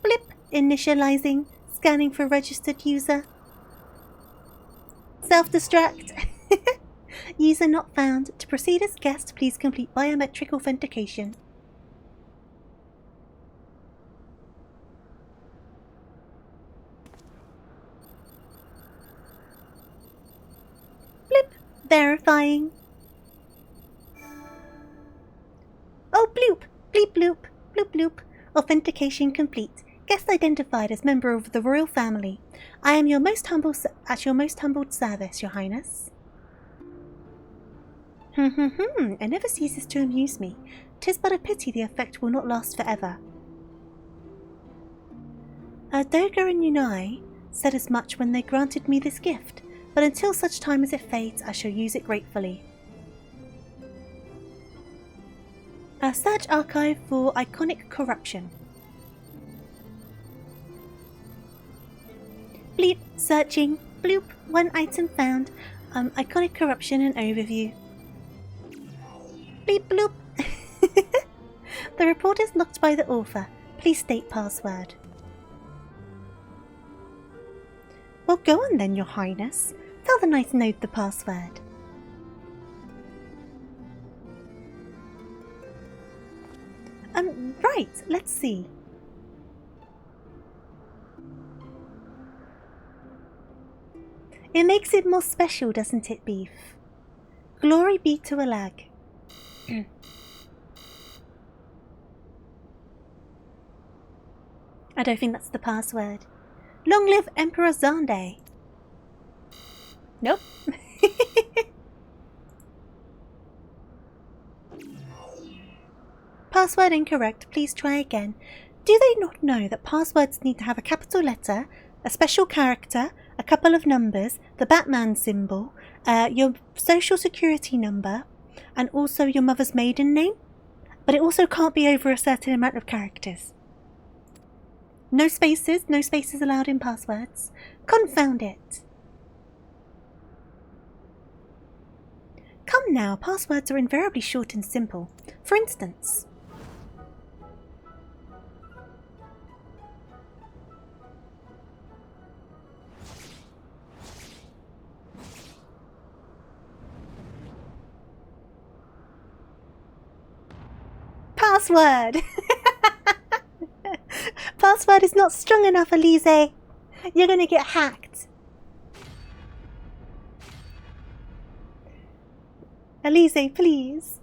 Blip. Initializing. Scanning for registered user. Self-destruct. User not found. To proceed as guest, please complete biometric authentication. Blip. Verifying. Oh, bloop. Bleep bloop. Bloop bloop. Authentication complete. Guest identified as member of the royal family. I am your most humble at your most humbled service, Your Highness. It never ceases to amuse me. 'Tis but a pity the effect will not last forever. Doga and Yunai said as much when they granted me this gift, but until such time as it fades, I shall use it gratefully. Search archive for iconic corruption. Bleep, searching. Bloop, one item found. Iconic corruption and overview. Bleep bloop. The report is locked by the author. Please state password. Well, go on then, Your Highness. Tell the Night Node the password. Right, let's see. It makes it more special, doesn't it, Beef? Glory be to Alag. I don't think that's the password. Long live Emperor Zande. Nope. Password incorrect. Please try again. Do they not know that passwords need to have a capital letter, a special character, a couple of numbers, the Batman symbol, your social security number, and also your mother's maiden name? But it also can't be over a certain amount of characters. No spaces allowed in passwords. Confound it. Come now, passwords are invariably short and simple. For instance, password! Password is not strong enough, Elise. You're gonna get hacked. Elise, please.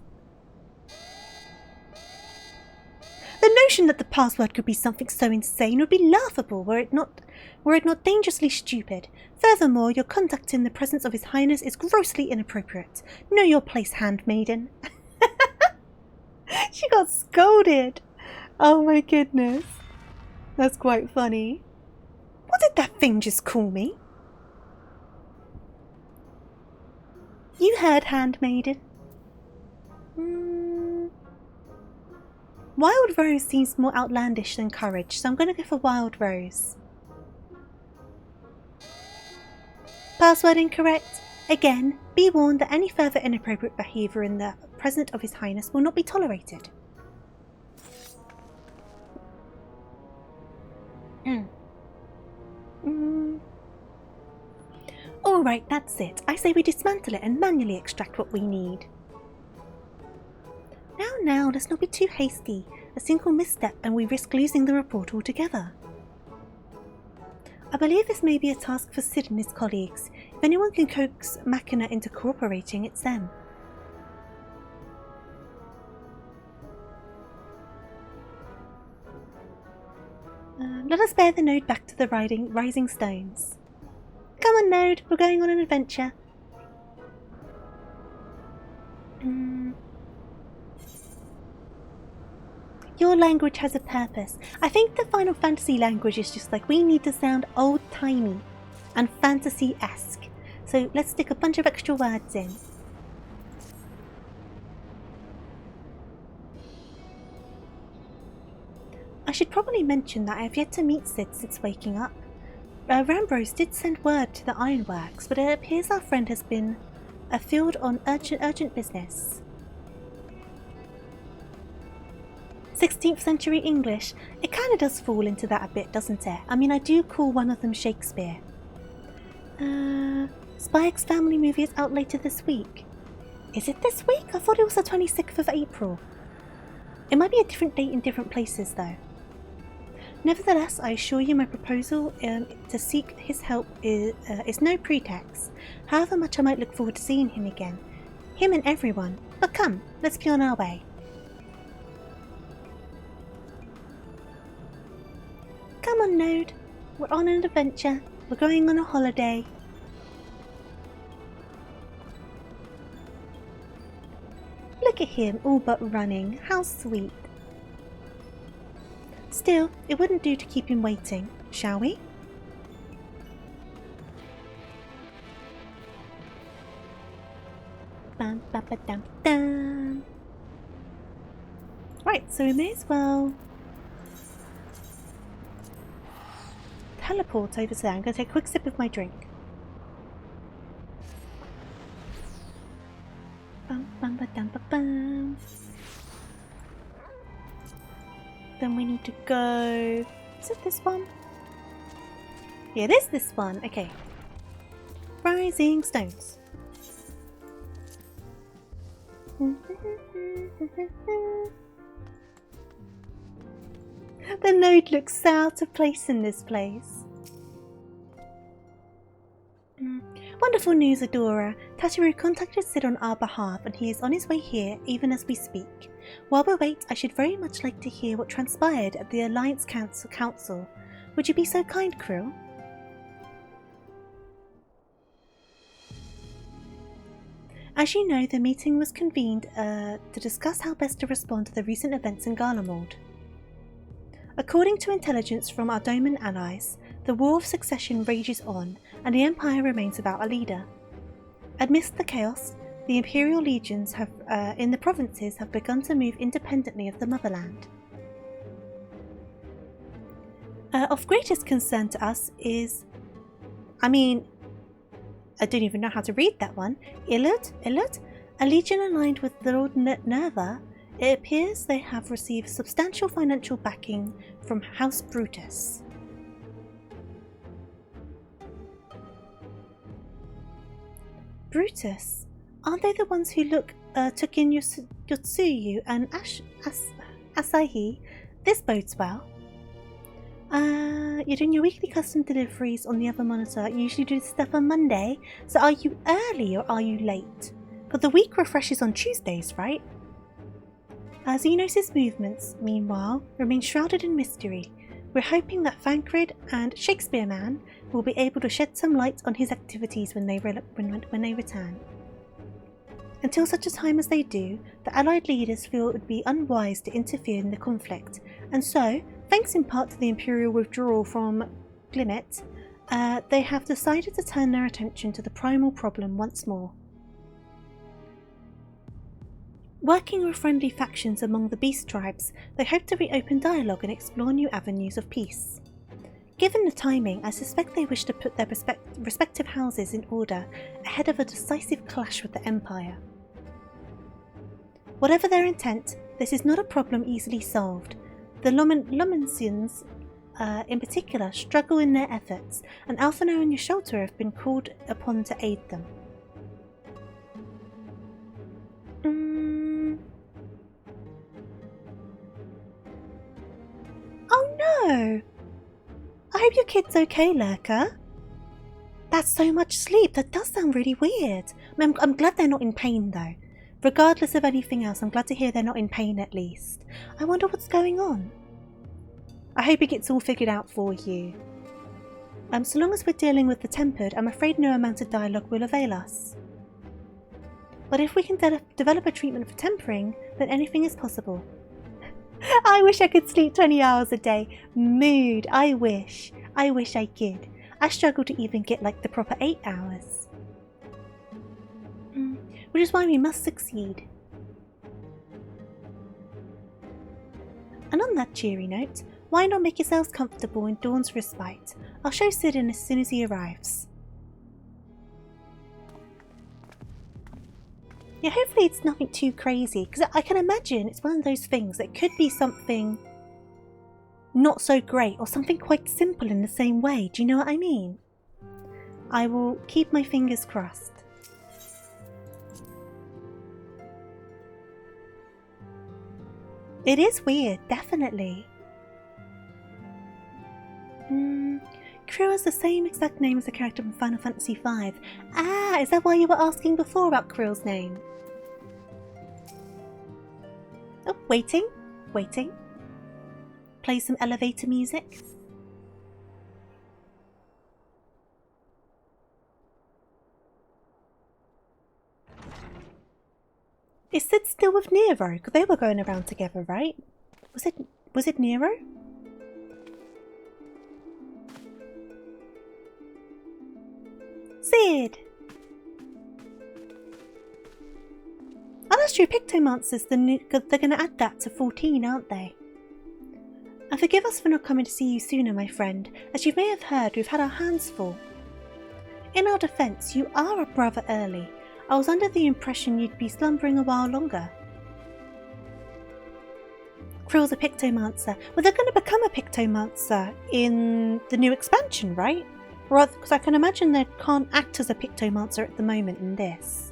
The notion that the password could be something so insane would be laughable were it not dangerously stupid. Furthermore, your conduct in the presence of His Highness is grossly inappropriate. Know your place, handmaiden. She got scolded. Oh my goodness. That's quite funny. What did that thing just call me? You heard, handmaiden. Wild Rose seems more outlandish than courage, so I'm going to go for Wild Rose. Password incorrect. Again, be warned that any further inappropriate behaviour in the presence of His Highness will not be tolerated. Alright, that's it. I say we dismantle it and manually extract what we need. Now, let's not be too hasty. A single misstep and we risk losing the report altogether. I believe this may be a task for Sid and his colleagues. If anyone can coax Machina into cooperating, it's them. Let us bear the node back to the rising stones. Come on, node, we're going on an adventure. Your language has a purpose. I think the Final Fantasy language is just like, we need to sound old-timey and fantasy-esque. So let's stick a bunch of extra words in. I should probably mention that I have yet to meet Sid since waking up. Rambrose did send word to the Ironworks, but it appears our friend has been afield on urgent business. 16th century English, it kind of does fall into that a bit, doesn't it? I mean, I do call one of them Shakespeare. Spy X Family movie is out later this week. Is it this week? I thought it was the 26th of April. It might be a different date in different places though. Nevertheless, I assure you my proposal to seek his help is no pretext, however much I might look forward to seeing him again. Him and everyone. But come, let's be on our way. Come on, Node. We're on an adventure. We're going on a holiday. Look at him, all but running. How sweet. Still, it wouldn't do to keep him waiting, shall we? Bam, ba, ba, dam, dam. Right, so we may as well teleport over to there. I'm going to take a quick sip of my drink. Bam, bam, ba, dam, ba, bam. Then we need to go... Is it this one? Yeah, it is this one. Okay. Rising Stones. The Node looks so out of place in this place. Wonderful news, Adora. Tataru contacted Sid on our behalf and he is on his way here even as we speak. While we wait, I should very much like to hear what transpired at the Alliance Council. Would you be so kind, Krill? As you know, the meeting was convened to discuss how best to respond to the recent events in Garlemald. According to intelligence from our Doman allies, the War of Succession rages on, and the Empire remains without a leader. Amidst the chaos, the Imperial legions in the provinces have begun to move independently of the motherland. Of greatest concern to us is... I don't even know how to read that one. Illud? A legion aligned with Lord Nerva. It appears they have received substantial financial backing from House Brutus. Brutus? Aren't they the ones who took in Yotsuyu and Asahi? This bodes well. You're doing your weekly custom deliveries on the other monitor. You usually do stuff on Monday. So are you early or are you late? But the week refreshes on Tuesdays, right? Xenos' movements, meanwhile, remain shrouded in mystery. We're hoping that Thancred and Shakespeare Man will be able to shed some light on his activities when they return. Until such a time as they do, the Allied leaders feel it would be unwise to interfere in the conflict, and so, thanks in part to the Imperial withdrawal from Glimmet, they have decided to turn their attention to the primal problem once more. Working with friendly factions among the beast tribes, they hope to reopen dialogue and explore new avenues of peace. Given the timing, I suspect they wish to put their respective houses in order ahead of a decisive clash with the Empire. Whatever their intent, this is not a problem easily solved. The Lomensians, in particular, struggle in their efforts, and Alphino and Yasholta have been called upon to aid them. Oh no! I hope your kid's okay, Lurker. That's so much sleep. That does sound really weird. I'm glad they're not in pain though. Regardless of anything else, I'm glad to hear they're not in pain at least. I wonder what's going on. I hope it gets all figured out for you. So long as we're dealing with the tempered, I'm afraid no amount of dialogue will avail us. But if we can develop a treatment for tempering, then anything is possible. I wish I could sleep 20 hours a day. Mood. I wish. I wish I could. I struggle to even get like the proper 8 hours. Which is why we must succeed. And on that cheery note, why not make yourselves comfortable in Dawn's respite? I'll show Sid in as soon as he arrives. Yeah, hopefully it's nothing too crazy, because I can imagine it's one of those things that could be something not so great or something quite simple in the same way. Do you know what I mean? I will keep my fingers crossed. It is weird, definitely. Krill has the same exact name as the character from Final Fantasy V. Ah, is that why you were asking before about Krill's name? Oh, waiting. Play some elevator music. Is Sid still with Nero? Because they were going around together, right? Was it Nero? Sid! Oh, that's true. Pictomancers, they're going to add that to 14, aren't they? And forgive us for not coming to see you sooner, my friend. As you may have heard, we've had our hands full. In our defence, you are up rather early. I was under the impression you'd be slumbering a while longer. Krill's a Pictomancer. Well, they're going to become a Pictomancer in the new expansion, right? Because I can imagine they can't act as a Pictomancer at the moment in this.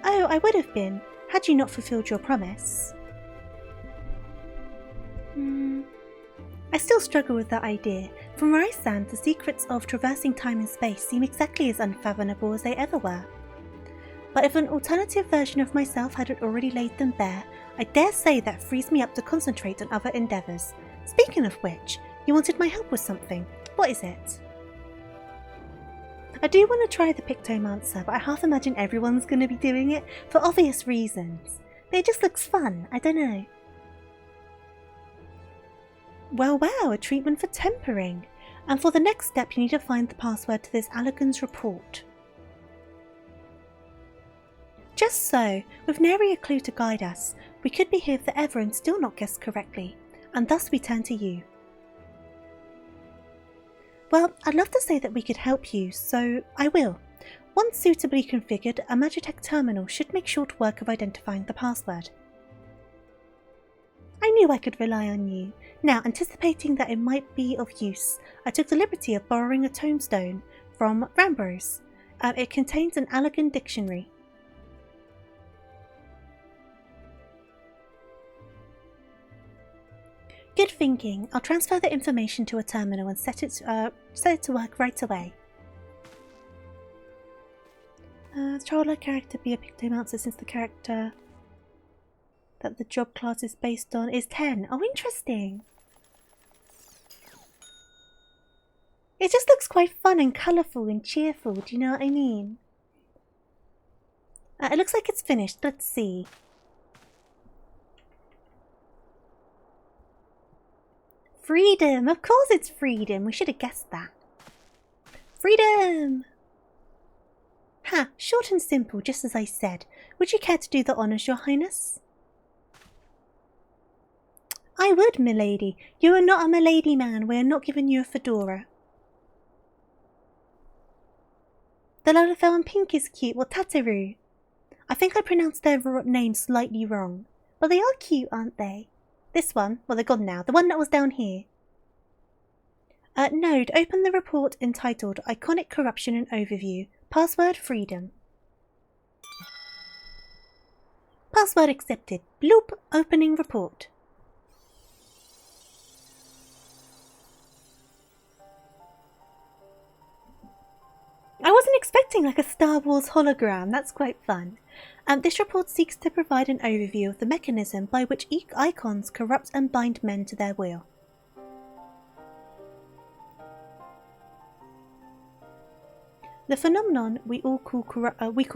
Oh, I would have been, had you not fulfilled your promise. I still struggle with that idea. From where I stand, the secrets of traversing time and space seem exactly as unfathomable as they ever were. But if an alternative version of myself hadn't already laid them bare, I dare say that frees me up to concentrate on other endeavours. Speaking of which, you wanted my help with something. What is it? I do want to try the Pictomancer, but I half imagine everyone's going to be doing it for obvious reasons. It just looks fun, I don't know. Well, wow, a treatment for tempering. And for the next step, you need to find the password to this Allagan's report. Just so, with nary a clue to guide us, we could be here forever and still not guess correctly, and thus we turn to you. Well, I'd love to say that we could help you, so I will. Once suitably configured, a Magitech terminal should make short work of identifying the password. I knew I could rely on you. Now, anticipating that it might be of use, I took the liberty of borrowing a tombstone from Rambo's. It contains an Allagan dictionary. Good thinking. I'll transfer the information to a terminal and set it to work right away. Childlike character be a Pictomancer since the character that the job class is based on is 10. Oh, interesting. It just looks quite fun and colourful and cheerful, do you know what I mean? It looks like it's finished. Let's see. Freedom! Of course it's freedom! We should have guessed that. Freedom! Ha! Short and simple, just as I said. Would you care to do the honours, your highness? I would, milady. You are not a milady man. We are not giving you a fedora. The Lalafell and Pink is cute. Well, Tataru. I think I pronounced their name slightly wrong. But they are cute, aren't they? This one. Well, they're gone now. The one that was down here. Node, open the report entitled Iconic Corruption and Overview. Password Freedom. Password accepted. Bloop. Opening report. I wasn't expecting like a Star Wars hologram. That's quite fun. This report seeks to provide an overview of the mechanism by which icons corrupt and bind men to their will. The phenomenon we call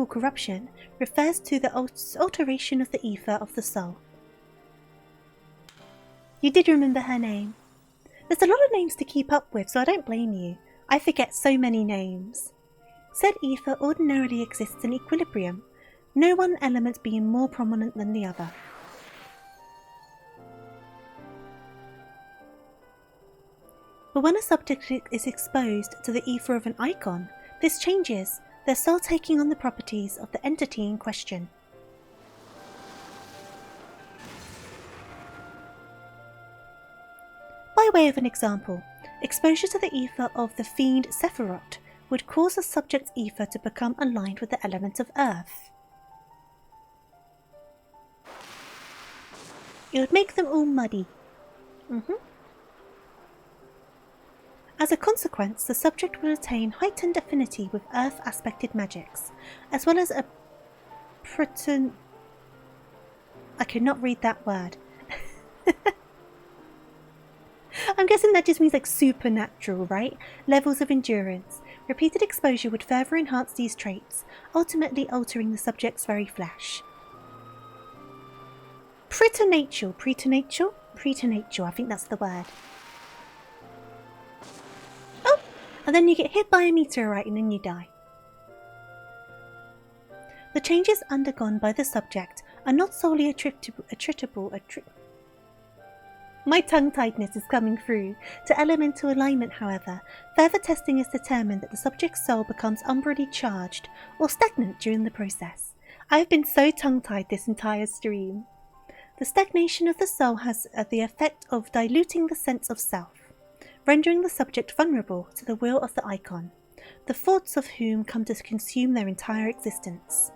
corruption refers to the alteration of the ether of the soul. You did remember her name. There's a lot of names to keep up with, so I don't blame you. I forget so many names. Said ether ordinarily exists in equilibrium, no one element being more prominent than the other. But when a subject is exposed to the ether of an icon, this changes, their soul taking on the properties of the entity in question. By way of an example, exposure to the ether of the fiend Sephiroth would cause the subject's ether to become aligned with the element of earth. It would make them all muddy. As a consequence, the subject will attain heightened affinity with earth-aspected magics, as well as a I could not read that word. I'm guessing that just means like supernatural, right? Levels of endurance. Repeated exposure would further enhance these traits, ultimately altering the subject's very flesh. Preternatural, I think that's the word. Oh, and then you get hit by a meteorite and then you die. The changes undergone by the subject are not solely my tongue-tiedness is coming through. To elemental alignment, however, further testing has determined that the subject's soul becomes umbrally charged or stagnant during the process. I have been so tongue-tied this entire stream. The stagnation of the soul has the effect of diluting the sense of self, rendering the subject vulnerable to the will of the icon, the thoughts of whom come to consume their entire existence.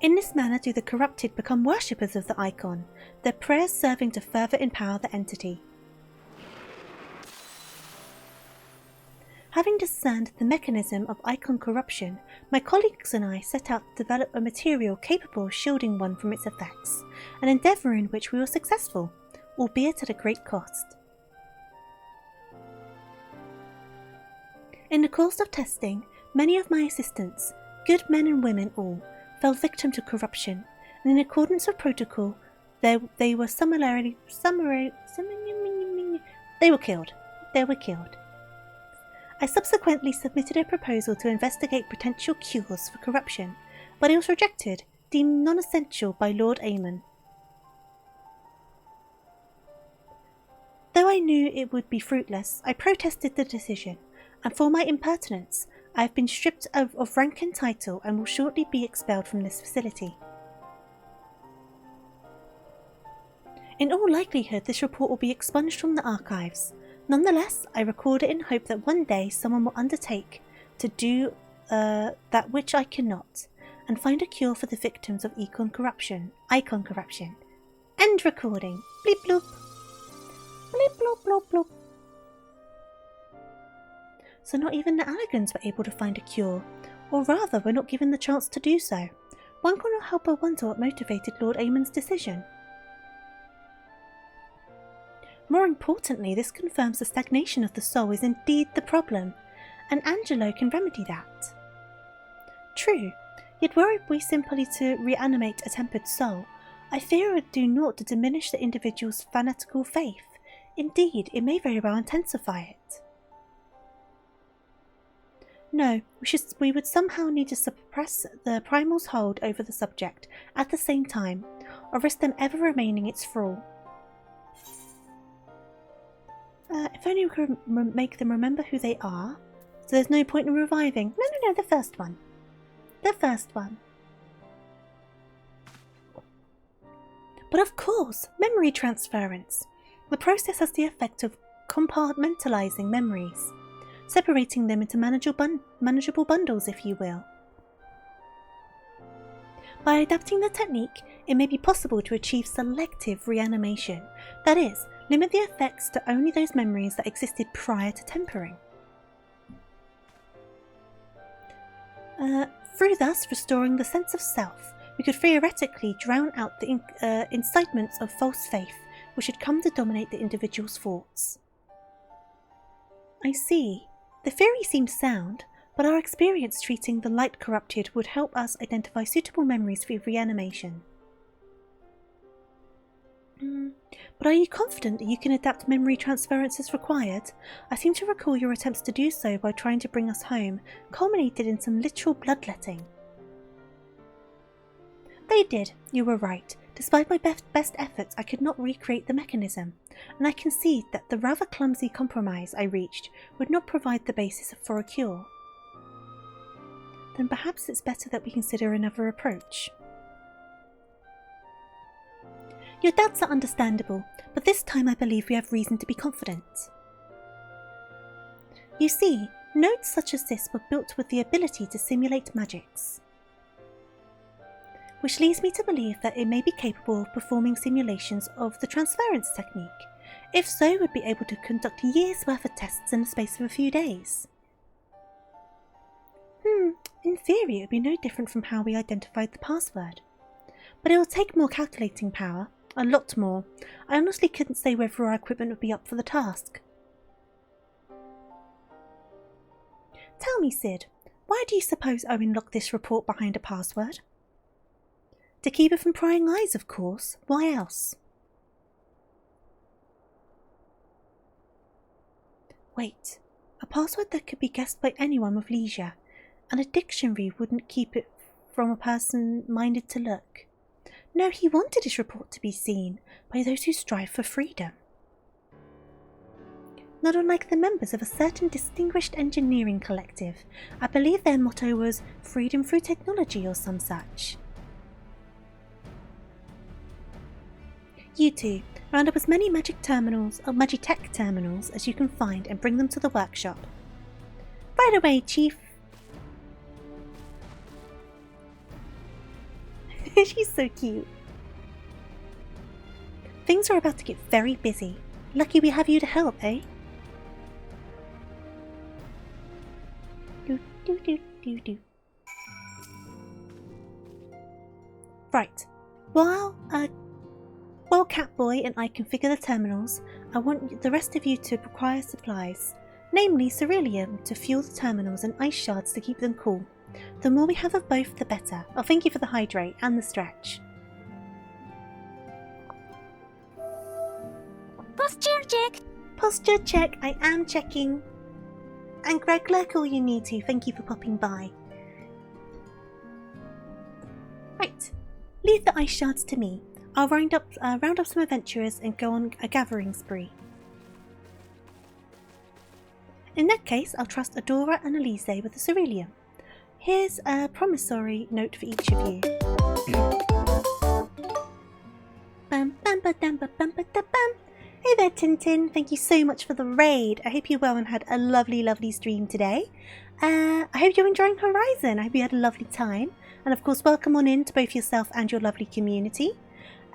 In this manner do the corrupted become worshippers of the icon, their prayers serving to further empower the entity. Having discerned the mechanism of icon corruption, my colleagues and I set out to develop a material capable of shielding one from its effects, an endeavour in which we were successful, albeit at a great cost. In the course of testing, many of my assistants, good men and women all, fell victim to corruption, and in accordance with protocol, they were killed. I subsequently submitted a proposal to investigate potential cures for corruption, but it was rejected, deemed non-essential by Lord Amon. Though I knew it would be fruitless, I protested the decision, and for my impertinence, I have been stripped of rank and title and will shortly be expelled from this facility. In all likelihood, this report will be expunged from the archives. Nonetheless, I record it in hope that one day someone will undertake to do that which I cannot, and find a cure for the victims of icon corruption. End recording. Bleep bloop. Bleep bloop bloop bloop. So not even the Allegans were able to find a cure, or rather were not given the chance to do so. One cannot help but wonder what motivated Lord Amon's decision. More importantly, this confirms the stagnation of the soul is indeed the problem, and Angelo can remedy that. True, yet were we simply to reanimate a tempered soul, I fear it would do naught to diminish the individual's fanatical faith. Indeed, it may very well intensify it. No, we would somehow need to suppress the primal's hold over the subject at the same time, or risk them ever remaining its thrall. If only we could make them remember who they are, so there's no point in reviving. No, the first one. But of course, memory transference. The process has the effect of compartmentalizing memories, separating them into manageable bundles, if you will. By adapting the technique, it may be possible to achieve selective reanimation, that is, limit the effects to only those memories that existed prior to tempering. Through thus restoring the sense of self, we could theoretically drown out the incitements of false faith which had come to dominate the individual's thoughts. I see. The theory seems sound, but our experience treating the light corrupted would help us identify suitable memories for reanimation. But are you confident that you can adapt memory transference as required? I seem to recall your attempts to do so by trying to bring us home culminated in some literal bloodletting. They did, you were right. Despite my best efforts, I could not recreate the mechanism, and I concede that the rather clumsy compromise I reached would not provide the basis for a cure. Then perhaps it's better that we consider another approach. Your doubts are understandable, but this time I believe we have reason to be confident. You see, nodes such as this were built with the ability to simulate magics, which leads me to believe that it may be capable of performing simulations of the transference technique. If so, it would be able to conduct years' worth of tests in the space of a few days. In theory it would be no different from how we identified the password. But it will take more calculating power, a lot more. I honestly couldn't say whether our equipment would be up for the task. Tell me, Sid, why do you suppose Owen locked this report behind a password? To keep it from prying eyes, of course. Why else? Wait, a password that could be guessed by anyone with leisure, and a dictionary wouldn't keep it from a person minded to look. No, he wanted his report to be seen by those who strive for freedom. Not unlike the members of a certain distinguished engineering collective, I believe their motto was freedom through technology or some such. You two, round up as many magic terminals or magitech terminals as you can find and bring them to the workshop. Right away, Chief. She's so cute. Things are about to get very busy. Lucky we have you to help, eh? Do. Right. While Catboy and I configure the terminals, I want the rest of you to acquire supplies, namely ceruleum to fuel the terminals and ice shards to keep them cool. The more we have of both, the better. Oh, thank you for the hydrate and the stretch. Posture check! Posture check, I am checking. And Greg, lurk all you need to. Thank you for popping by. Right, leave the ice shards to me. I'll round up some adventurers and go on a gathering spree. In that case, I'll trust Adora and Elise with the ceruleum. Here's a promissory note for each of you. Hey there, Tintin. Thank you so much for the raid. I hope you're well and had a lovely stream today. I hope you're enjoying Horizon. I hope you had a lovely time. And of course, welcome on in to both yourself and your lovely community.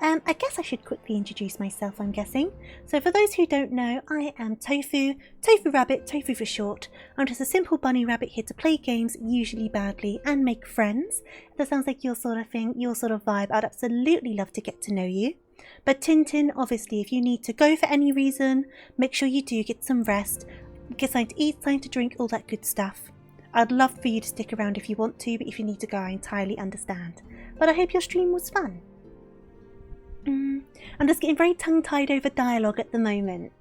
I guess I should quickly introduce myself, I'm guessing. So for those who don't know, I am TofuuRabbit, Tofu for short. I'm just a simple bunny rabbit here to play games, usually badly, and make friends. If that sounds like your sort of thing, your sort of vibe, I'd absolutely love to get to know you. But Tintin, obviously, if you need to go for any reason, make sure you do get some rest, get something to eat, something to drink, all that good stuff. I'd love for you to stick around if you want to, but if you need to go, I entirely understand. But I hope your stream was fun. I'm just getting very tongue-tied over dialogue at the moment.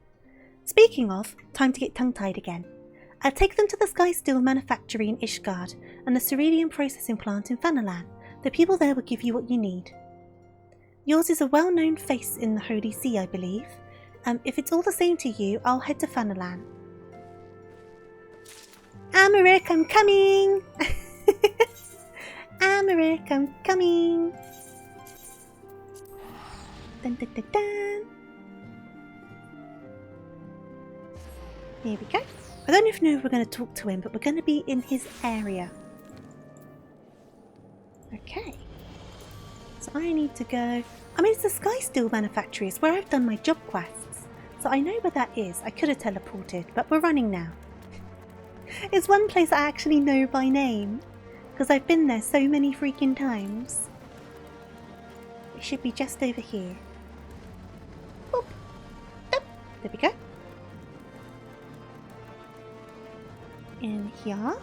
Speaking of, time to get tongue-tied again. I'll take them to the Sky Steel Manufactory in Ishgard and the ceruleum processing plant in Fanalan. The people there will give you what you need. Yours is a well-known face in the Holy See, I believe. If it's all the same to you, I'll head to Fanalan. Americ, I'm coming! Americ, I'm coming! Dun, dun, dun, dun. Here we go. I don't even know if we're going to talk to him, but we're going to be in his area. Okay. So I need to go... I mean, it's the Sky Steel Manufactory. It's where I've done my job quests. So I know where that is. I could have teleported, but we're running now. It's one place I actually know by name, because I've been there so many freaking times. It should be just over here. Boop. Boop. There we go. in here.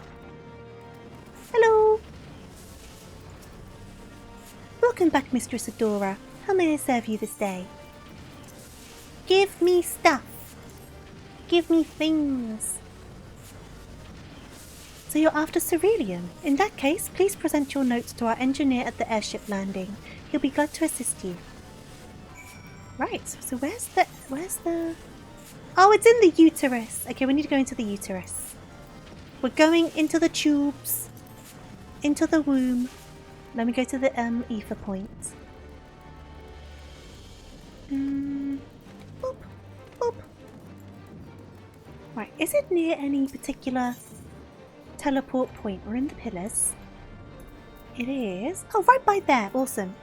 Hello! Welcome back, Mistress Adora. How may I serve you this day? Give me stuff. Give me things. So you're after Cerulean. In that case, please present your notes to our engineer at the airship landing. He'll be glad to assist you. Right, so where's the... Oh, it's in the uterus. Okay, we need to go into the uterus. We're going into the tubes. Into the womb. Let me go to the ether point. Boop, boop. Right, is it near any particular teleport point? We're in the pillars. It is. Oh, right by there. Awesome.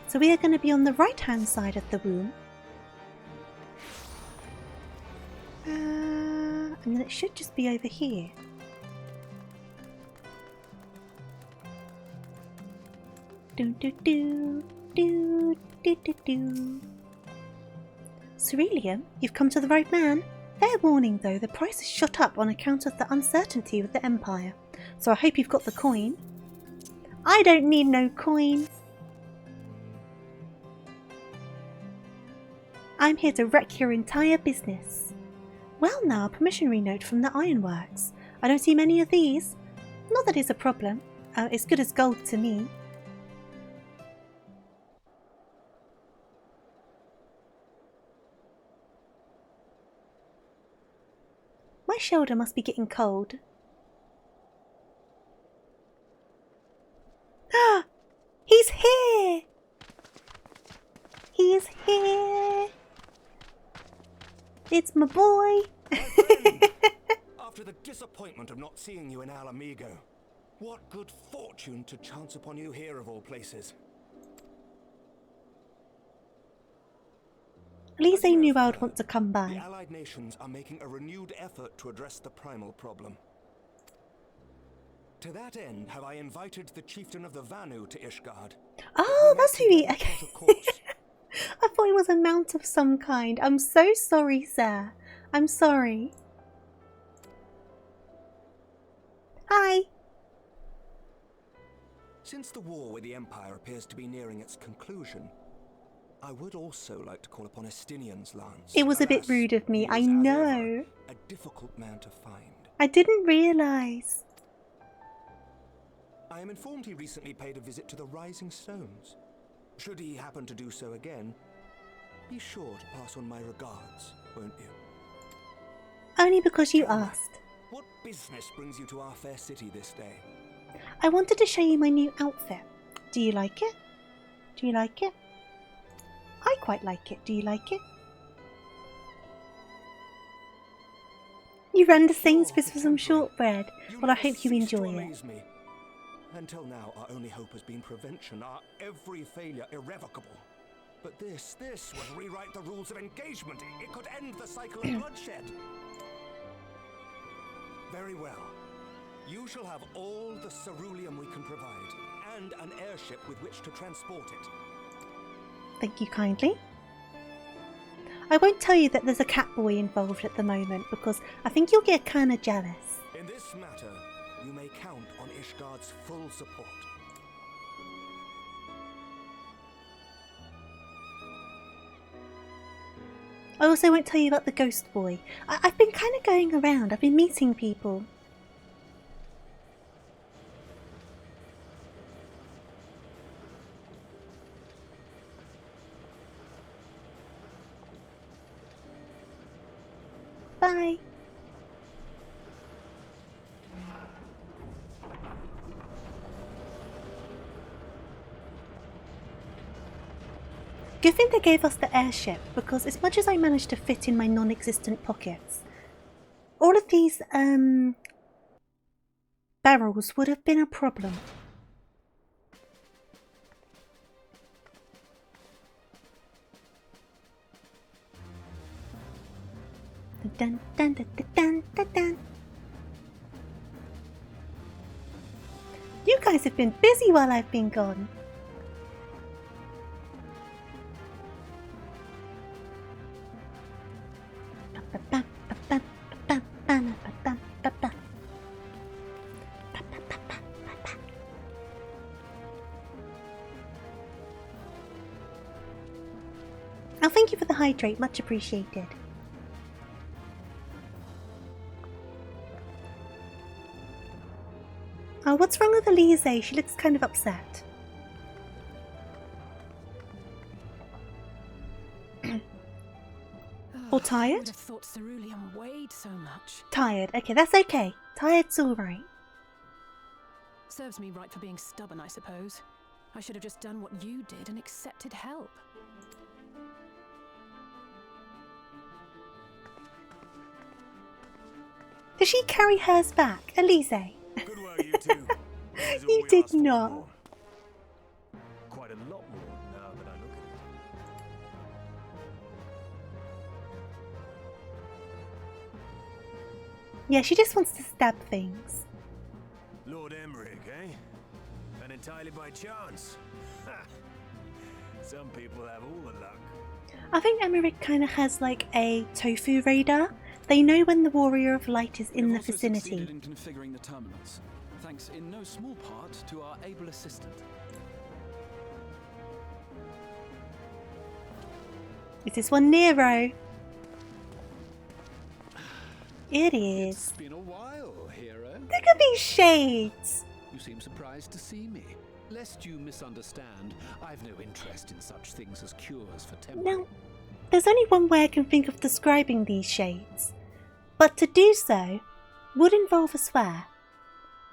So we are going to be on the right hand side of the womb. And then it should just be over here. Do do do do do do do. Cerulean, you've come to the right man. Fair warning though, the price has shot up on account of the uncertainty with the Empire. So I hope you've got the coin. I don't need no coin. I'm here to wreck your entire business. Well now, a promissory note from the Ironworks. I don't see many of these. Not that it's a problem. It's good as gold to me. My shoulder must be getting cold. Ah! He's here! He's here! It's my boy! After the disappointment of not seeing you in Alamigo, what good fortune to chance upon you here of all places. At least they knew I would want to come by. The Allied nations are making a renewed effort to address the primal problem. To that end, have I invited the chieftain of the Vanu to Ishgard. Oh, that's who he... I thought it was a mount of some kind. I'm so sorry, sir. I'm sorry. Hi. Since the war with the Empire appears to be nearing its conclusion, I would also like to call upon Estinian's lance. It was a bit rude of me, I know. A difficult man to find. I didn't realise. I am informed he recently paid a visit to the Rising Stones. Should he happen to do so again, be sure to pass on my regards, won't you? Only because you asked. What business brings you to our fair city this day? I wanted to show you my new outfit. Do you like it? Do you like it? I quite like it. Do you like it? You ran to Sainsbury's for some shortbread. Well, I hope you enjoy it. Until now, our only hope has been prevention, our every failure irrevocable. But this would rewrite the rules of engagement. It could end the cycle of bloodshed. Very well. You shall have all the ceruleum we can provide, and an airship with which to transport it. Thank you kindly. I won't tell you that there's a cat boy involved at the moment, because I think you'll get kind of jealous. In this matter, you may count on Ishgard's full support. I also won't tell you about the ghost boy. I've been kind of going around. I've been meeting people. Bye. Good thing they gave us the airship, because as much as I managed to fit in my non-existent pockets, all of these barrels would have been a problem. Dun, dun, dun, dun, dun, dun, dun. You guys have been busy while I've been gone. Oh, thank you for the hydrate. Much appreciated. Oh, what's wrong with Elise? She looks kind of upset. Or tired? I would have thought cerulean weighed so much. Tired. Okay, that's okay. Tired's alright. Serves me right for being stubborn, I suppose. I should have just done what you did and accepted help. Did she carry hers back, Elise? Good work, you two. This is all You we did asked for, not. more. Quite a lot more now that I look at it. Yeah, she just wants to stab things. Lord Emmerich, eh? And entirely by chance. Some people have all the luck. I think Emmerich kind of has like a tofu radar. They know when the Warrior of Light is in the vicinity. In configuring the terminals, thanks in no small part to our able assistant. Is this one Nero? It is. It's been a while, hero. Look at these shades. You seem surprised to see me. Lest you misunderstand, I've no interest in such things as cures for temper. Now, there's only one way I can think of describing these shades. But to do so would involve a swear.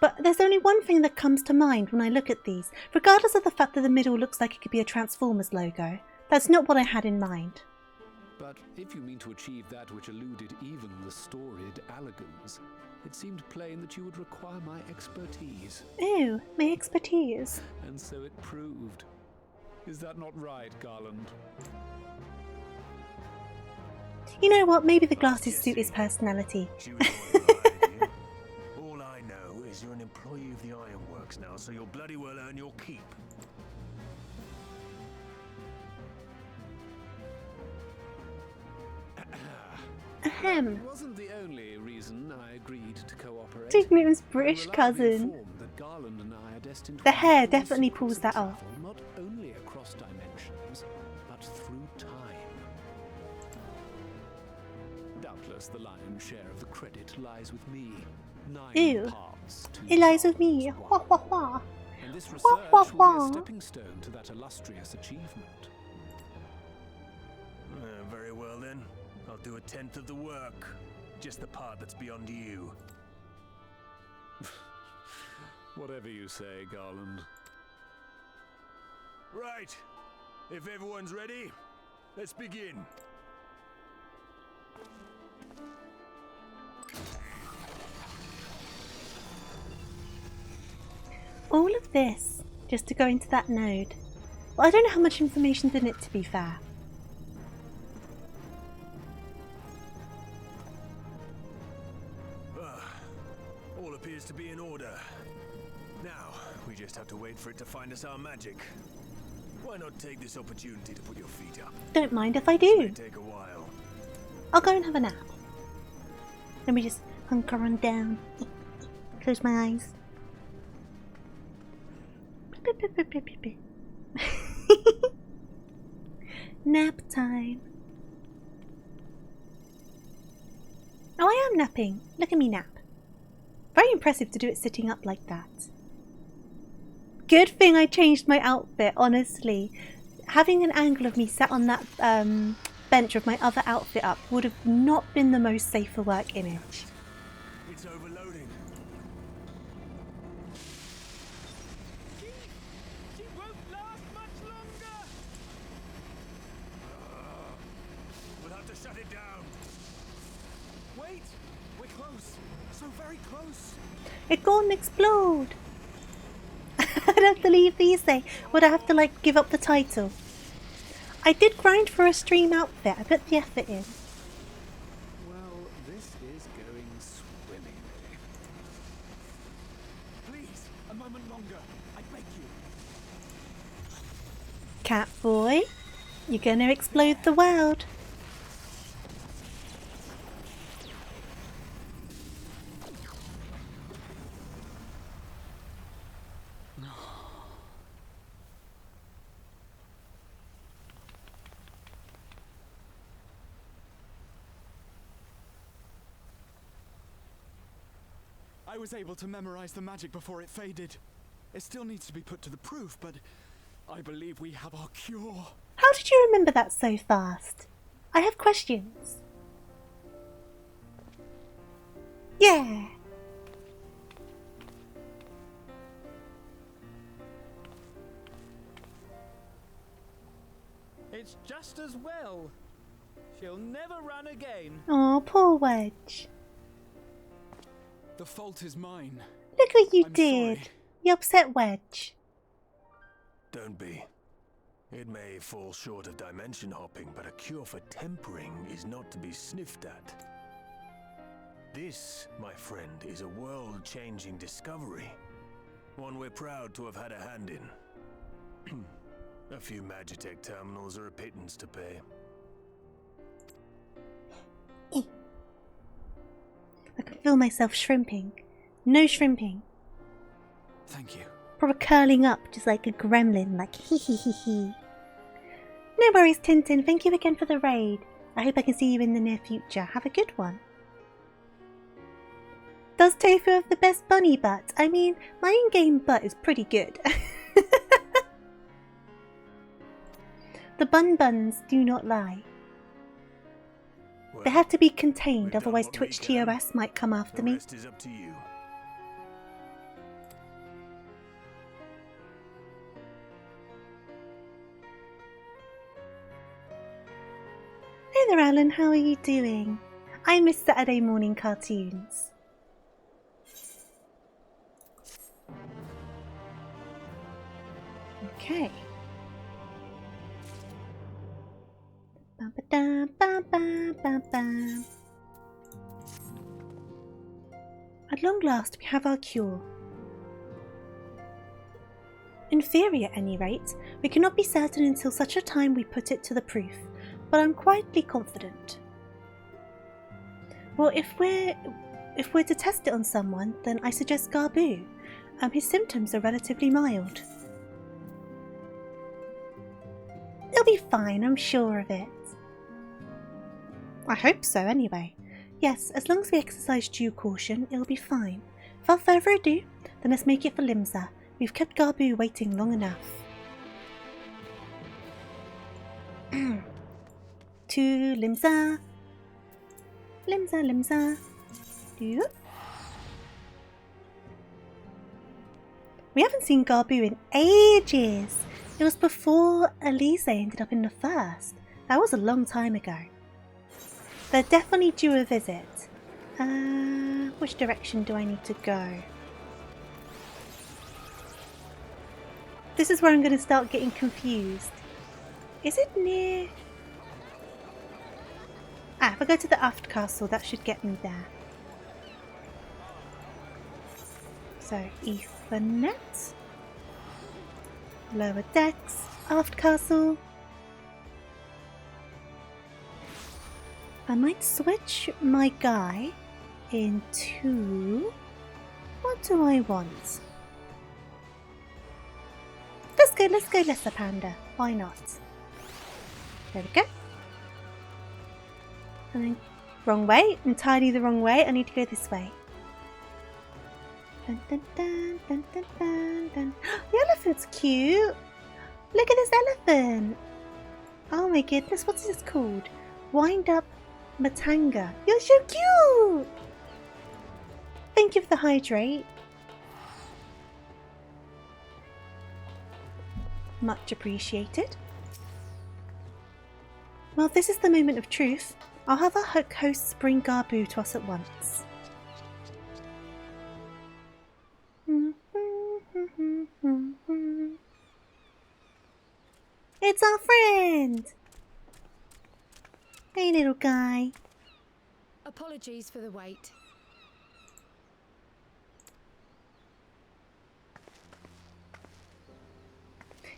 But there's only one thing that comes to mind when I look at these, regardless of the fact that the middle looks like it could be a Transformers logo. That's not what I had in mind. But if you mean to achieve that which eluded even the storied Allagans, it seemed plain that you would require my expertise. Ew, my expertise. And so it proved. Is that not right, Garland? You know what, maybe the glasses suit his personality. All I know is you're an employee of the Ironworks now, so you'll bloody well earn your keep. Ahem. It wasn't the only reason I agreed to cooperate. Didn't it was British cousin. That Garland and I are destined The to hair have definitely secrets pulls of that off. travel, not only across dimensions, but through time. Doubtless the lion's share of the credit lies with me. 9 Ew. parts to It lies with Garland's me. one. Wah, wah, wah. And this research Wah, wah, will be wah. a stepping stone to that illustrious achievement. Very well then. I'll do 1/10 of the work. Just the part that's beyond you. Whatever you say, Garland. Right. If everyone's ready, let's begin. All of this just to go into that node. Well, I don't know how much information's in it, to be fair. All appears to be in order. Now, we just have to wait for it to find us our magic. Why not take this opportunity to put your feet up? Don't mind if I This may do. take a while. I'll go and have a nap. Let me just hunker on down. Close my eyes. Nap time. Oh, I am napping. Look at me nap. Very impressive to do it sitting up like that. Good thing I changed my outfit, honestly. Having an angle of me sat on that bench with my other outfit up would have not been the most safe for work image. It's overloading. She won't last much longer. We'll have to shut it down. Wait! We're close. So very close. It gonna explode. I'd have to leave these there. Would I have to like give up the title? I did grind for a stream outfit. I put the effort in. Well, this is going swimmingly. Please, a moment longer. I beg you. Cat boy, you're gonna explode the world. I was able to memorize the magic before it faded. It still needs to be put to the proof, but I believe we have our cure. How did you remember that so fast? I have questions. Yeah. It's just as well. She'll never run again. Oh, poor Wedge. The fault is mine. Look what you I'm did. sorry. You upset Wedge. Don't be. It may fall short of dimension hopping, but a cure for tempering is not to be sniffed at. This, my friend, is a world-changing discovery. One we're proud to have had a hand in. A few Magitech terminals are a pittance to pay. I can feel myself shrimping. No shrimping. Thank you. Proper curling up, just like a gremlin, like hee hee hee hee. No worries, Tintin. Thank you again for the raid. I hope I can see you in the near future. Have a good one. Does Tofu have the best bunny butt? I mean, my in-game butt is pretty good. The buns do not lie. Well, They have to be contained, we've done otherwise what we Twitch can. TOS might come after The me. rest is up to you. Hey there, Alan. How are you doing? I miss Saturday morning cartoons. Okay. Ba-ba-da-ba-ba-ba-ba. At long last, we have our cure. In theory, at any rate, we cannot be certain until such a time we put it to the proof, but I'm quietly confident. Well, if we're to test it on someone, then I suggest Garbu. His symptoms are relatively mild. He'll be fine, I'm sure of it. I hope so, anyway. Yes, as long as we exercise due caution, it'll be fine. Without further ado, then let's make it for Limsa. We've kept Garbu waiting long enough. To Limsa. Limsa, Limsa. Do. We haven't seen Garbu in ages. It was before Elise ended up in the first. That was a long time ago. They're definitely due a visit. Which direction do I need to go? This is where I'm going to start getting confused. Is it near... if I go to the aft castle, that should get me there. So, Ethernet. Lower decks. Aft castle. I might switch my guy into... What do I want? Let's go Lesser Panda. Why not? There we go. And then, wrong way. Entirely the wrong way. I need to go this way. Dun, dun, dun, dun, dun, dun, dun. The elephant's cute. Look at this elephant. Oh my goodness, what's this called? Wind Up Matanga. You're so cute. Thank you for the hydrate. Much appreciated. Well, this is the moment of truth. I'll have our hosts bring Garbu to us at once. It's our friend! Hey, little guy. Apologies for the wait.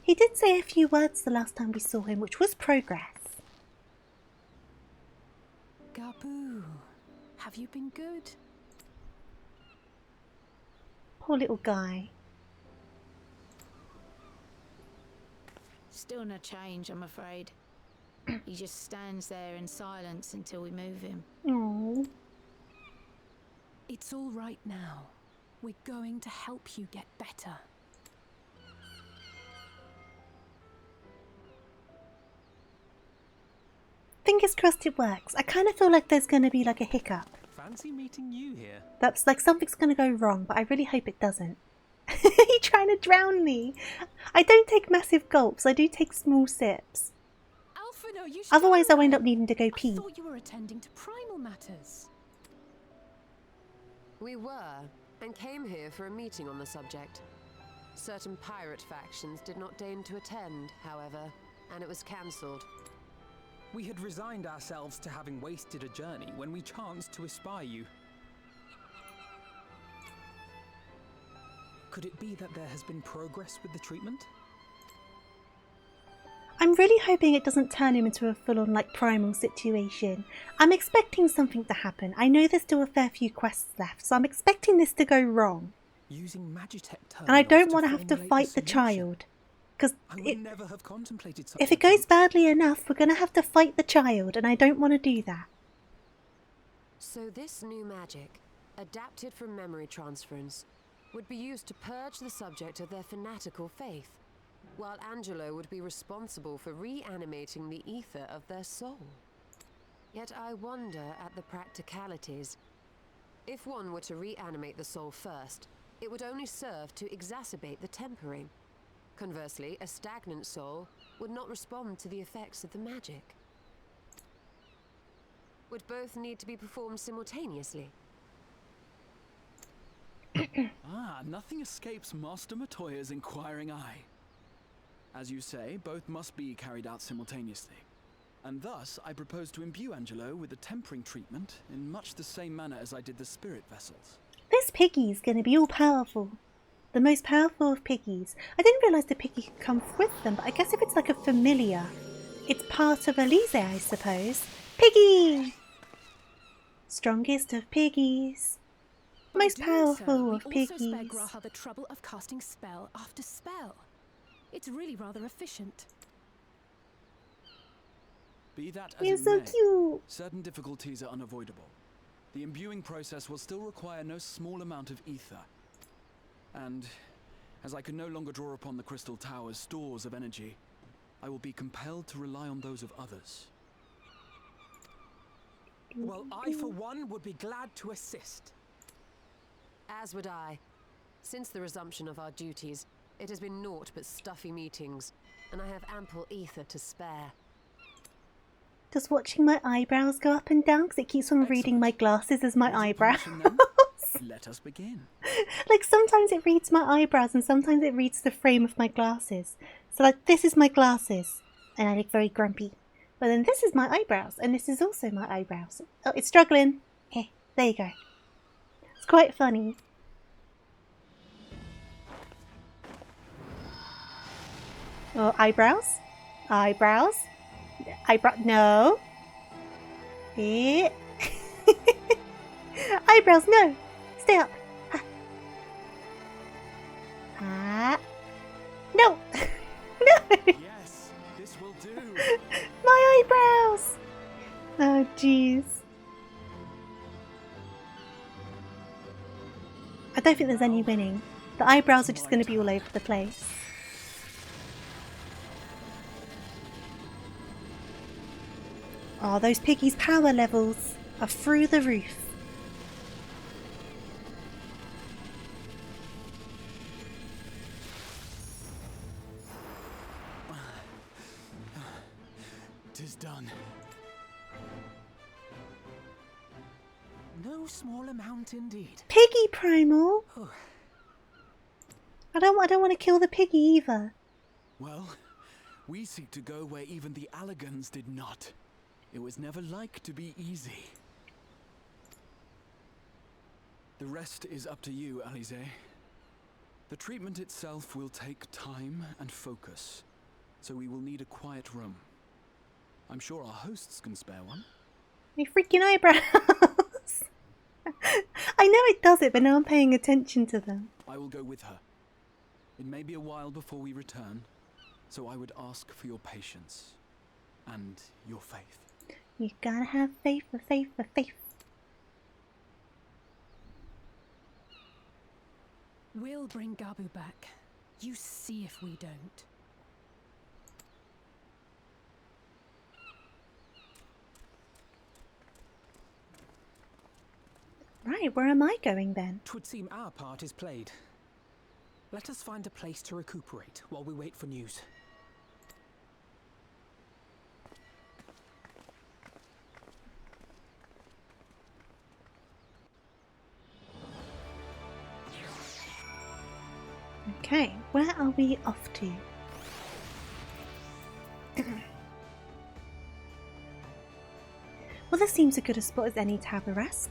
He did say a few words the last time we saw him, which was progress. Garbu, have you been good? Poor little guy. Still no change, I'm afraid. He just stands there in silence until we move him. Aww. It's all right now. We're going to help you get better. Fingers crossed it works. I kind of feel like there's going to be like a hiccup. Fancy meeting you here. That's like something's going to go wrong, but I really hope it doesn't. You're trying to drown me. I don't take massive gulps. I do take small sips. Alphino, you Otherwise, I'll end up needing to go I pee. thought you were attending to primal matters. We were, and came here for a meeting on the subject. Certain pirate factions did not deign to attend, however, and it was cancelled. We had resigned ourselves to having wasted a journey when we chanced to espy you. Could it be that there has been progress with the treatment? I'm really hoping it doesn't turn him into a full-on like primal situation. I'm expecting something to happen. I know there's still a fair few quests left, so I'm expecting this to go wrong. Using Magitech And I don't want want to have to fight the child. Because never have contemplated such if it goes badly enough, we're going to have to fight the child, and I don't want to do that. So this new magic, adapted from memory transference, would be used to purge the subject of their fanatical faith, while Angelo would be responsible for reanimating the ether of their soul. Yet I wonder at the practicalities. If one were to reanimate the soul first, it would only serve to exacerbate the tempering. Conversely, a stagnant soul would not respond to the effects of the magic. Would both need to be performed simultaneously? Nothing escapes Master Matoya's inquiring eye. As you say, both must be carried out simultaneously. And thus, I propose to imbue Angelo with the tempering treatment in much the same manner as I did the spirit vessels. This piggy's going to be all powerful. The most powerful of piggies. I didn't realise the piggy could come with them, but I guess if it's like a familiar, it's part of Elise, I suppose. Piggy! Strongest of piggies. Most powerful of piggies. We also spare Graha the trouble of casting spell after spell. It's really rather efficient. Be that as You're it so may, cute. certain difficulties are unavoidable. The imbuing process will still require no small amount of ether. And as I can no longer draw upon the Crystal Tower's stores of energy, I will be compelled to rely on those of others. Well, I for one would be glad to assist. As would I. Since the resumption of our duties, it has been naught but stuffy meetings, and I have ample ether to spare. Just watching my eyebrows go up and down because it keeps on reading my glasses as my eyebrows. Let us begin. Like sometimes it reads my eyebrows and sometimes it reads the frame of my glasses. So like this is my glasses and I look very grumpy. But then this is my eyebrows and this is also my eyebrows. Oh, it's struggling. Here, there you go. It's quite funny. Oh, eyebrows? Eyebrows? No. Eh. Eyebrows, no. Stay up. No. No. Yes, this will do. My eyebrows. Oh, jeez. I don't think there's any winning. The eyebrows are just going to be all over the place. Oh, those piggies' power levels are through the roof. Tis done. No small amount indeed. Piggy primal. I don't want to kill the piggy either. Well, we seek to go where even the Allegans did not. It was never like to be easy. The rest is up to you, Alize. The treatment itself will take time and focus, so we will need a quiet room. I'm sure our hosts can spare one. My freaking eyebrows! I know it does it, but now I'm paying attention to them. I will go with her. It may be a while before we return, so I would ask for your patience and your faith. You gotta have faith. We'll bring Gabu back. You see if we don't. Right, where am I going then? 'Twould seem our part is played. Let us find a place to recuperate while we wait for news. Okay, where are we off to? Well, this seems as good a spot as any to have a rest.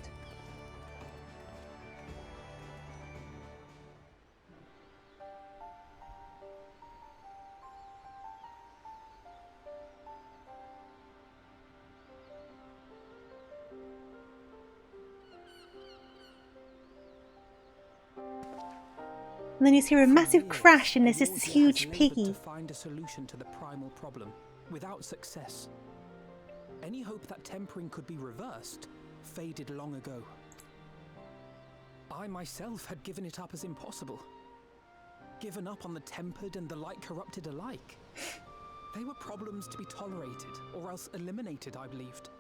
And then you hear a massive crash and there's this huge piggy. To find a solution to the primal problem, without success. Any hope that tempering could be reversed faded long ago. I myself had given it up as impossible. Given up on the tempered and the light corrupted alike. They were problems to be tolerated or else eliminated, I believed.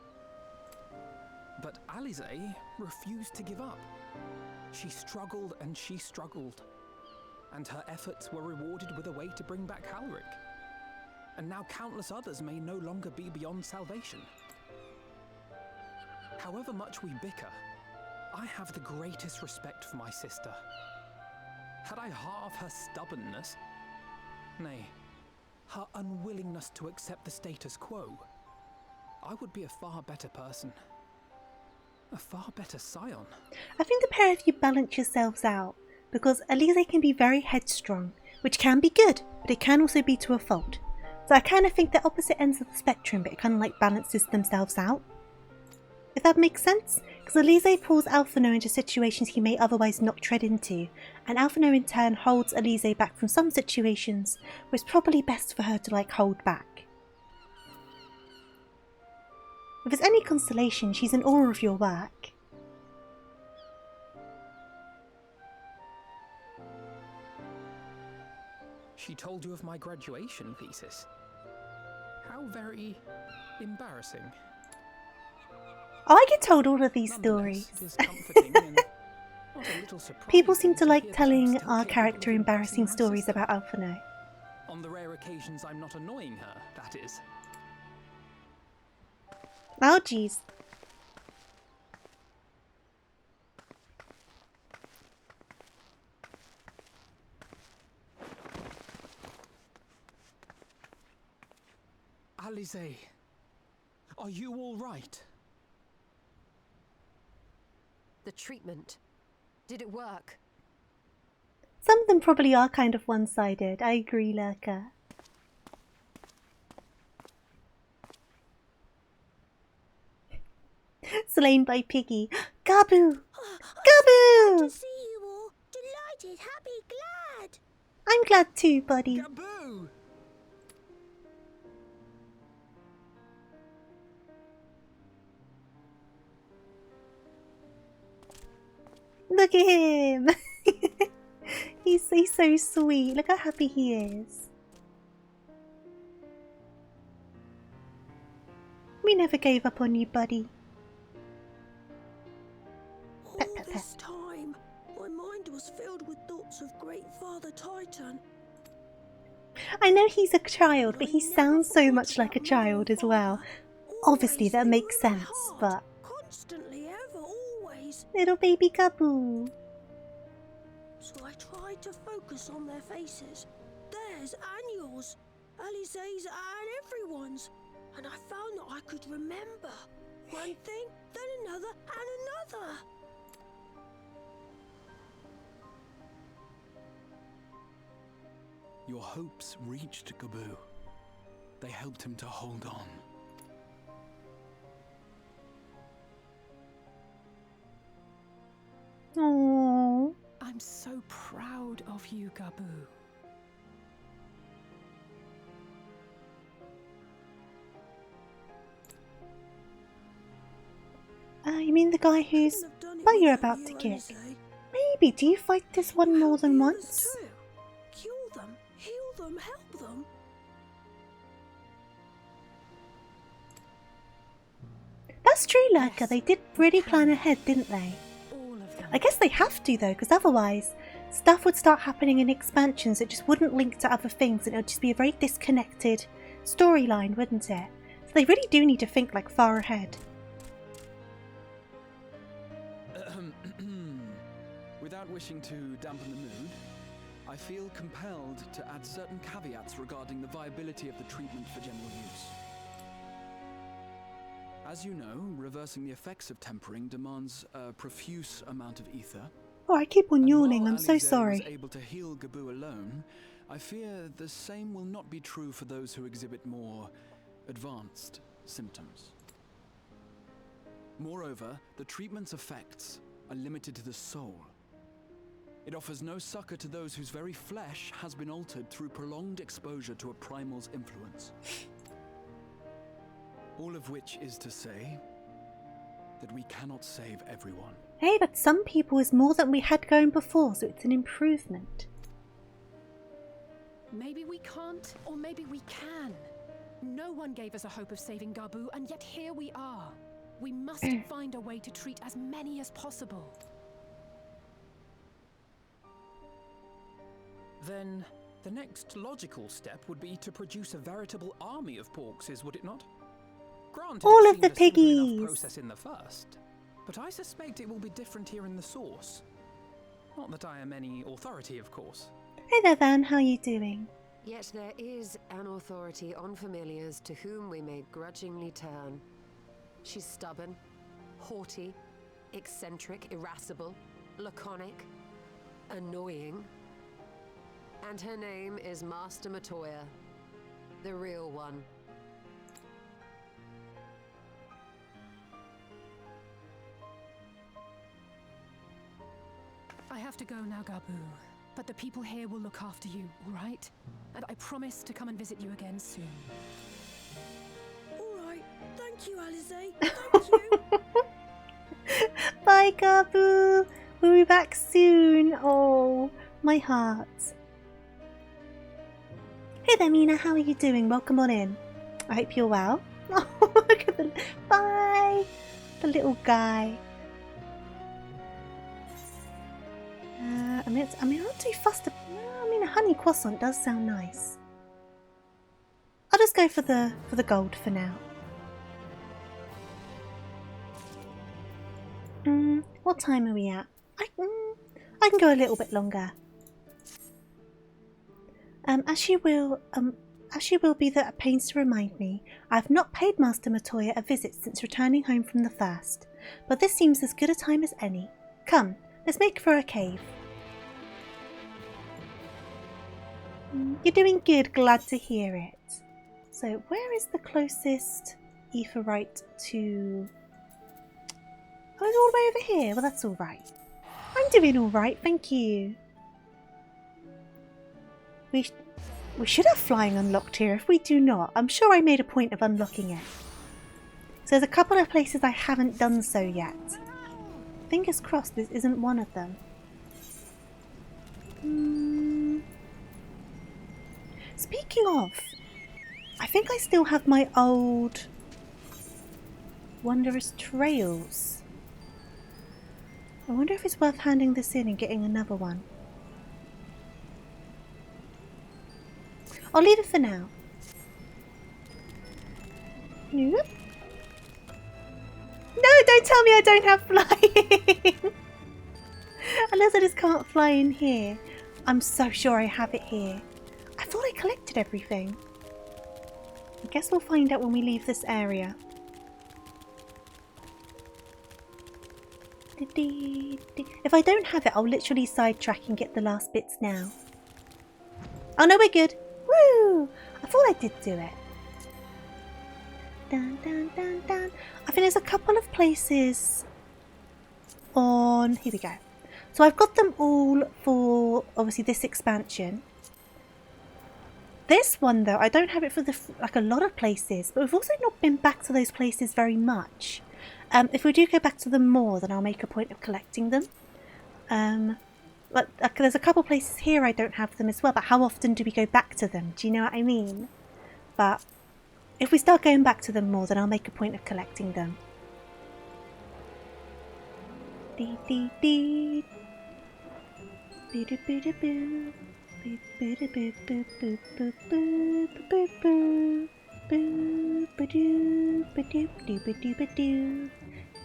But Alize refused to give up. She struggled and she struggled. And her efforts were rewarded with a way to bring back Halric. And now countless others may no longer be beyond salvation. However much we bicker, I have the greatest respect for my sister. Had I half her stubbornness, nay, her unwillingness to accept the status quo, I would be a far better person. A far better scion. I think the pair of you balance yourselves out, because Alize can be very headstrong, which can be good, but it can also be to a fault. So I kind of think they're opposite ends of the spectrum, but it kind of like balances themselves out. If that makes sense? Because Alize pulls Alphino into situations he may otherwise not tread into, and Alphino in turn holds Alize back from some situations where it's probably best for her to like hold back. If there's any consolation, she's in awe of your work. She told you of my graduation thesis. How very embarrassing. Oh, I get told all of these stories. It is comforting and not a little surprising. People seem to like hear that telling I'm our still character capable of embarrassing impressing my stories sister. about Alphino. On the rare occasions I'm not annoying her, that is. Oh jeez. Alize, are you all right? The treatment. Did it work? Some of them probably are kind of one-sided. I agree, Lurker. Slain by Piggy. Gabu! Gabu! To see you all. Delighted, happy, glad. I'm glad too, buddy. Gabu! Look at him! He's so sweet. Look how happy he is. We never gave up on you, buddy. Pet, All pet, pet. this time, my mind was filled with thoughts of Great Father Titan. I know he's a child, but he sounds so much like a child as well. Obviously, that makes sense, but... Constantly, ever, always. Little baby Gabu. So I tried to focus on their faces. Theirs and yours. Alize's and everyone's. And I found that I could remember. One thing, then another, and another. Your hopes reached Gabu. They helped him to hold on. Aww. I'm so proud of you, Gabu. You mean the guy whose butt you're about to kick? Ruby, do you fight this one more than once? True. Cure them, heal them, help them. That's true, Lurker. They did really plan ahead, didn't they? All of them. I guess they have to, though, because otherwise stuff would start happening in expansions that just wouldn't link to other things, and it would just be a very disconnected storyline, wouldn't it? So they really do need to think like far ahead. Without wishing to dampen the mood, I feel compelled to add certain caveats regarding the viability of the treatment for general use. As you know, reversing the effects of tempering demands a profuse amount of ether. Oh, I keep on yawning, I'm While so Alize sorry. was able to heal Gabu alone, I fear the same will not be true for those who exhibit more advanced symptoms. Moreover, the treatment's effects are limited to the soul. It offers no succor to those whose very flesh has been altered through prolonged exposure to a primal's influence. All of which is to say that we cannot save everyone. Hey, but some people is more than we had going before, so it's an improvement. Maybe we can't, or maybe we can. No one gave us a hope of saving Gabu, and yet here we are. We must find a way to treat as many as possible. Then the next logical step would be to produce a veritable army of porkses, would it not? Granted, all it of the seemed a simple enough piggies! process in the first, but I suspect it will be different here in the source. Not that I am any authority, of course. Hey there, Van, how are you doing? Yet there is an authority on familiars to whom we may grudgingly turn. She's stubborn, haughty, eccentric, irascible, laconic, annoying. And her name is Master Matoya, the real one. I have to go now, Gabu. But the people here will look after you, all right? And I promise to come and visit you again soon. All right. Thank you, Alize. Thank you. Bye, Gabu! We'll be back soon. Oh, my heart. Hey there, Mina, how are you doing? Welcome on in. I hope you're well. Oh, look at the... Bye! The little guy. I'm not too fussed. I mean, a honey croissant does sound nice. I'll just go for the gold for now. What time are we at? I can go a little bit longer. As you will be the pains to remind me, I have not paid Master Matoya a visit since returning home from the first, but this seems as good a time as any. Come, let's make for a cave. You're doing good, glad to hear it. So, where is the closest aetheryte to... Oh, it's all the way over here. Well, that's alright. I'm doing alright, thank you. We should have flying unlocked here. If we do not, I'm sure I made a point of unlocking it. So there's a couple of places I haven't done so yet. Fingers crossed this isn't one of them. Speaking of, I think I still have my old Wondrous Trails. I wonder if it's worth handing this in and getting another one. I'll leave it for now. Nope. No, don't tell me I don't have flying! Unless I just can't fly in here. I'm so sure I have it here. I thought I collected everything. I guess we'll find out when we leave this area. If I don't have it, I'll literally sidetrack and get the last bits now. Oh no, we're good. Woo! I thought I did do it. Dun, dun, dun, dun. I think there's a couple of places on... Here we go. So I've got them all for, obviously, this expansion. This one, though, I don't have it for like a lot of places, but we've also not been back to those places very much. If we do go back to them more, then I'll make a point of collecting them. But there's a couple places here I don't have them as well, but how often do we go back to them? Do you know what I mean? But if we start going back to them more, then I'll make a point of collecting them. Dee dee dee. Boo doo boo doo boo. Boo boo doo boo boo boo boo boo boo boo. Boo ba doo ba doop doop ba doop ba doo.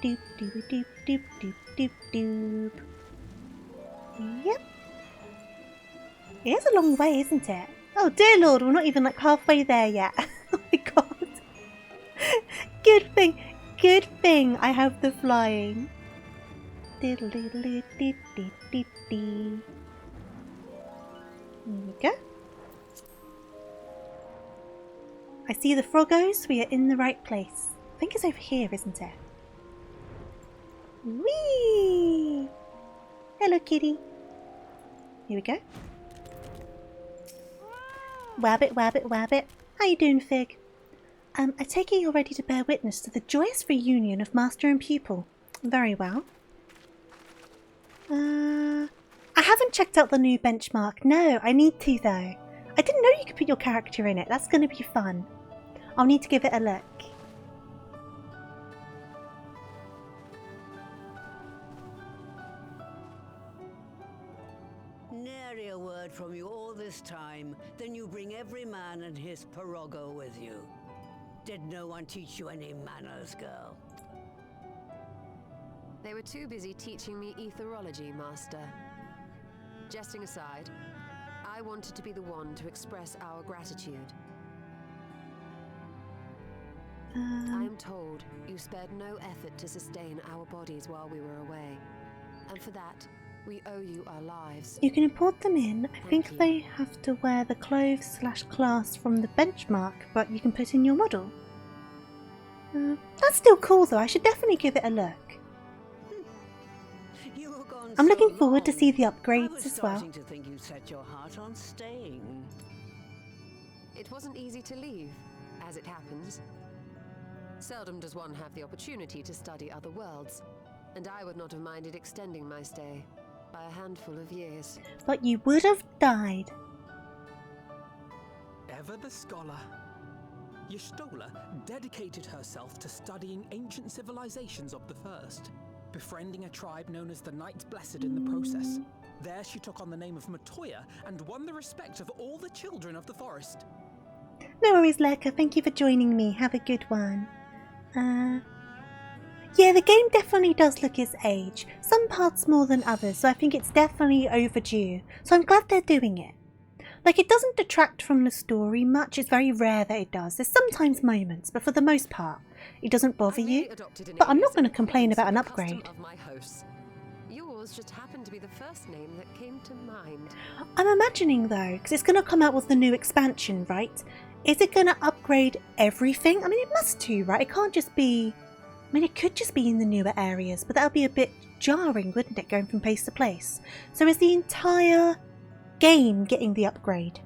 Doop doop ba doop doop doop doop doop. Yep. It is a long way, isn't it? Oh dear Lord, we're not even like halfway there yet. Oh my God. Good thing I have the flying. Diddle diddle diddle diddle diddle. There we go. I see the froggos. We are in the right place. I think it's over here, isn't it? Whee! Hello, kitty. Here we go. Wabbit, wabbit, wabbit. How you doing, Fig? I take it you're ready to bear witness to the joyous reunion of master and pupil. Very well. I haven't checked out the new benchmark. No, I need to though. I didn't know you could put your character in it. That's going to be fun. I'll need to give it a look. Nary a word from you all this time, then you bring every man and his pirogo with you. Did no one teach you any manners, girl? They were too busy teaching me etherology, Master. Jesting aside, I wanted to be the one to express our gratitude. I am told you spared no effort to sustain our bodies while we were away, and for that, we owe you our lives. You can import them in. I think they have to wear the clothes/class from the benchmark, but you can put in your model. That's still cool though. I should definitely give it a look. I'm looking forward to see the upgrades as well. I was starting to think you set your heart on staying. It wasn't easy to leave, as it happens. Seldom does one have the opportunity to study other worlds, and I would not have minded extending my stay by a handful of years. But you would have died. Ever the scholar. Y'shtola dedicated herself to studying ancient civilizations of the first, befriending a tribe known as the Knights Blessed in the process. There she took on the name of Matoya and won the respect of all the children of the forest. No worries, Lerka. Thank you for joining me. Have a good one. Yeah, the game definitely does look its age. Some parts more than others, so I think it's definitely overdue. So I'm glad they're doing it. Like, it doesn't detract from the story much. It's very rare that it does. There's sometimes moments, but for the most part, it doesn't bother you. But I'm not going to complain about an upgrade. Yours just happened to be the first name that came to mind. I'm imagining though, because it's going to come out with the new expansion, right? Is it going to upgrade everything? I mean, it must do, right? It can't just be... I mean, it could just be in the newer areas, but that would be a bit jarring, wouldn't it, going from place to place? So is the entire game getting the upgrade?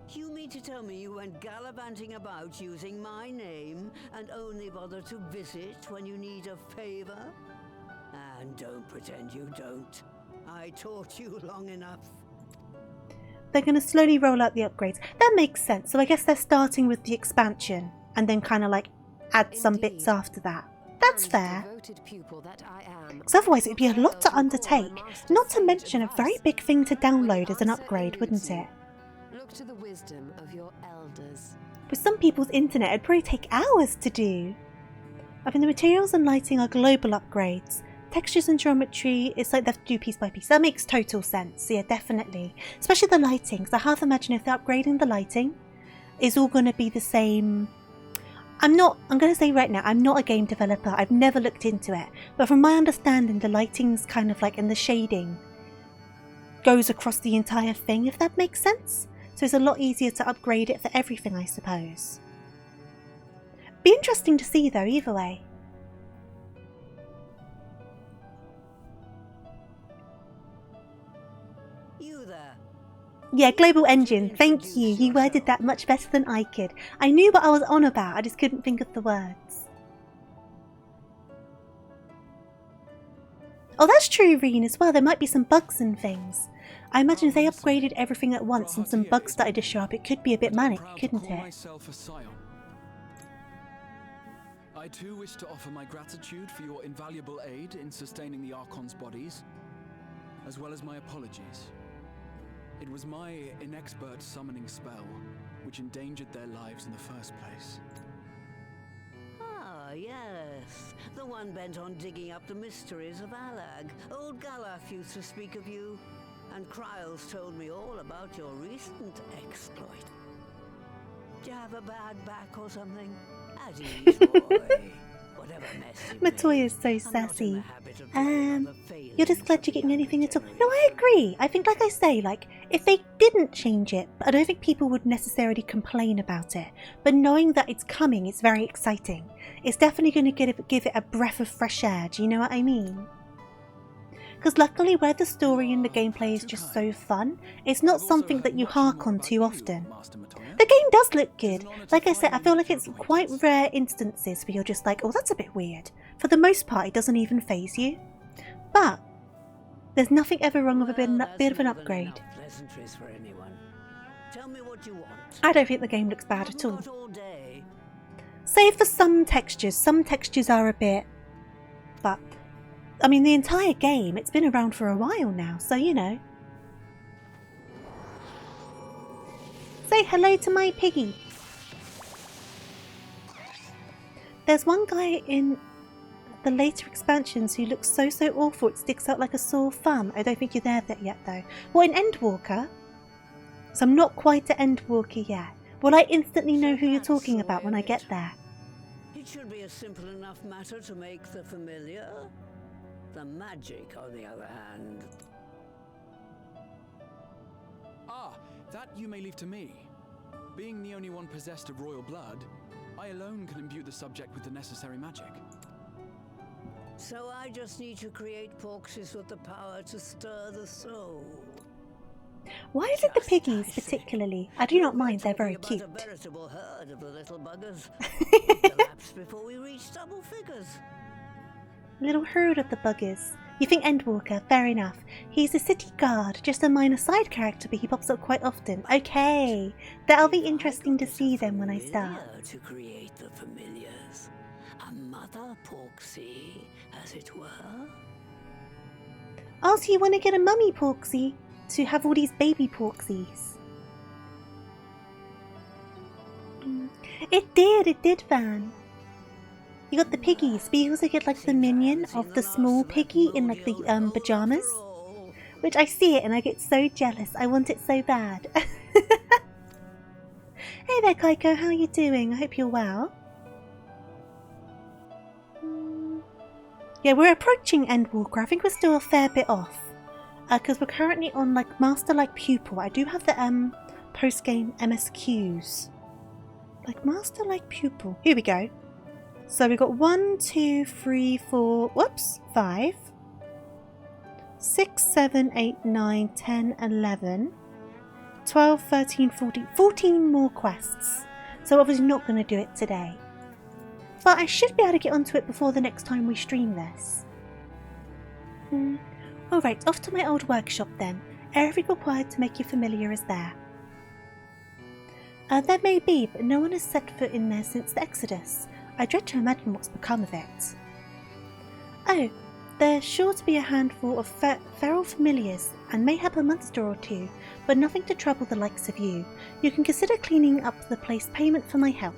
You mean to tell me you went gallivanting about using my name and only bother to visit when you need a favor? And don't pretend you don't. I taught you long enough. They're going to slowly roll out the upgrades. That makes sense. So I guess they're starting with the expansion and then kind of like add some bits after that. That's fair. Because otherwise it would be a lot to undertake. Not to mention a very big thing to download as an upgrade, wouldn't it? Look to the wisdom of your elders. With some people's internet, it'd probably take hours to do. I mean, the materials and lighting are global upgrades. Textures and geometry, it's like they have to do piece by piece. That makes total sense. Yeah, definitely. Especially the lighting. So I half imagine if they're upgrading the lighting, it's all going to be the same. I'm going to say right now, I'm not a game developer. I've never looked into it. But from my understanding, the lighting's kind of like, and the shading goes across the entire thing, if that makes sense. So it's a lot easier to upgrade it for everything, I suppose. Be interesting to see though, either way. You there? Yeah, Global Engine, thank you. You worded that much better than I could. I knew what I was on about, I just couldn't think of the words. Oh, that's true, Reen, as well. There might be some bugs and things. I imagine if they upgraded everything at once and some bugs started to show up, it could be a bit manic, couldn't it? I too wish to offer my gratitude for your invaluable aid in sustaining the Archon's bodies, as well as my apologies. It was my inexpert summoning spell which endangered their lives in the first place. Ah, yes. The one bent on digging up the mysteries of Alag. Old Galaf used to speak of you, and Kryles told me all about your recent exploit. Do you have a bad back or something? At ease, boy. Whatever mess you Matoya's so sassy. You're just glad you're getting anything at all. No, I agree. I think, like I say, like, if they didn't change it, I don't think people would necessarily complain about it. But knowing that it's coming, it's very exciting. It's definitely going to give it a breath of fresh air. Do you know what I mean? Because luckily, where the story and the gameplay is just so fun, it's not something that you hark on too often. The game does look good. Like I said, I feel like it's quite rare instances where you're just like, oh, that's a bit weird. For the most part, it doesn't even faze you. But there's nothing ever wrong with a bit of an upgrade. I don't think the game looks bad at all. Save for some textures. Some textures are a bit... But, I mean, the entire game, it's been around for a while now, so you know. Say hello to my piggy. There's one guy in the later expansions who looks so awful it sticks out like a sore thumb. I don't think you're there yet though. What, in Endwalker? So I'm not quite at Endwalker yet. Will I instantly know who you're talking about when I get there? It should be a simple enough matter to make the familiar. The magic, on the other hand. Ah, that you may leave to me. Being the only one possessed of royal blood, I alone can imbue the subject with the necessary magic. So I just need to create porxes with the power to stir the soul. Why is it the piggies particularly? I do not mind, they're very cute. A veritable herd of the little buggers. Collapsed before we reached double figures. Little herd of the buggers. You think Endwalker? Fair enough. He's a city guard, just a minor side character, but he pops up quite often. Okay, that'll be interesting to see then when I start. To create the familiars, a mother porxie, as it were. Oh, so you want to get a mummy porxie to have all these baby porxies? It did, Van. You got the piggies, but you also get like the minion of the small piggy in like the pajamas. Which I see it and I get so jealous. I want it so bad. Hey there, Kaiko, how are you doing? I hope you're well. Yeah, we're approaching Endwalker. I think we're still a fair bit off. Because we're currently on like Master Like Pupil. I do have the post-game MSQs. Like Master Like Pupil. Here we go. So we've got 1, 2, 3, 4, whoops, 5, 6, 7, 8, 9, 10, 11, 12, 13, 14, 14 more quests. So obviously not going to do it today. But I should be able to get onto it before the next time we stream this. Alright, off to my old workshop then. Everything required to make you familiar is there. There may be, but no one has set foot in there since the Exodus. I dread to imagine what's become of it. Oh, there's sure to be a handful of feral familiars, and mayhap a monster or two, but nothing to trouble the likes of you. You can consider cleaning up the place payment for my help.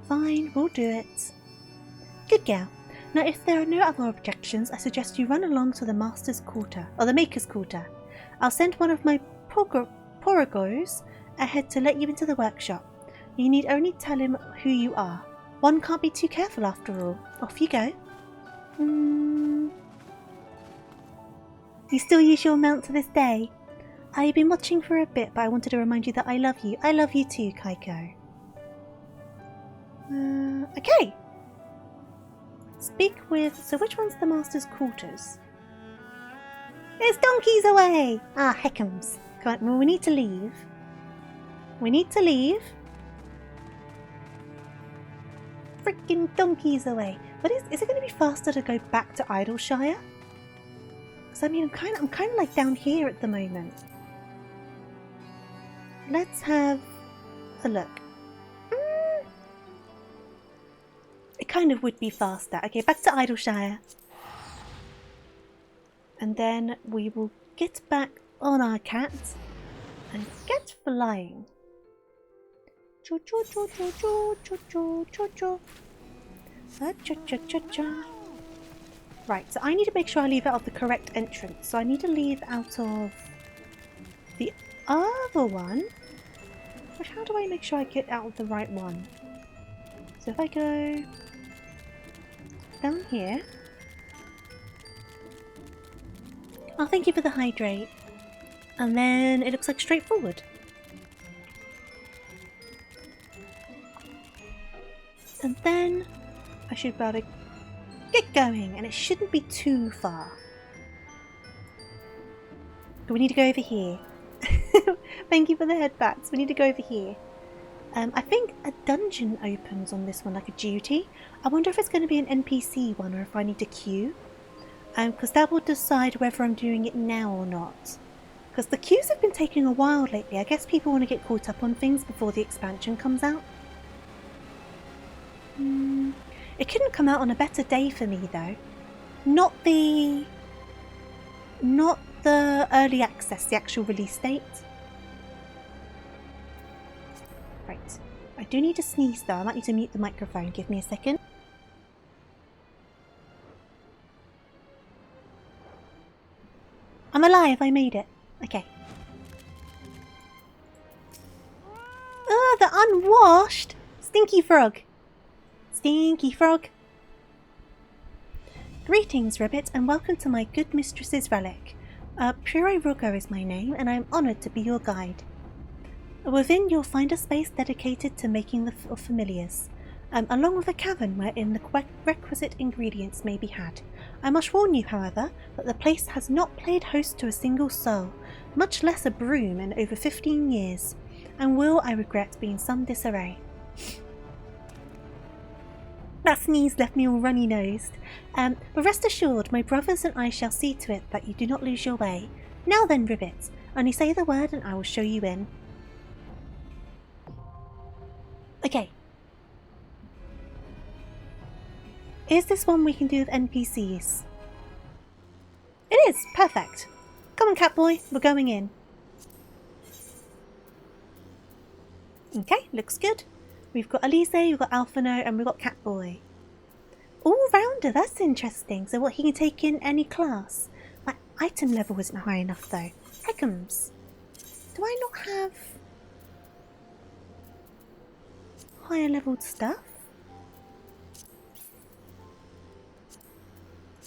Fine, we'll do it. Good gal. Now if there are no other objections, I suggest you run along to the Master's Quarter, or the Maker's Quarter. I'll send one of my poragos ahead to let you into the workshop. You need only tell him who you are. One can't be too careful after all. Off you go. You still use your mount to this day? I've been watching for a bit, but I wanted to remind you that I love you. I love you too, Kaiko. Okay. Speak with... So which one's the Master's Quarters? It's donkeys away! Ah, heckums. Come on, well, we need to leave. We need to leave. Freaking donkeys away. But is it going to be faster to go back to Idleshire? Because I mean, I'm kind of like down here at the moment. Let's have a look. It kind of would be faster. Okay, back to Idleshire. And then we will get back on our cat and get flying. Right, so I need to make sure I leave out of the correct entrance. So I need to leave out of the other one. But how do I make sure I get out of the right one? So if I go down here. Oh, thank you for the hydrate. And then it looks like straightforward. And then I should be able to get going, and it shouldn't be too far. But we need to go over here. Thank you for the headbats. We need to go over here. I think a dungeon opens on this one, like a duty. I wonder if it's going to be an NPC one or if I need to queue. Because that will decide whether I'm doing it now or not. Because the queues have been taking a while lately. I guess people want to get caught up on things before the expansion comes out. It couldn't come out on a better day for me though. Not the early access, the actual release date. Right. I do need to sneeze though. I might need to mute the microphone. Give me a second. I'm alive, I made it. Okay. Oh, the unwashed! Stinky frog! Stinky frog! Greetings, Rabbit, and welcome to my good mistress's relic. Pure Rogo is my name, and I am honoured to be your guide. Within, you'll find a space dedicated to making the familiars, along with a cavern wherein the requisite ingredients may be had. I must warn you, however, that the place has not played host to a single soul, much less a broom, in over 15 years, and will, I regret, be in some disarray. That sneeze left me all runny-nosed. But rest assured, my brothers and I shall see to it that you do not lose your way. Now then, Ribbit, only say the word and I will show you in. Okay. Is this one we can do with NPCs? It is! Perfect! Come on, Catboy, we're going in. Okay, looks good. We've got Elise, we've got Alphino, and we've got Catboy. All-rounder, that's interesting. So what, he can take in any class? My item level isn't high enough though. Heckums. Do I not have higher leveled stuff?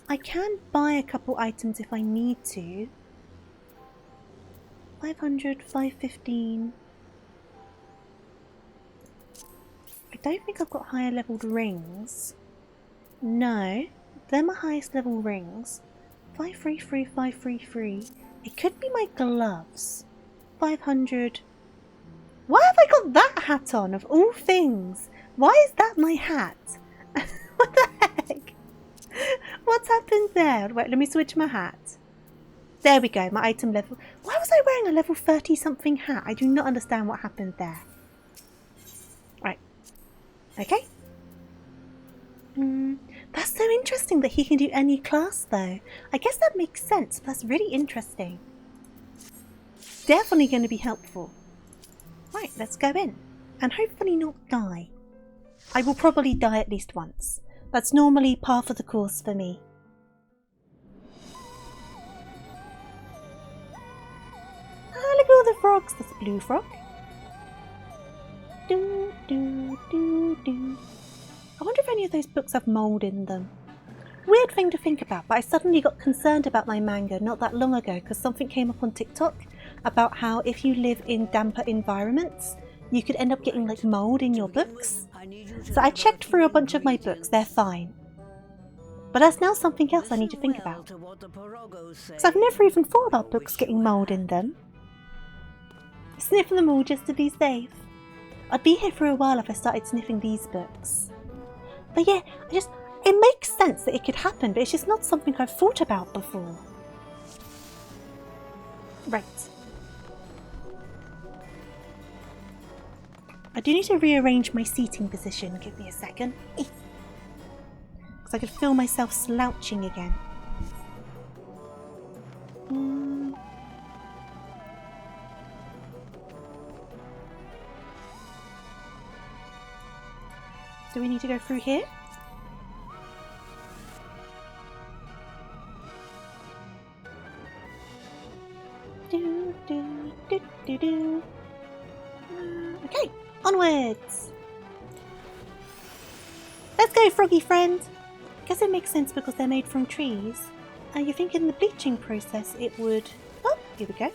I can buy a couple items if I need to. 500, 515. I don't think I've got higher leveled rings. No, they're my highest level rings. 533, 533. It could be my gloves. 500. Why have I got that hat on of all things? Why is that my hat? What the heck? What's happened there? Wait, let me switch my hat. There we go, my item level. Why was I wearing a level 30 something hat? I do not understand what happened there. Right. Okay. That's so interesting that he can do any class though. I guess that makes sense. That's really interesting. Definitely going to be helpful. Right, let's go in. And hopefully not die. I will probably die at least once. That's normally par for the course for me. Ah, look at all the frogs. There's a blue frog. Do, do, do, do. I wonder if any of those books have mould in them. Weird thing to think about, but I suddenly got concerned about my manga not that long ago because something came up on TikTok about how if you live in damper environments, you could end up getting like mould in your books. So I checked through a bunch of my books, they're fine. But that's now something else I need to think about. Because I've never even thought about books getting mould in them. Sniff them all just to be safe. I'd be here for a while if I started sniffing these books. But yeah, it makes sense that it could happen, but it's just not something I've thought about before. Right. I do need to rearrange my seating position. Give me a second. Because I could feel myself slouching again. Do we need to go through here? Okay, onwards. Let's go, froggy friend. Guess it makes sense because they're made from trees. And you think in the bleaching process it would... Oh, here we go.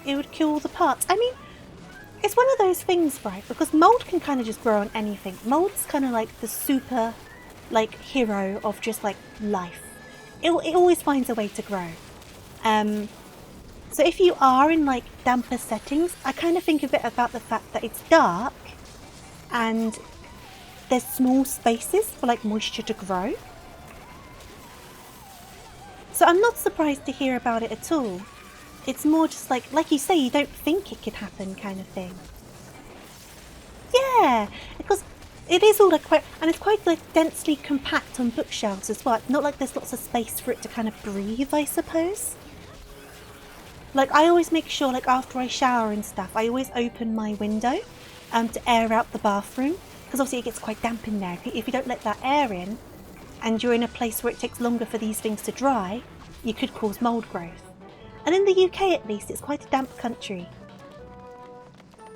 It would kill all the parts. I mean, it's one of those things, right? Because mold can kind of just grow on anything. Mold's kind of like the super, like, hero of just, like, life. It always finds a way to grow. So if you are in, like, damper settings, I kind of think of it about the fact that it's dark and there's small spaces for, like, moisture to grow. So I'm not surprised to hear about it at all. It's more just like you say, you don't think it could happen kind of thing. Yeah, because it is all like quite, and it's quite like densely compact on bookshelves as well. It's not like there's lots of space for it to kind of breathe, I suppose. Like I always make sure, like after I shower and stuff, I always open my window to air out the bathroom. Because obviously it gets quite damp in there. If you don't let that air in, and you're in a place where it takes longer for these things to dry, you could cause mould growth. And in the UK at least, it's quite a damp country.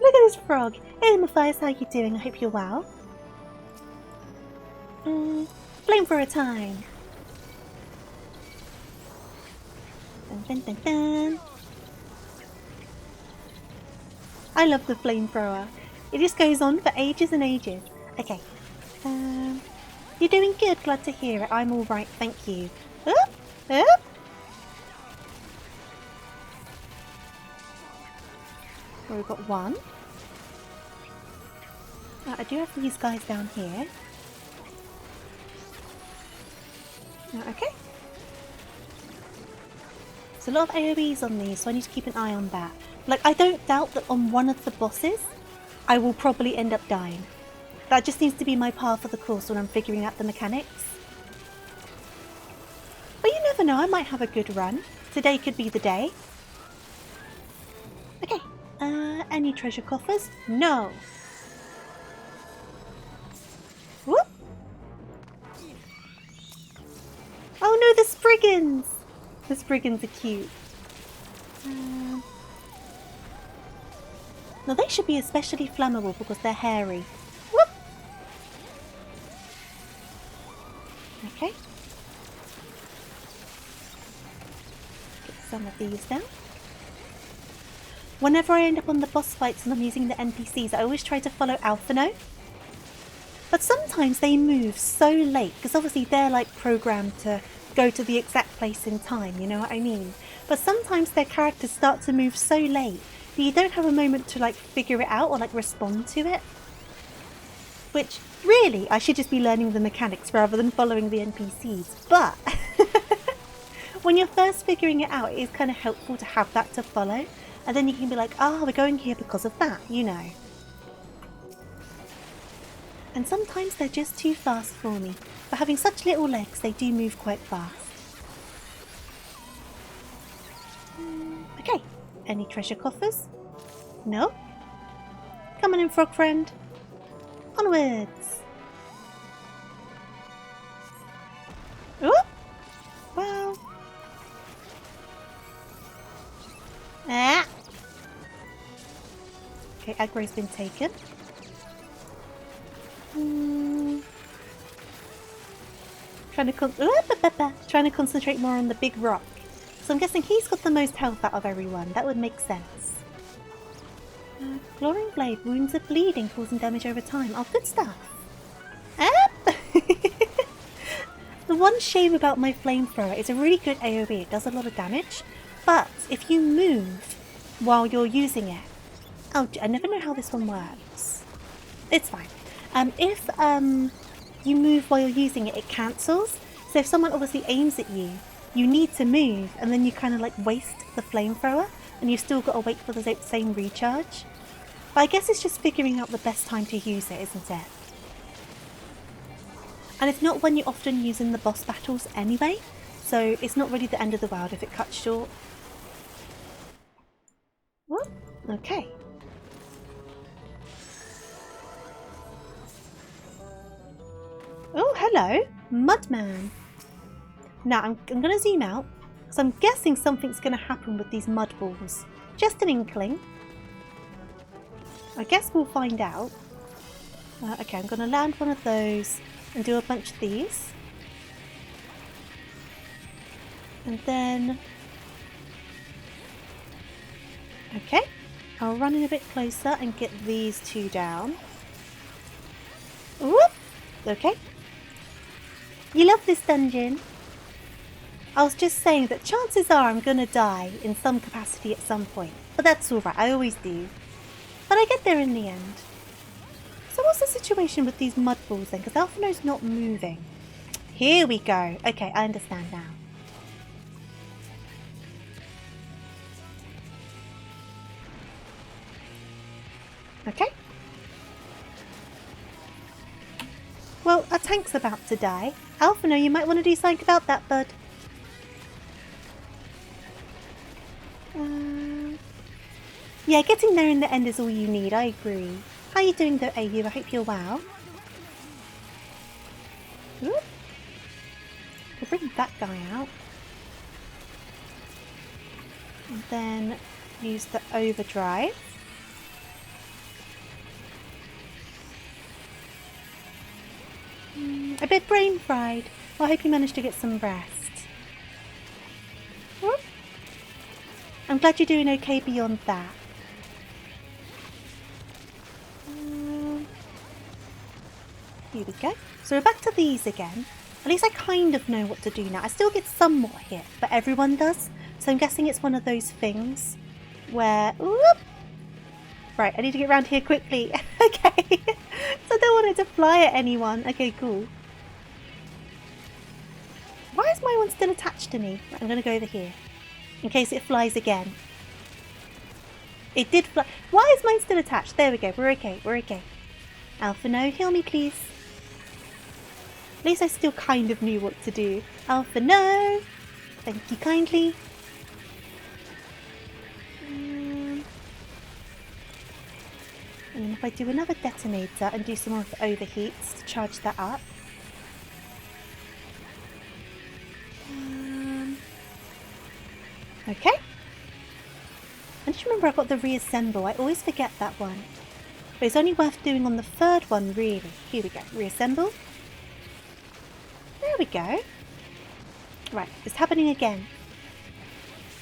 Look at this frog. Hey Matthias, how you doing? I hope you're well. Flamethrower time. Dun, dun, dun, dun. I love the flamethrower. It just goes on for ages and ages. Okay. You're doing good. Glad to hear it. I'm all right. Thank you. Up, up. Well, we've got one. I do have these guys down here. Okay. There's a lot of AoEs on these, so I need to keep an eye on that. Like, I don't doubt that on one of the bosses, I will probably end up dying. That just seems to be my path of the course when I'm figuring out the mechanics. But you never know, I might have a good run. Today could be the day. Okay. Any treasure coffers? No. Whoop. Oh no, the Spriggans! The Spriggans are cute. Now they should be especially flammable because they're hairy. Whoop. Okay. Get some of these down. Whenever I end up on the boss fights and I'm using the NPCs, I always try to follow Alphino. But sometimes they move so late, because obviously they're like programmed to go to the exact place in time, you know what I mean? But sometimes their characters start to move so late that you don't have a moment to like figure it out or like respond to it. Which, really, I should just be learning the mechanics rather than following the NPCs. But when you're first figuring it out, it is kind of helpful to have that to follow. And then you can be like, we're going here because of that, you know. And sometimes they're just too fast for me. But having such little legs, they do move quite fast. Okay, any treasure coffers? No? Come on in, frog friend. Onwards. Oop! Wow. Ah! Okay, aggro's been taken. Trying to concentrate more on the big rock. So I'm guessing he's got the most health out of everyone. That would make sense. Glowing blade. Wounds are bleeding, causing damage over time. Oh, good stuff. The one shame about my flamethrower is a really good AoE. It does a lot of damage. But if you move while you're using it... Oh, I never know how this one works. It's fine. If you move while you're using it, it cancels. So if someone obviously aims at you you need to move, and then you kind of like waste the flamethrower, and you've still got to wait for the same recharge. But I guess it's just figuring out the best time to use it, isn't it? And it's not one you often use in the boss battles anyway, so it's not really the end of the world if it cuts short. Whoop, okay. Oh, hello, Mudman. Now I'm going to zoom out, because I'm guessing something's going to happen with these mud balls. Just an inkling. I guess we'll find out. Okay, I'm going to land one of those and do a bunch of these. And then... Okay, I'll run in a bit closer and get these two down. Whoop! Okay. You love this dungeon. I was just saying that chances are I'm going to die in some capacity at some point. But that's alright, I always do. But I get there in the end. So what's the situation with these mud balls then? Because Alphino's not moving. Here we go. Okay, I understand now. Okay. Well, our tank's about to die. Alphino, you might want to do something about that, bud. Yeah, getting there in the end is all you need, I agree. How are you doing though, AU? I hope you're well. Ooh. We'll bring that guy out. And then use the overdrive. A bit brain fried. Well, I hope you managed to get some rest. Whoop. I'm glad you're doing okay beyond that. Here we go. So we're back to these again. At least I kind of know what to do now. I still get somewhat hit, but everyone does. So I'm guessing it's one of those things where... Whoop. Right, I need to get around here quickly. Okay. So I don't want it to fly at anyone. Okay, cool. Why is my one still attached to me? Right, I'm going to go over here. In case it flies again. It did fly. Why is mine still attached? There we go. We're okay. We're okay. Alphino, heal me, please. At least I still kind of knew what to do. Alphino! Thank you kindly. And if I do another detonator and do some more of the overheats to charge that up. Okay. I just remember I've got the reassemble. I always forget that one. But it's only worth doing on the third one, really. Here we go. Reassemble. There we go. Right, it's happening again.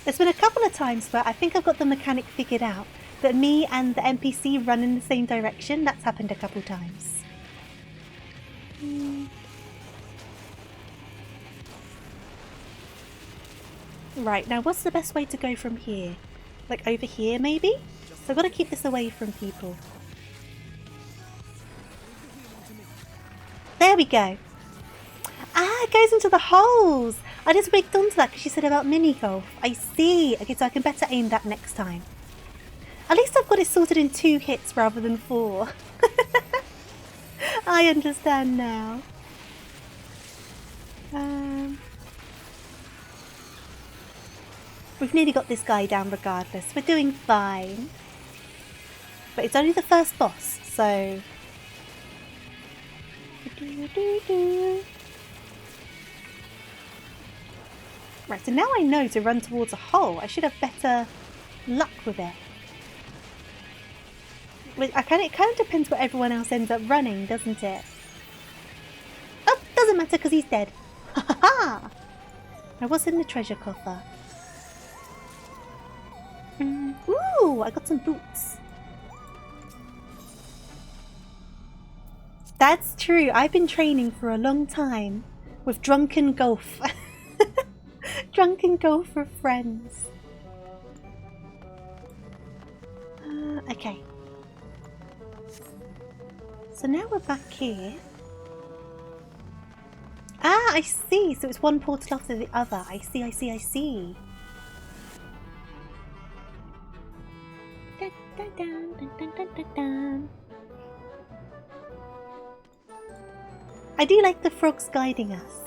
There's been a couple of times where I think I've got the mechanic figured out. But me and the NPC run in the same direction. That's happened a couple times. Right, now what's the best way to go from here? Like over here, maybe? So I've got to keep this away from people. There we go. Ah, it goes into the holes. I just wigged onto that because you said about mini golf. I see. Okay, so I can better aim that next time. At least I've got it sorted in 2 hits rather than 4. I understand now. We've nearly got this guy down regardless. We're doing fine. But it's only the first boss, so... Right, so now I know to run towards a hole. I should have better luck with it. It kind of depends where everyone else ends up running, doesn't it? Oh, doesn't matter because he's dead. Ha ha ha! Now what's in the treasure coffer? Ooh, I got some boots. That's true. I've been training for a long time with drunken golf. Drunken golf for friends. Okay. So now we're back here. Ah, I see. So it's one portal after the other. I see, I see, I see. Dun, dun, dun, dun, dun, dun, dun, dun. I do like the frogs guiding us.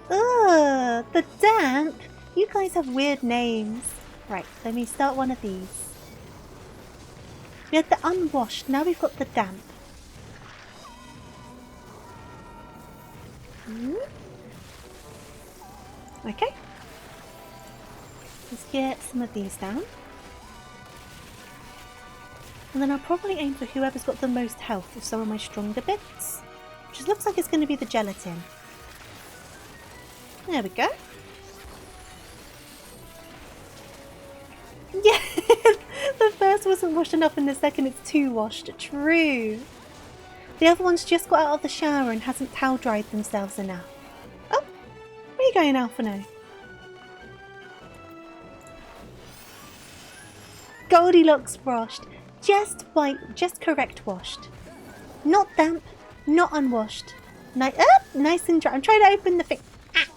Ugh, the damp. You guys have weird names. Right, let me start one of these. We had the unwashed, now we've got the damp. Okay. Let's get some of these down. And then I'll probably aim for whoever's got the most health with some of my stronger bits. Which looks like it's going to be the gelatin. There we go. Yeah, the first wasn't washed enough and the second it's too washed. True. The other one's just got out of the shower and hasn't towel dried themselves enough. Oh, where are you going, Alphino? Goldilocks washed. Just white, just correct washed. Not damp, not unwashed. Nice and dry. I'm trying to open the thing. Ah.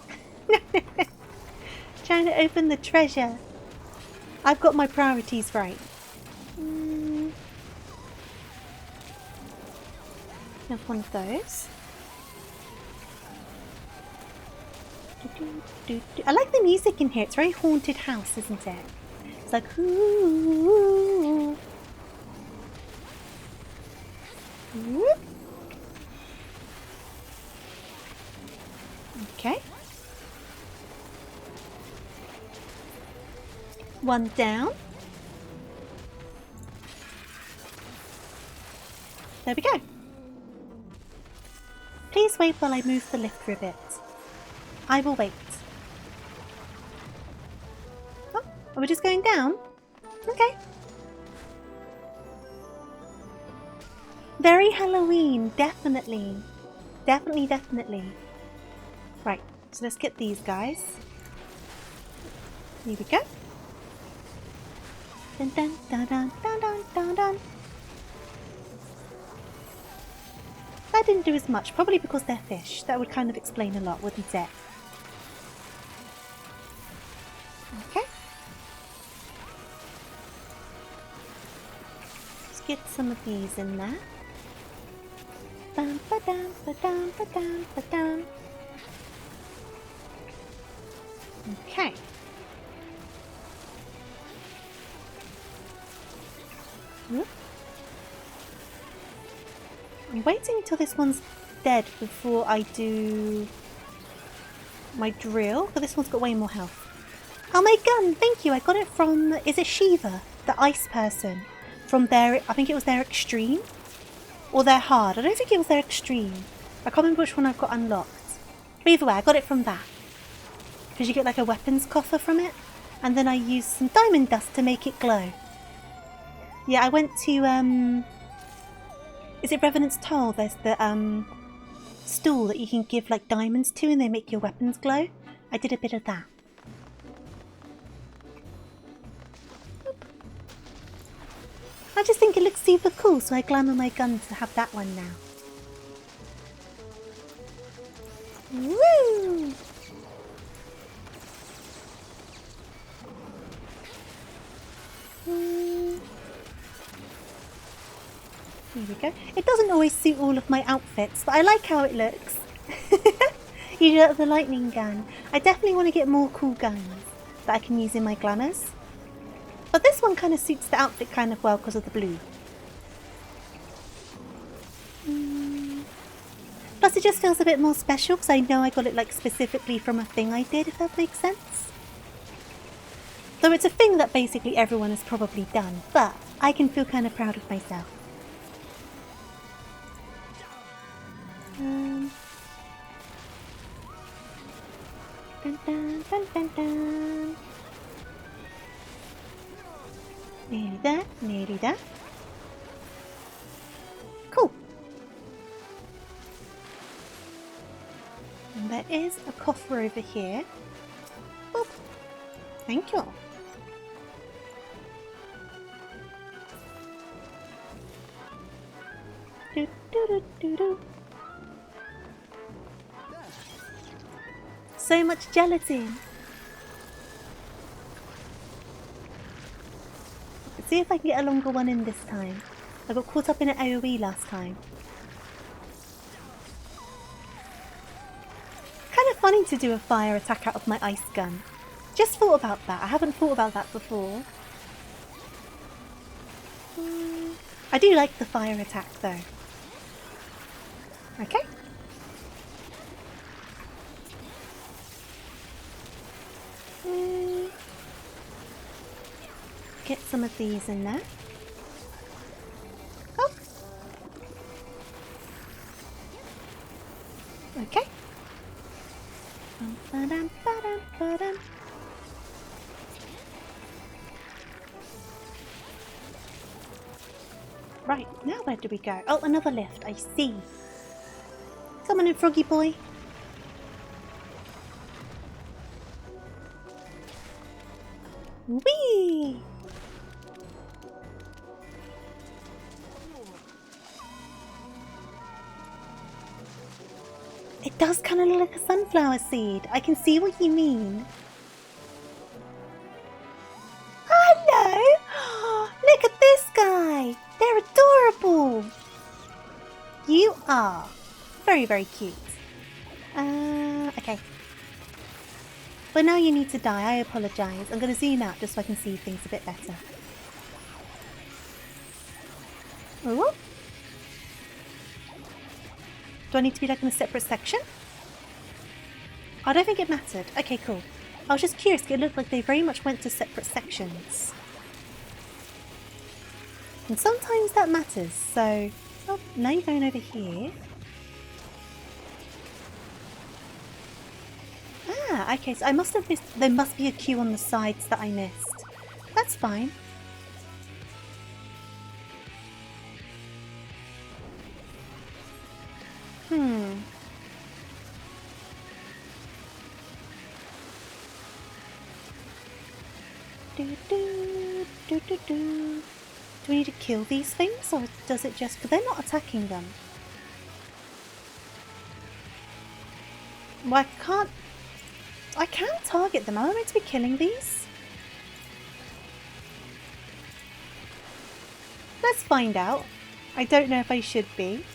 Trying to open the treasure. I've got my priorities right. Have one of those. I like the music in here. It's very haunted house, isn't it? It's like ooh. Whoop. Okay. One down. There we go. Please wait while I move the lift ribbit. I will wait. Oh, are we just going down? Okay. Very Halloween, definitely. Definitely. Right, so let's get these guys. Here we go. Dun dun dun dun dun dun dun dun. That didn't do as much, probably because they're fish. That would kind of explain a lot, wouldn't it? Okay. Let's get some of these in there. Bam, ba-dam, ba-dam, ba-dam, ba-dam. Okay. Whoop. I'm waiting until this one's dead before I do my drill, but this one's got way more health. Oh, my gun! Thank you! I got it from, is it Shiva? The ice person. From their, I think it was their extreme? Or their hard. I don't think it was their extreme. I can't remember which one I've got unlocked. But either way, I got it from that. Because you get like a weapons coffer from it. And then I used some diamond dust to make it glow. Yeah, I went to, is it Revenant's Toll? There's the stool that you can give like diamonds to and they make your weapons glow. I did a bit of that. I just think it looks super cool, so I glamour my gun to have that one now. Woo! Here we go. It doesn't always suit all of my outfits, but I like how it looks. You got the lightning gun. I definitely want to get more cool guns that I can use in my glamours. But this one kind of suits the outfit kind of well because of the blue. Plus it just feels a bit more special because I know I got it like specifically from a thing I did, if that makes sense. Though it's a thing that basically everyone has probably done, but I can feel kind of proud of myself. Dun, dun, dun, dun, dun. Nearly there, nearly there. Cool. And there is a coffer over here. Boop. Thank you. Do, do, do, do, do. So much gelatin. Let's see if I can get a longer one in this time. I got caught up in an AoE last time. Kind of funny to do a fire attack out of my ice gun. Just thought about that. I haven't thought about that before. I do like the fire attack though. Okay. Get some of these in there. Oh. Okay. Right, now where do we go? Oh, another lift, I see. Come on in, Froggy boy. Whee! It does kind of look like a sunflower seed. I can see what you mean. Hello! Look at this guy! They're adorable! You are very, very cute. Okay. But now you need to die. I apologise. I'm going to zoom out just so I can see things a bit better. Ooh. Do I need to be like in a separate section? I don't think it mattered. Okay, cool. I was just curious. It looked like they very much went to separate sections. And sometimes that matters. So, oh, now you're going over here. Ah, okay. So I must have missed. There must be a queue on the sides that I missed. That's fine. Do we need to kill these things, or does it just... But they're not attacking them. Well, I can't target them. Am I meant to be killing these? Let's find out. I don't know if I should be.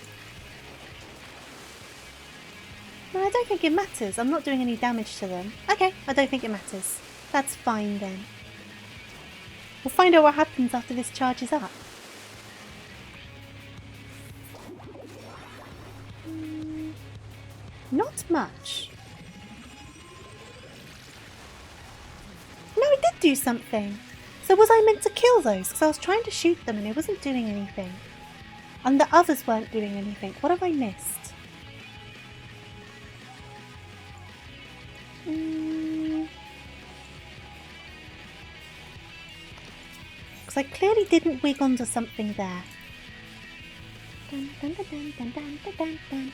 No, I don't think it matters. I'm not doing any damage to them. Okay, I don't think it matters. That's fine then. We'll find out what happens after this charges up. Not much. No, it did do something. So was I meant to kill those? Because I was trying to shoot them and it wasn't doing anything. And the others weren't doing anything. What have I missed? Because I clearly didn't wig onto something there. Dun, dun, dun, dun, dun, dun, dun, dun.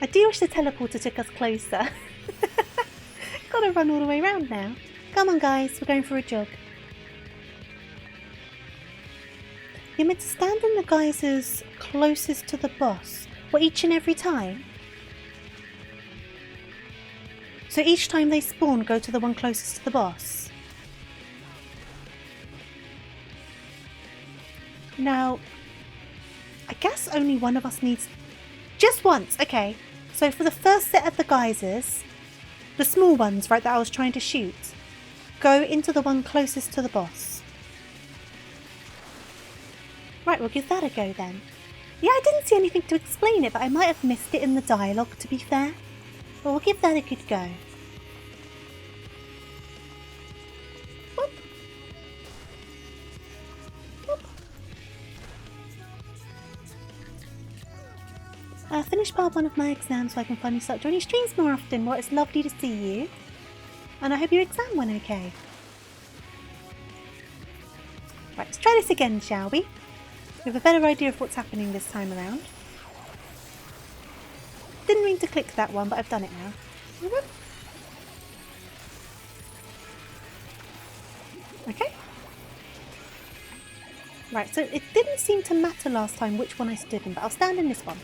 I do wish the teleporter took us closer. Gotta run all the way around now. Come on guys, we're going for a jog. You're meant to stand in the geysers closest to the boss. What, each and every time? So each time they spawn, go to the one closest to the boss? Now, I guess only one of us needs... Just once, okay. So for the first set of the geysers, the small ones, right, that I was trying to shoot, go into the one closest to the boss. Right, we'll give that a go then. Yeah, I didn't see anything to explain it, but I might have missed it in the dialogue, to be fair. But we'll give that a good go. Whoop. Whoop. Finish part 1 of my exam so I can finally start joining streams more often. Well, it's lovely to see you. And I hope your exam went okay. Right, let's try this again, shall we? We have a better idea of what's happening this time around. Didn't mean to click that one, but I've done it now. Okay. Right, so it didn't seem to matter last time which one I stood in, but I'll stand in this one.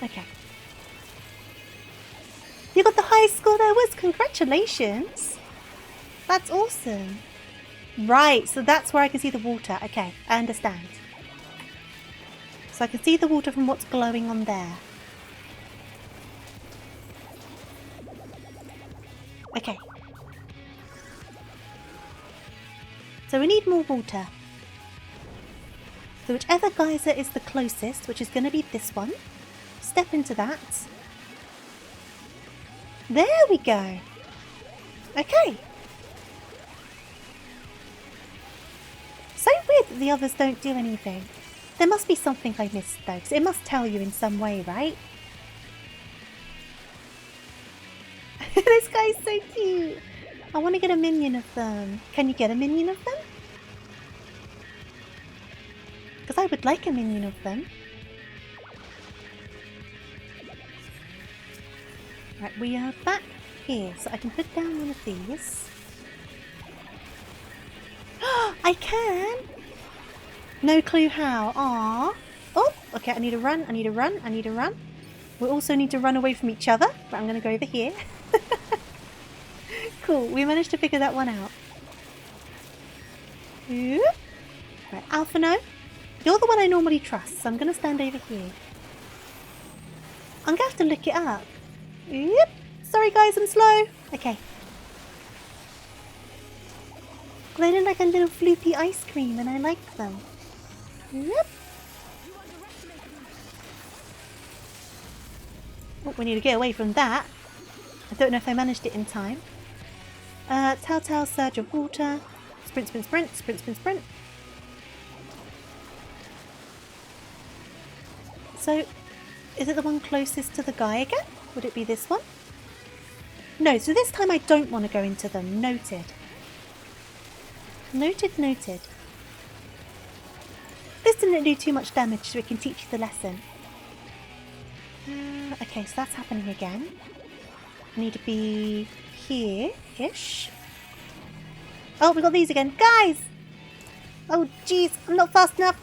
Okay. You got the highest score there was. Congratulations. That's awesome. Right, so that's where I can see the water. Okay, I understand. So I can see the water from what's glowing on there. Okay. So we need more water. So whichever geyser is the closest, which is going to be this one, step into that. There we go. Okay. So weird that the others don't do anything. There must be something I missed though, because it must tell you in some way, right? This guy's so cute. I want to get a minion of them. Can you get a minion of them? Because I would like a minion of them. Right, we are back here, so I can put down one of these. I can! No clue how. Aww. Oh, okay, I need to run, I need to run, I need to run. We also need to run away from each other, but I'm going to go over here. Cool, we managed to figure that one out. Oop. Right, Alphino, you're the one I normally trust, so I'm going to stand over here. I'm going to have to look it up. Yep. Sorry guys, I'm slow. Okay. They look like a little floopy ice cream and I like them. Yep. Oh, we need to get away from that. I don't know if I managed it in time. Telltale surge of water. Sprint, sprint, sprint, sprint, sprint, sprint. So, is it the one closest to the guy again? Would it be this one? No, so this time I don't want to go into them. Noted. Noted, noted. This didn't do too much damage, so it can teach you the lesson. Okay, so that's happening again. I need to be here-ish. Oh, we got these again. Guys! Oh, jeez, I'm not fast enough.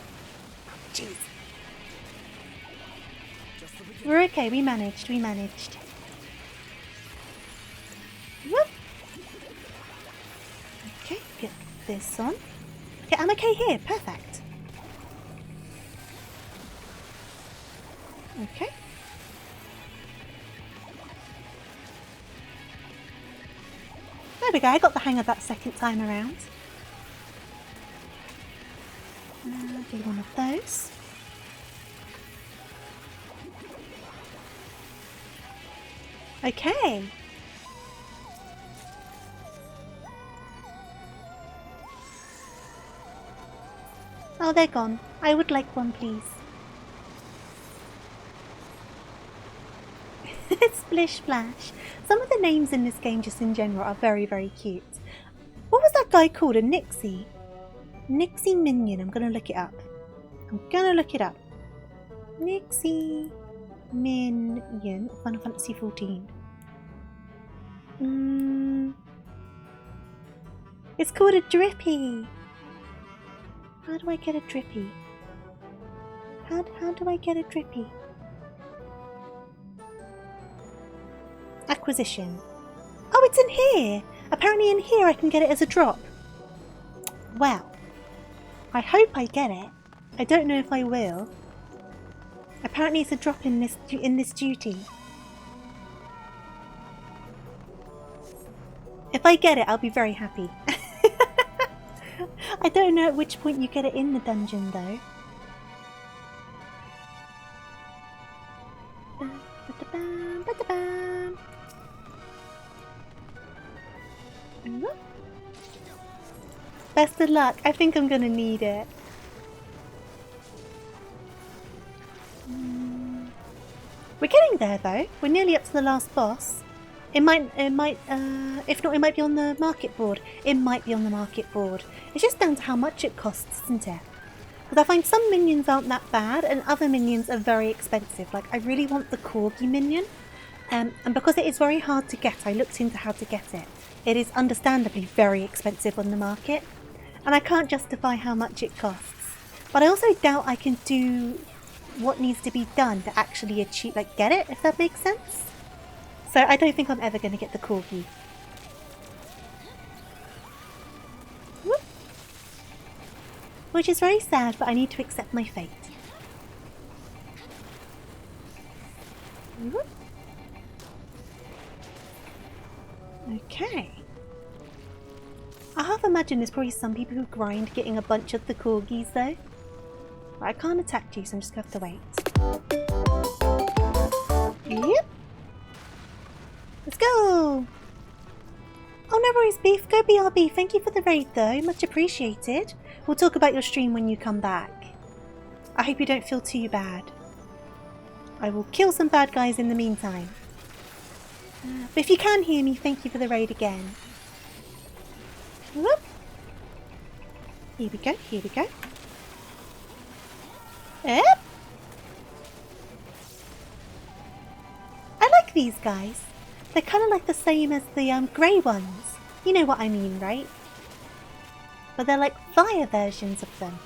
Jeez. We're okay, we managed, we managed. Whoop. Okay, get this on. Okay, I'm okay here, perfect. Okay. There we go, I got the hang of that second time around. Do one of those. Okay. Oh, they're gone. I would like one, please. Splish Splash. Some of the names in this game just in general are very, very cute. What was that guy called? A Nixie? Nixie Minion. I'm going to look it up. I'm going to look it up. Nixie Minion. Final Fantasy 14. It's called a Drippy. How do I get a Drippy? How do I get a Drippy? Acquisition. Oh, it's in here! Apparently in here I can get it as a drop. Well, I hope I get it. I don't know if I will. Apparently it's a drop in this duty. If I get it, I'll be very happy. I don't know at which point you get it in the dungeon though. Best of luck. I think I'm gonna need it. We're getting there though. We're nearly up to the last boss. If not, it might be on the market board. It might be on the market board. It's just down to how much it costs, isn't it? Because I find some minions aren't that bad and other minions are very expensive. Like, I really want the Corgi minion. And because it is very hard to get, I looked into how to get it. It is understandably very expensive on the market. And I can't justify how much it costs. But I also doubt I can do what needs to be done to actually achieve, like, get it, if that makes sense. So I don't think I'm ever going to get the corgi. Whoop. Which is very sad, but I need to accept my fate. Whoop. Okay. I half imagine there's probably some people who grind getting a bunch of the corgis though. But I can't attack you, so I'm just going to have to wait. Yep. Let's go! Oh, no worries, Beef. Go BRB. Thank you for the raid though. Much appreciated. We'll talk about your stream when you come back. I hope you don't feel too bad. I will kill some bad guys in the meantime. But if you can hear me, thank you for the raid again. Whoop. Here we go, here we go. Yep. I like these guys. They're kind of like the same as the grey ones. You know what I mean, right? But they're like fire versions of them.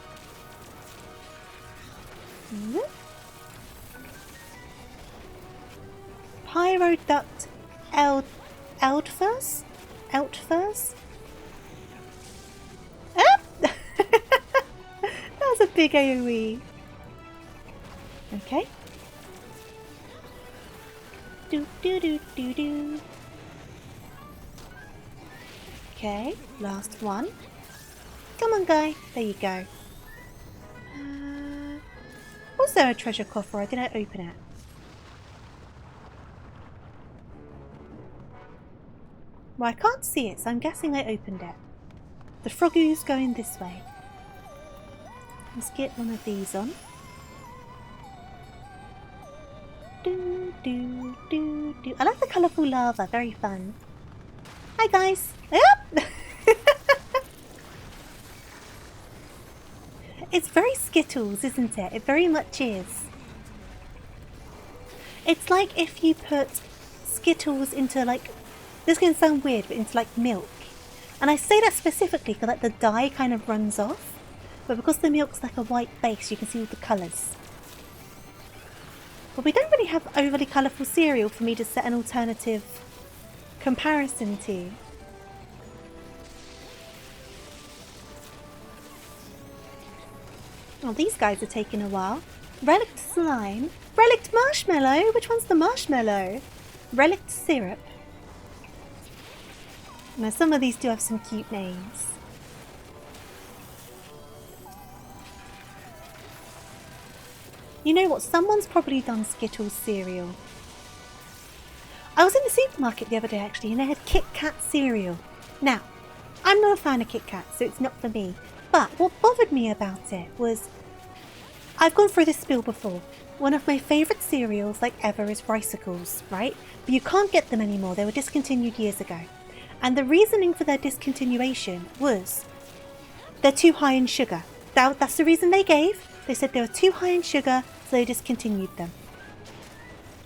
Whoop. Pyroduct Eldfurs? Outfurs? Ah! That was a big AoE. Okay. Do do do do do. Okay, last one. Come on, guy. There you go. Was there a treasure coffer or did I open it? Well, I can't see it, so I'm guessing I opened it. The Frogoo's going this way. Let's get one of these on. Do, do, do, do. I like the colourful lava, very fun. Hi guys! Yep. It's very Skittles, isn't it? It very much is. It's like if you put Skittles into like, this is going to sound weird, but into like milk. And I say that specifically because like the dye kind of runs off. But because the milk's like a white base, you can see all the colours. But we don't really have overly colourful cereal for me to set an alternative comparison to. Oh, these guys are taking a while. Relict slime. Relict marshmallow? Which one's the marshmallow? Relict syrup. Now some of these do have some cute names. You know what? Someone's probably done Skittles cereal. I was in the supermarket the other day actually and they had Kit Kat cereal. Now, I'm not a fan of Kit Kat, so it's not for me. But what bothered me about it was, I've gone through this spiel before. One of my favourite cereals like ever is Ricicles, right? But you can't get them anymore. They were discontinued years ago. And the reasoning for their discontinuation was they're too high in sugar. That's the reason they gave. They said they were too high in sugar, so they discontinued them.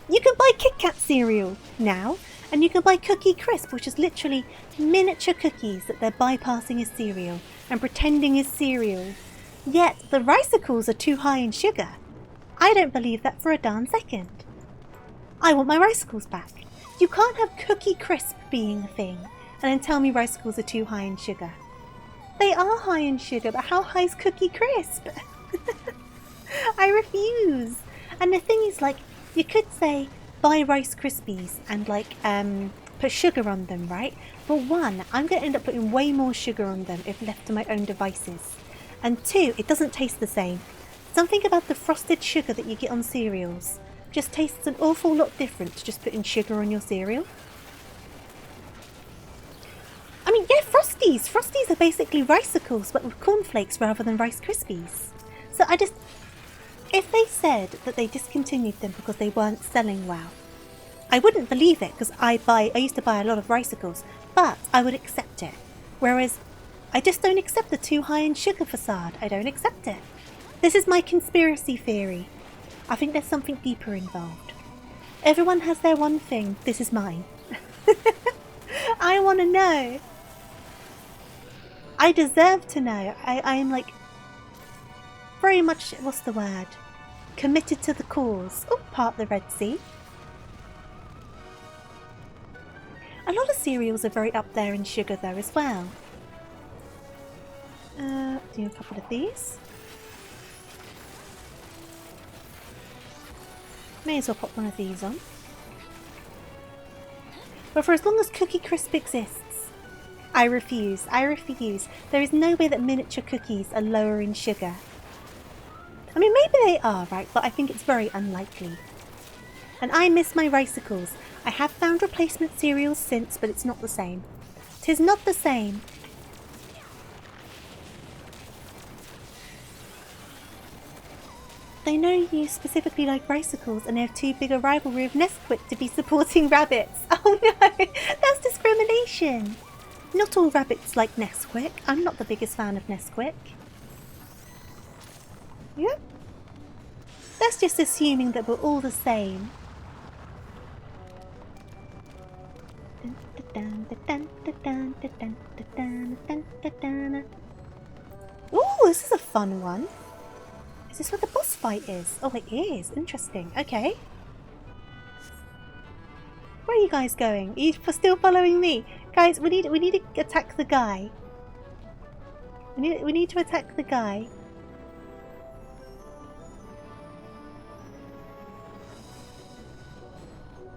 You can buy Kit Kat cereal now, and you can buy Cookie Crisp, which is literally miniature cookies that they're bypassing as cereal and pretending is cereal. Yet the Ricicles are too high in sugar. I don't believe that for a darn second. I want my Ricicles back. You can't have Cookie Crisp being a thing and then tell me Ricicles are too high in sugar. They are high in sugar, but how high is Cookie Crisp? I refuse. And the thing is, like, you could say buy Rice Krispies and like put sugar on them, right? But one, I'm going to end up putting way more sugar on them if left to my own devices. And two, it doesn't taste the same. Something about the frosted sugar that you get on cereals just tastes an awful lot different to just putting sugar on your cereal. I mean, yeah, Frosties! Frosties are basically Ricicles, but with cornflakes rather than Rice Krispies. So I just... If they said that they discontinued them because they weren't selling well, I wouldn't believe it because I used to buy a lot of Ricicles, but I would accept it. Whereas, I just don't accept the too high in sugar facade. I don't accept it. This is my conspiracy theory. I think there's something deeper involved. Everyone has their one thing. This is mine. I want to know. I deserve to know. I am like very much, what's the word? committed to the cause. Oh, part the Red Sea. A lot of cereals are very up there in sugar though as well. Do a couple of these. May as well pop one of these on. But for as long as Cookie Crisp exists, I refuse. I refuse. There is no way that miniature cookies are lower in sugar. I mean, maybe they are, right? But I think it's very unlikely. And I miss my Ricicles. I have found replacement cereals since, but it's not the same. 'Tis not the same. They know you specifically like Ricicles, and they have too big a rivalry with Nesquik to be supporting rabbits. Oh no, that's discrimination. Not all rabbits like Nesquik. I'm not the biggest fan of Nesquik. Yep. That's just assuming that we're all the same. Ooh, this is a fun one. Is this where the boss fight is? Oh, it is. Interesting. Okay. Where are you guys going? Are you still following me? Guys, we need to attack the guy. We need to attack the guy.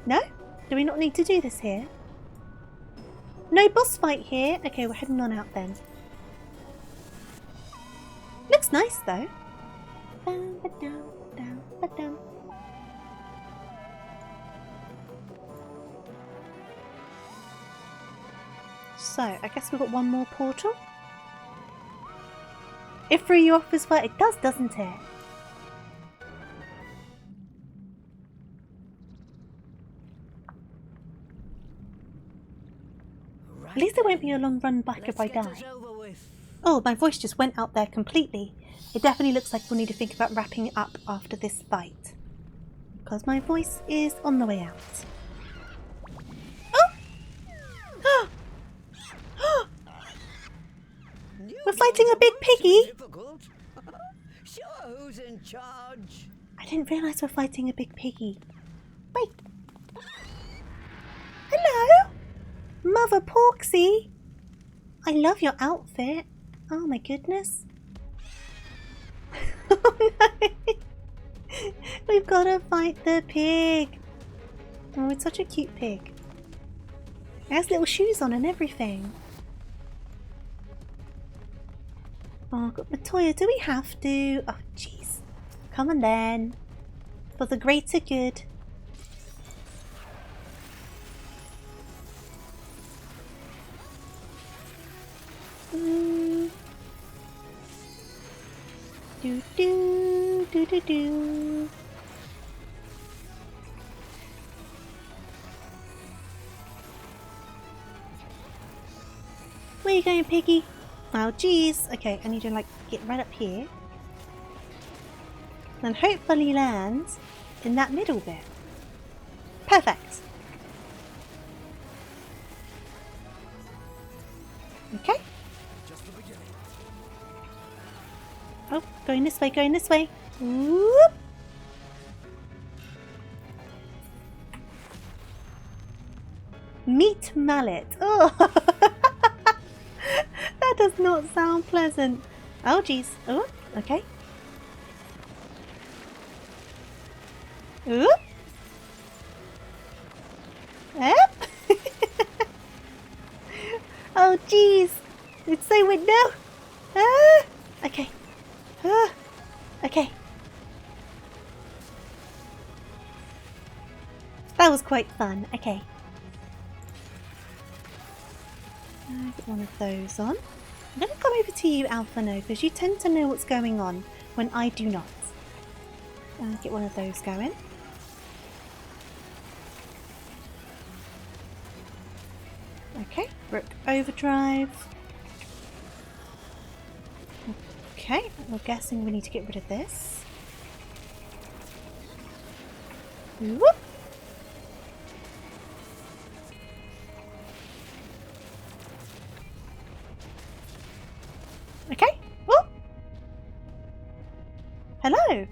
No? Do we not need to do this here? No boss fight here. Okay, we're heading on out then. Looks nice though. So, I guess we've got one more portal. It threw you off as well. It does, doesn't it? At least it won't be a long run back if I die. Oh, my voice just went out there completely. It definitely looks like we'll need to think about wrapping it up after this fight. Because my voice is on the way out. Oh! We're fighting a big piggy! Sure, who's in charge? I didn't realise we're fighting a big piggy. Wait. Hello? Mother Porksy! I love your outfit. Oh my goodness. Oh no! We've got to fight the pig. Oh, it's such a cute pig. It has little shoes on and everything. Oh, got Matoya, do we have to? Oh, jeez. Come on then. For the greater good. Do do do do do. Where you going, piggy? Oh, jeez. Okay, I need to like get right up here, and hopefully land in that middle bit. Perfect. Okay. Oh, going this way, going this way. Whoop. Meat mallet. Oh, that does not sound pleasant. Oh, jeez. Oh, okay. Oop. Yep. Oh, jeez. It's so weird. No. Ah. Okay. Ah. Okay. That was quite fun. Okay. Get one of those on. I'm going to come over to you, Alphano, because you tend to know what's going on when I do not. Get one of those going. Okay, Rook Overdrive. Okay, we're guessing we need to get rid of this. Whoop! Okay. Oh! Hello!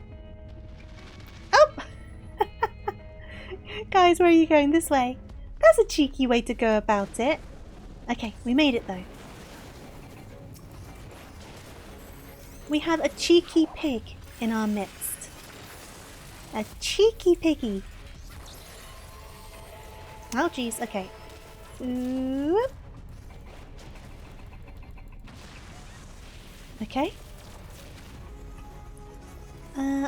Guys, where are you going? This way. That's a cheeky way to go about it. Okay, we made it though. We have a cheeky pig in our midst. A cheeky piggy. Oh jeez, okay. Ooh. Okay.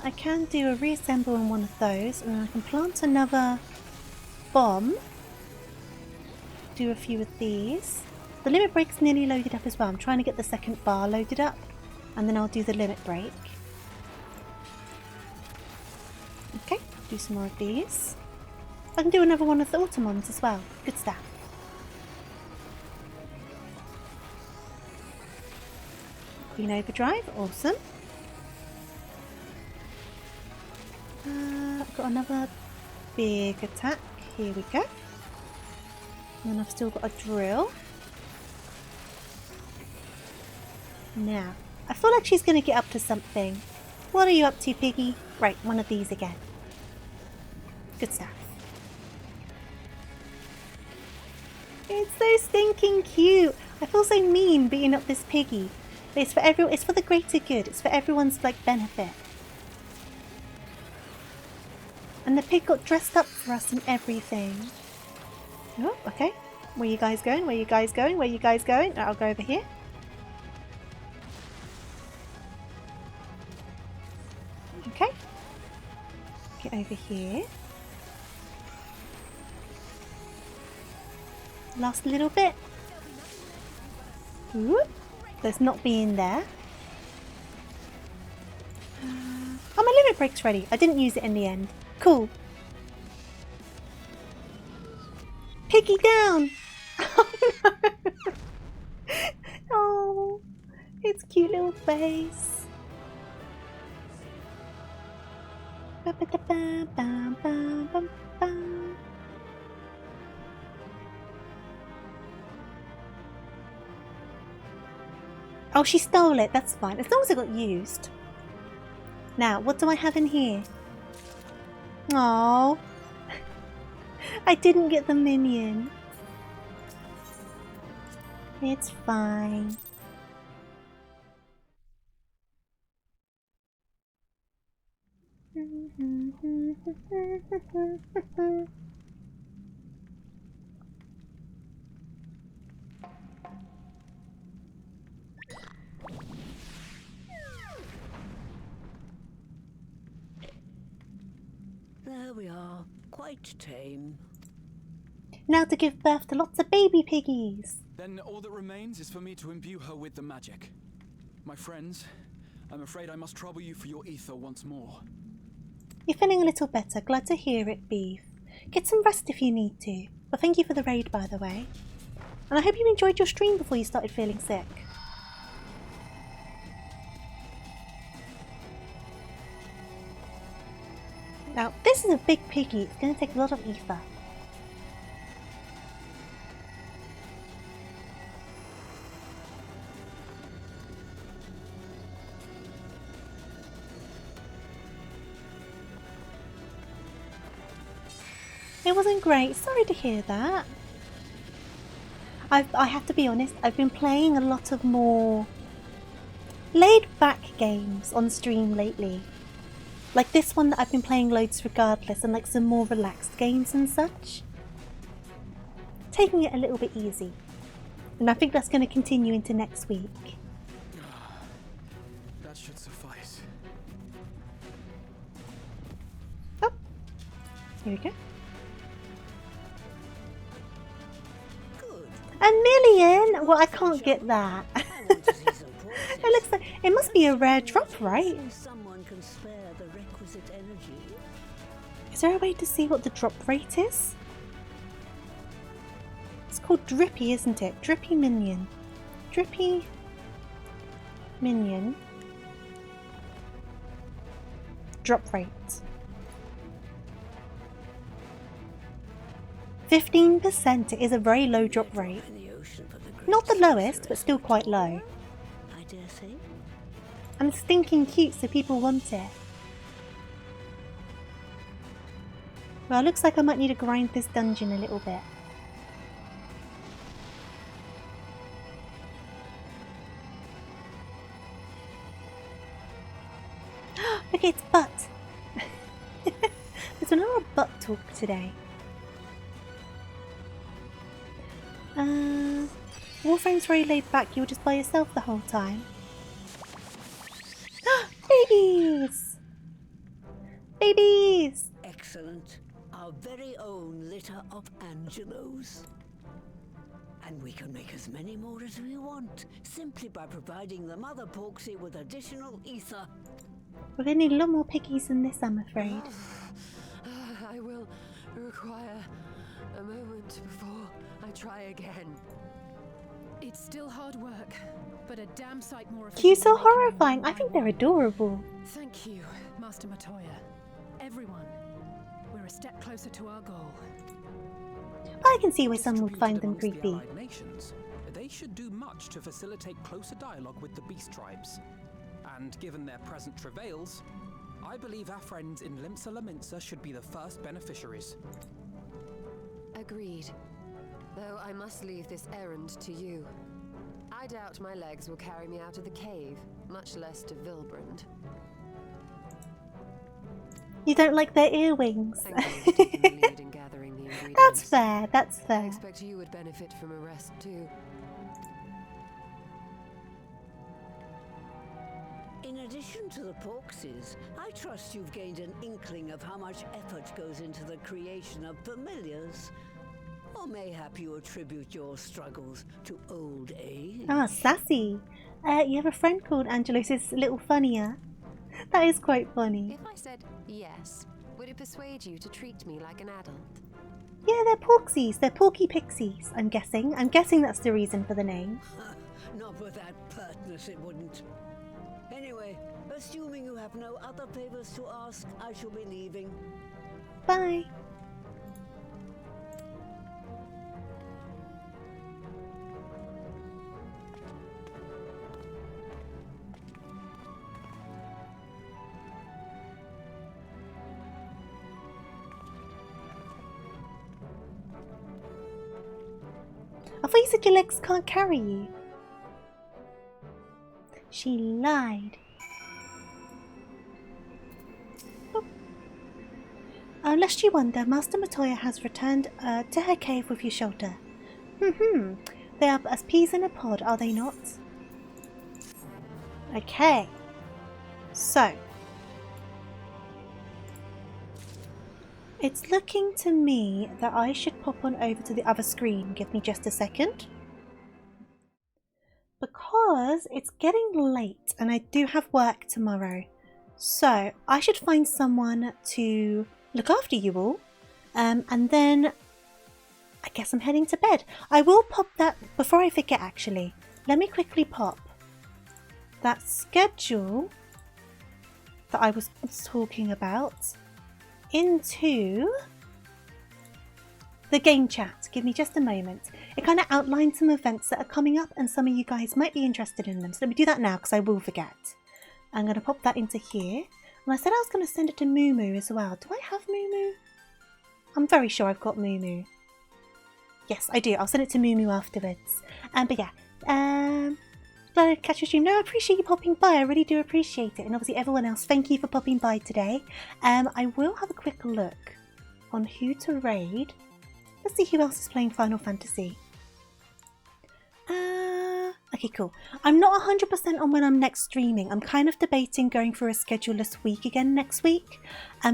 I can do a reassemble on one of those, and I can plant another bomb. Do a few of these. The limit break's nearly loaded up as well. I'm trying to get the second bar loaded up, and then I'll do the limit break. Okay, do some more of these. I can do another one of the Automons as well. Good stuff. Green Overdrive, awesome. I've got another big attack. Here we go. And then I've still got a drill. Now, I feel like she's going to get up to something. What are you up to, Piggy? Right, one of these again. Good stuff. It's so stinking cute. I feel so mean beating up this piggy. But it's for everyone. It's for the greater good. It's for everyone's like benefit. And the pig got dressed up for us and everything. Oh, okay. Where you guys going? Where you guys going? Where you guys going? I'll go over here. Okay. Get over here. Last little bit. Whoop. Let's not be in there. Oh, my limit break's ready. I didn't use it in the end. Cool. Piggy down! Oh no! Oh, its cute little face. Oh, she stole it. That's fine. As long as it got used. Now, what do I have in here? Oh, I didn't get the minion. It's fine. There we are, quite tame. Now to give birth to lots of baby piggies. Then all that remains is for me to imbue her with the magic. My friends, I'm afraid I must trouble you for your ether once more. You're feeling a little better. Glad to hear it, Beef. Get some rest if you need to. But thank you for the raid, by the way. And I hope you enjoyed your stream before you started feeling sick. Now, this is a big piggy. It's going to take a lot of ether. It wasn't great. Sorry to hear that. I have to be honest, I've been playing a lot of more laid-back games on stream lately. Like this one that I've been playing loads regardless, and like some more relaxed games and such. Taking it a little bit easy. And I think that's going to continue into next week. That should suffice. Oh, here we go. A million? Well, I can't get that. It looks like it must be a rare drop, right? Someone can spare the requisite energy. Is there a way to see what the drop rate is? It's called Drippy, isn't it? Drippy Minion. Drippy Minion. Drop rate. 15%. It is a very low drop rate. Not the lowest, but still quite low. I dare say. And it's stinking cute, so people want it. Well, it looks like I might need to grind this dungeon a little bit. Look, it's butt. There's been a lot of butt talk today. Warframe's very laid back. You were just by yourself the whole time. Babies! Babies! Excellent. Our very own litter of Angelos. And we can make as many more as we want, simply by providing the mother Porksy with additional ether. We're going to need a lot more piggies than this, I'm afraid. I will require a moment before I try again. It's still hard work, but a damn sight more efficient. Cue so horrifying. I think they're adorable. Thank you, Master Matoya. Everyone, we're a step closer to our goal. I can see why some would find them creepy. The nations, they should do much to facilitate closer dialogue with the beast tribes. And given their present travails, I believe our friends in Limsa Laminsa should be the first beneficiaries. Agreed. Though I must leave this errand to you. I doubt my legs will carry me out of the cave, much less to Vilbrand. You don't like their earwings? That's fair, that's fair. I expect you would benefit from a rest too. In addition to the Porksies, I trust you've gained an inkling of how much effort goes into the creation of familiars. Or mayhap you attribute your struggles to old age. Ah, sassy. You have a friend called Angelos who's a little funnier. That is quite funny. If I said yes, would it persuade you to treat me like an adult? Yeah, they're Porksies. They're Porky Pixies, I'm guessing. I'm guessing that's the reason for the name. Not with that pertness, it wouldn't. Anyway, assuming you have no other favors to ask, I shall be leaving. Bye. I thought you said your legs can't carry you. She lied. Oh. Lest you wonder, Master Matoya has returned to her cave with your shelter. They are as peas in a pod, are they not? Okay. So. It's looking to me that I should pop on over to the other screen. Give me just a second. Because it's getting late and I do have work tomorrow. So I should find someone to look after you all. And then I guess I'm heading to bed. I will pop that, before I forget actually, let me quickly pop that schedule that I was talking about into the game chat. Give me just a moment. It kind of outlines some events that are coming up and some of you guys might be interested in them. So let me do that now because I will forget. I'm going to pop that into here. And I said I was going to send it to Moo as well. Do I have Moo? I'm very sure I've got Moo. Yes, I do. I'll send it to Moo afterwards. But yeah, glad to catch your stream. No, I appreciate you popping by. I really do appreciate it. And obviously everyone else, thank you for popping by today. I will have a quick look on who to raid. Let's see who else is playing Final Fantasy. Okay, cool. I'm not 100% on when I'm next streaming. I'm kind of debating going for a scheduleless week again next week.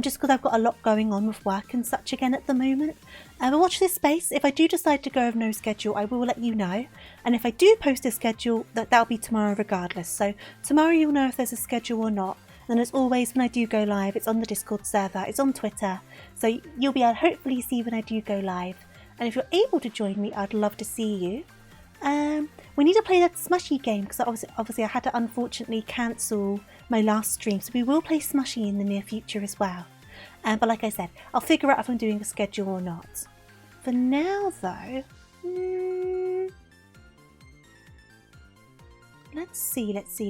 Just because I've got a lot going on with work and such again at the moment. But watch this space. If I do decide to go with no schedule, I will let you know. And if I do post a schedule, that'll be tomorrow regardless. So tomorrow you'll know if there's a schedule or not. And as always, when I do go live, it's on the Discord server. It's on Twitter. So you'll be able to hopefully see when I do go live. And if you're able to join me, I'd love to see you. We need to play that Smushy game because obviously I had to unfortunately cancel my last stream, so we will play Smushy in the near future as well. But like I said, I'll figure out if I'm doing a schedule or not. For now though, let's see. Let's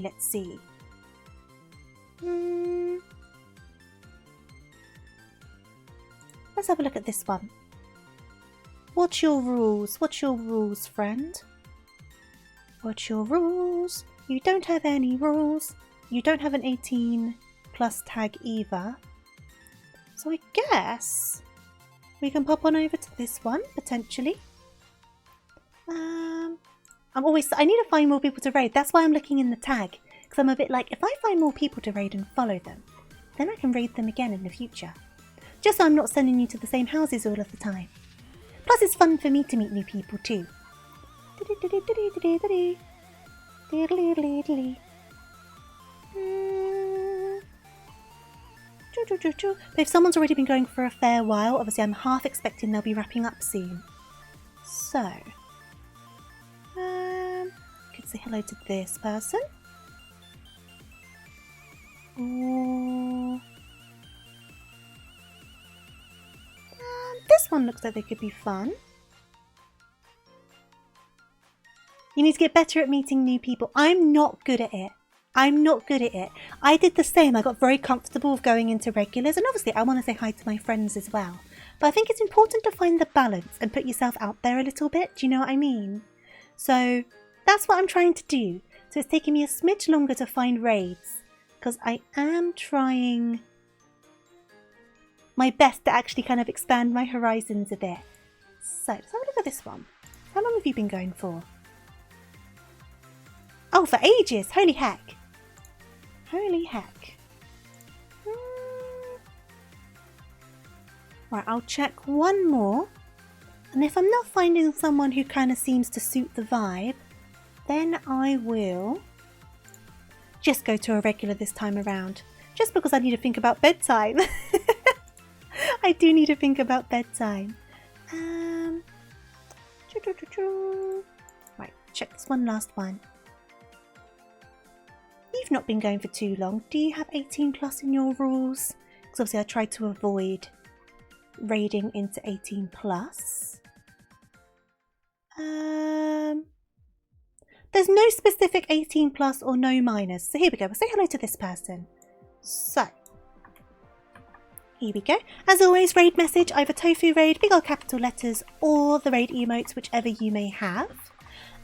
let's have a look at this one. What's your rules? What's your rules, friend? What's your rules? You don't have any rules. You don't have an 18 plus tag either. So I guess we can pop on over to this one, potentially. I need to find more people to raid. That's why I'm looking in the tag. Because I'm a bit like, if I find more people to raid and follow them, then I can raid them again in the future. Just so I'm not sending you to the same houses all of the time. Plus it's fun for me to meet new people too. But if someone's already been going for a fair while, obviously I'm half expecting they'll be wrapping up soon. So, could say hello to this person. Ooh. This one looks like they could be fun. You need to get better at meeting new people. I'm not good at it. I'm not good at it. I did the same. I got very comfortable with going into regulars, and obviously I want to say hi to my friends as well. But I think it's important to find the balance and put yourself out there a little bit. Do you know what I mean? So that's what I'm trying to do. So it's taking me a smidge longer to find raids, because I am trying my best to actually kind of expand my horizons a bit. So let's have a look at this one. How long have you been going for? Oh, for ages! Holy heck! Holy heck. Right, I'll check one more. And if I'm not finding someone who kind of seems to suit the vibe, then I will just go to a regular this time around. Just because I need to think about bedtime. I do need to think about bedtime. Right, check this one last one. You've not been going for too long. Do you have 18 plus in your rules? Because obviously I tried to avoid raiding into 18 plus. There's no specific 18 plus or no minors. So here we go. We'll say hello to this person. So, here we go. As always, raid message, either Tofu raid, big old capital letters, or the raid emotes, whichever you may have.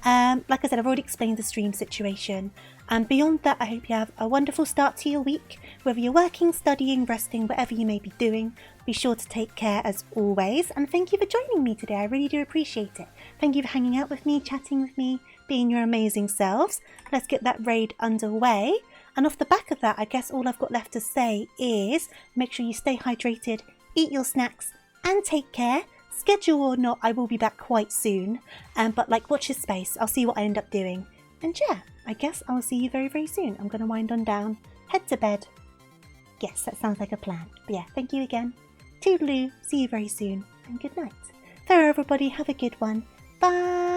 Like I said, I've already explained the stream situation. And beyond that, I hope you have a wonderful start to your week. Whether you're working, studying, resting, whatever you may be doing, be sure to take care as always. And thank you for joining me today. I really do appreciate it. Thank you for hanging out with me, chatting with me, being your amazing selves. Let's get that raid underway. And off the back of that, I guess all I've got left to say is make sure you stay hydrated, eat your snacks, and take care. Schedule or not, I will be back quite soon. But like, watch this space. I'll see what I end up doing. And yeah, I guess I'll see you very, very soon. I'm going to wind on down, head to bed. Yes, that sounds like a plan. But yeah, thank you again. Toodaloo, see you very soon, and good night. Farewell everybody, have a good one. Bye!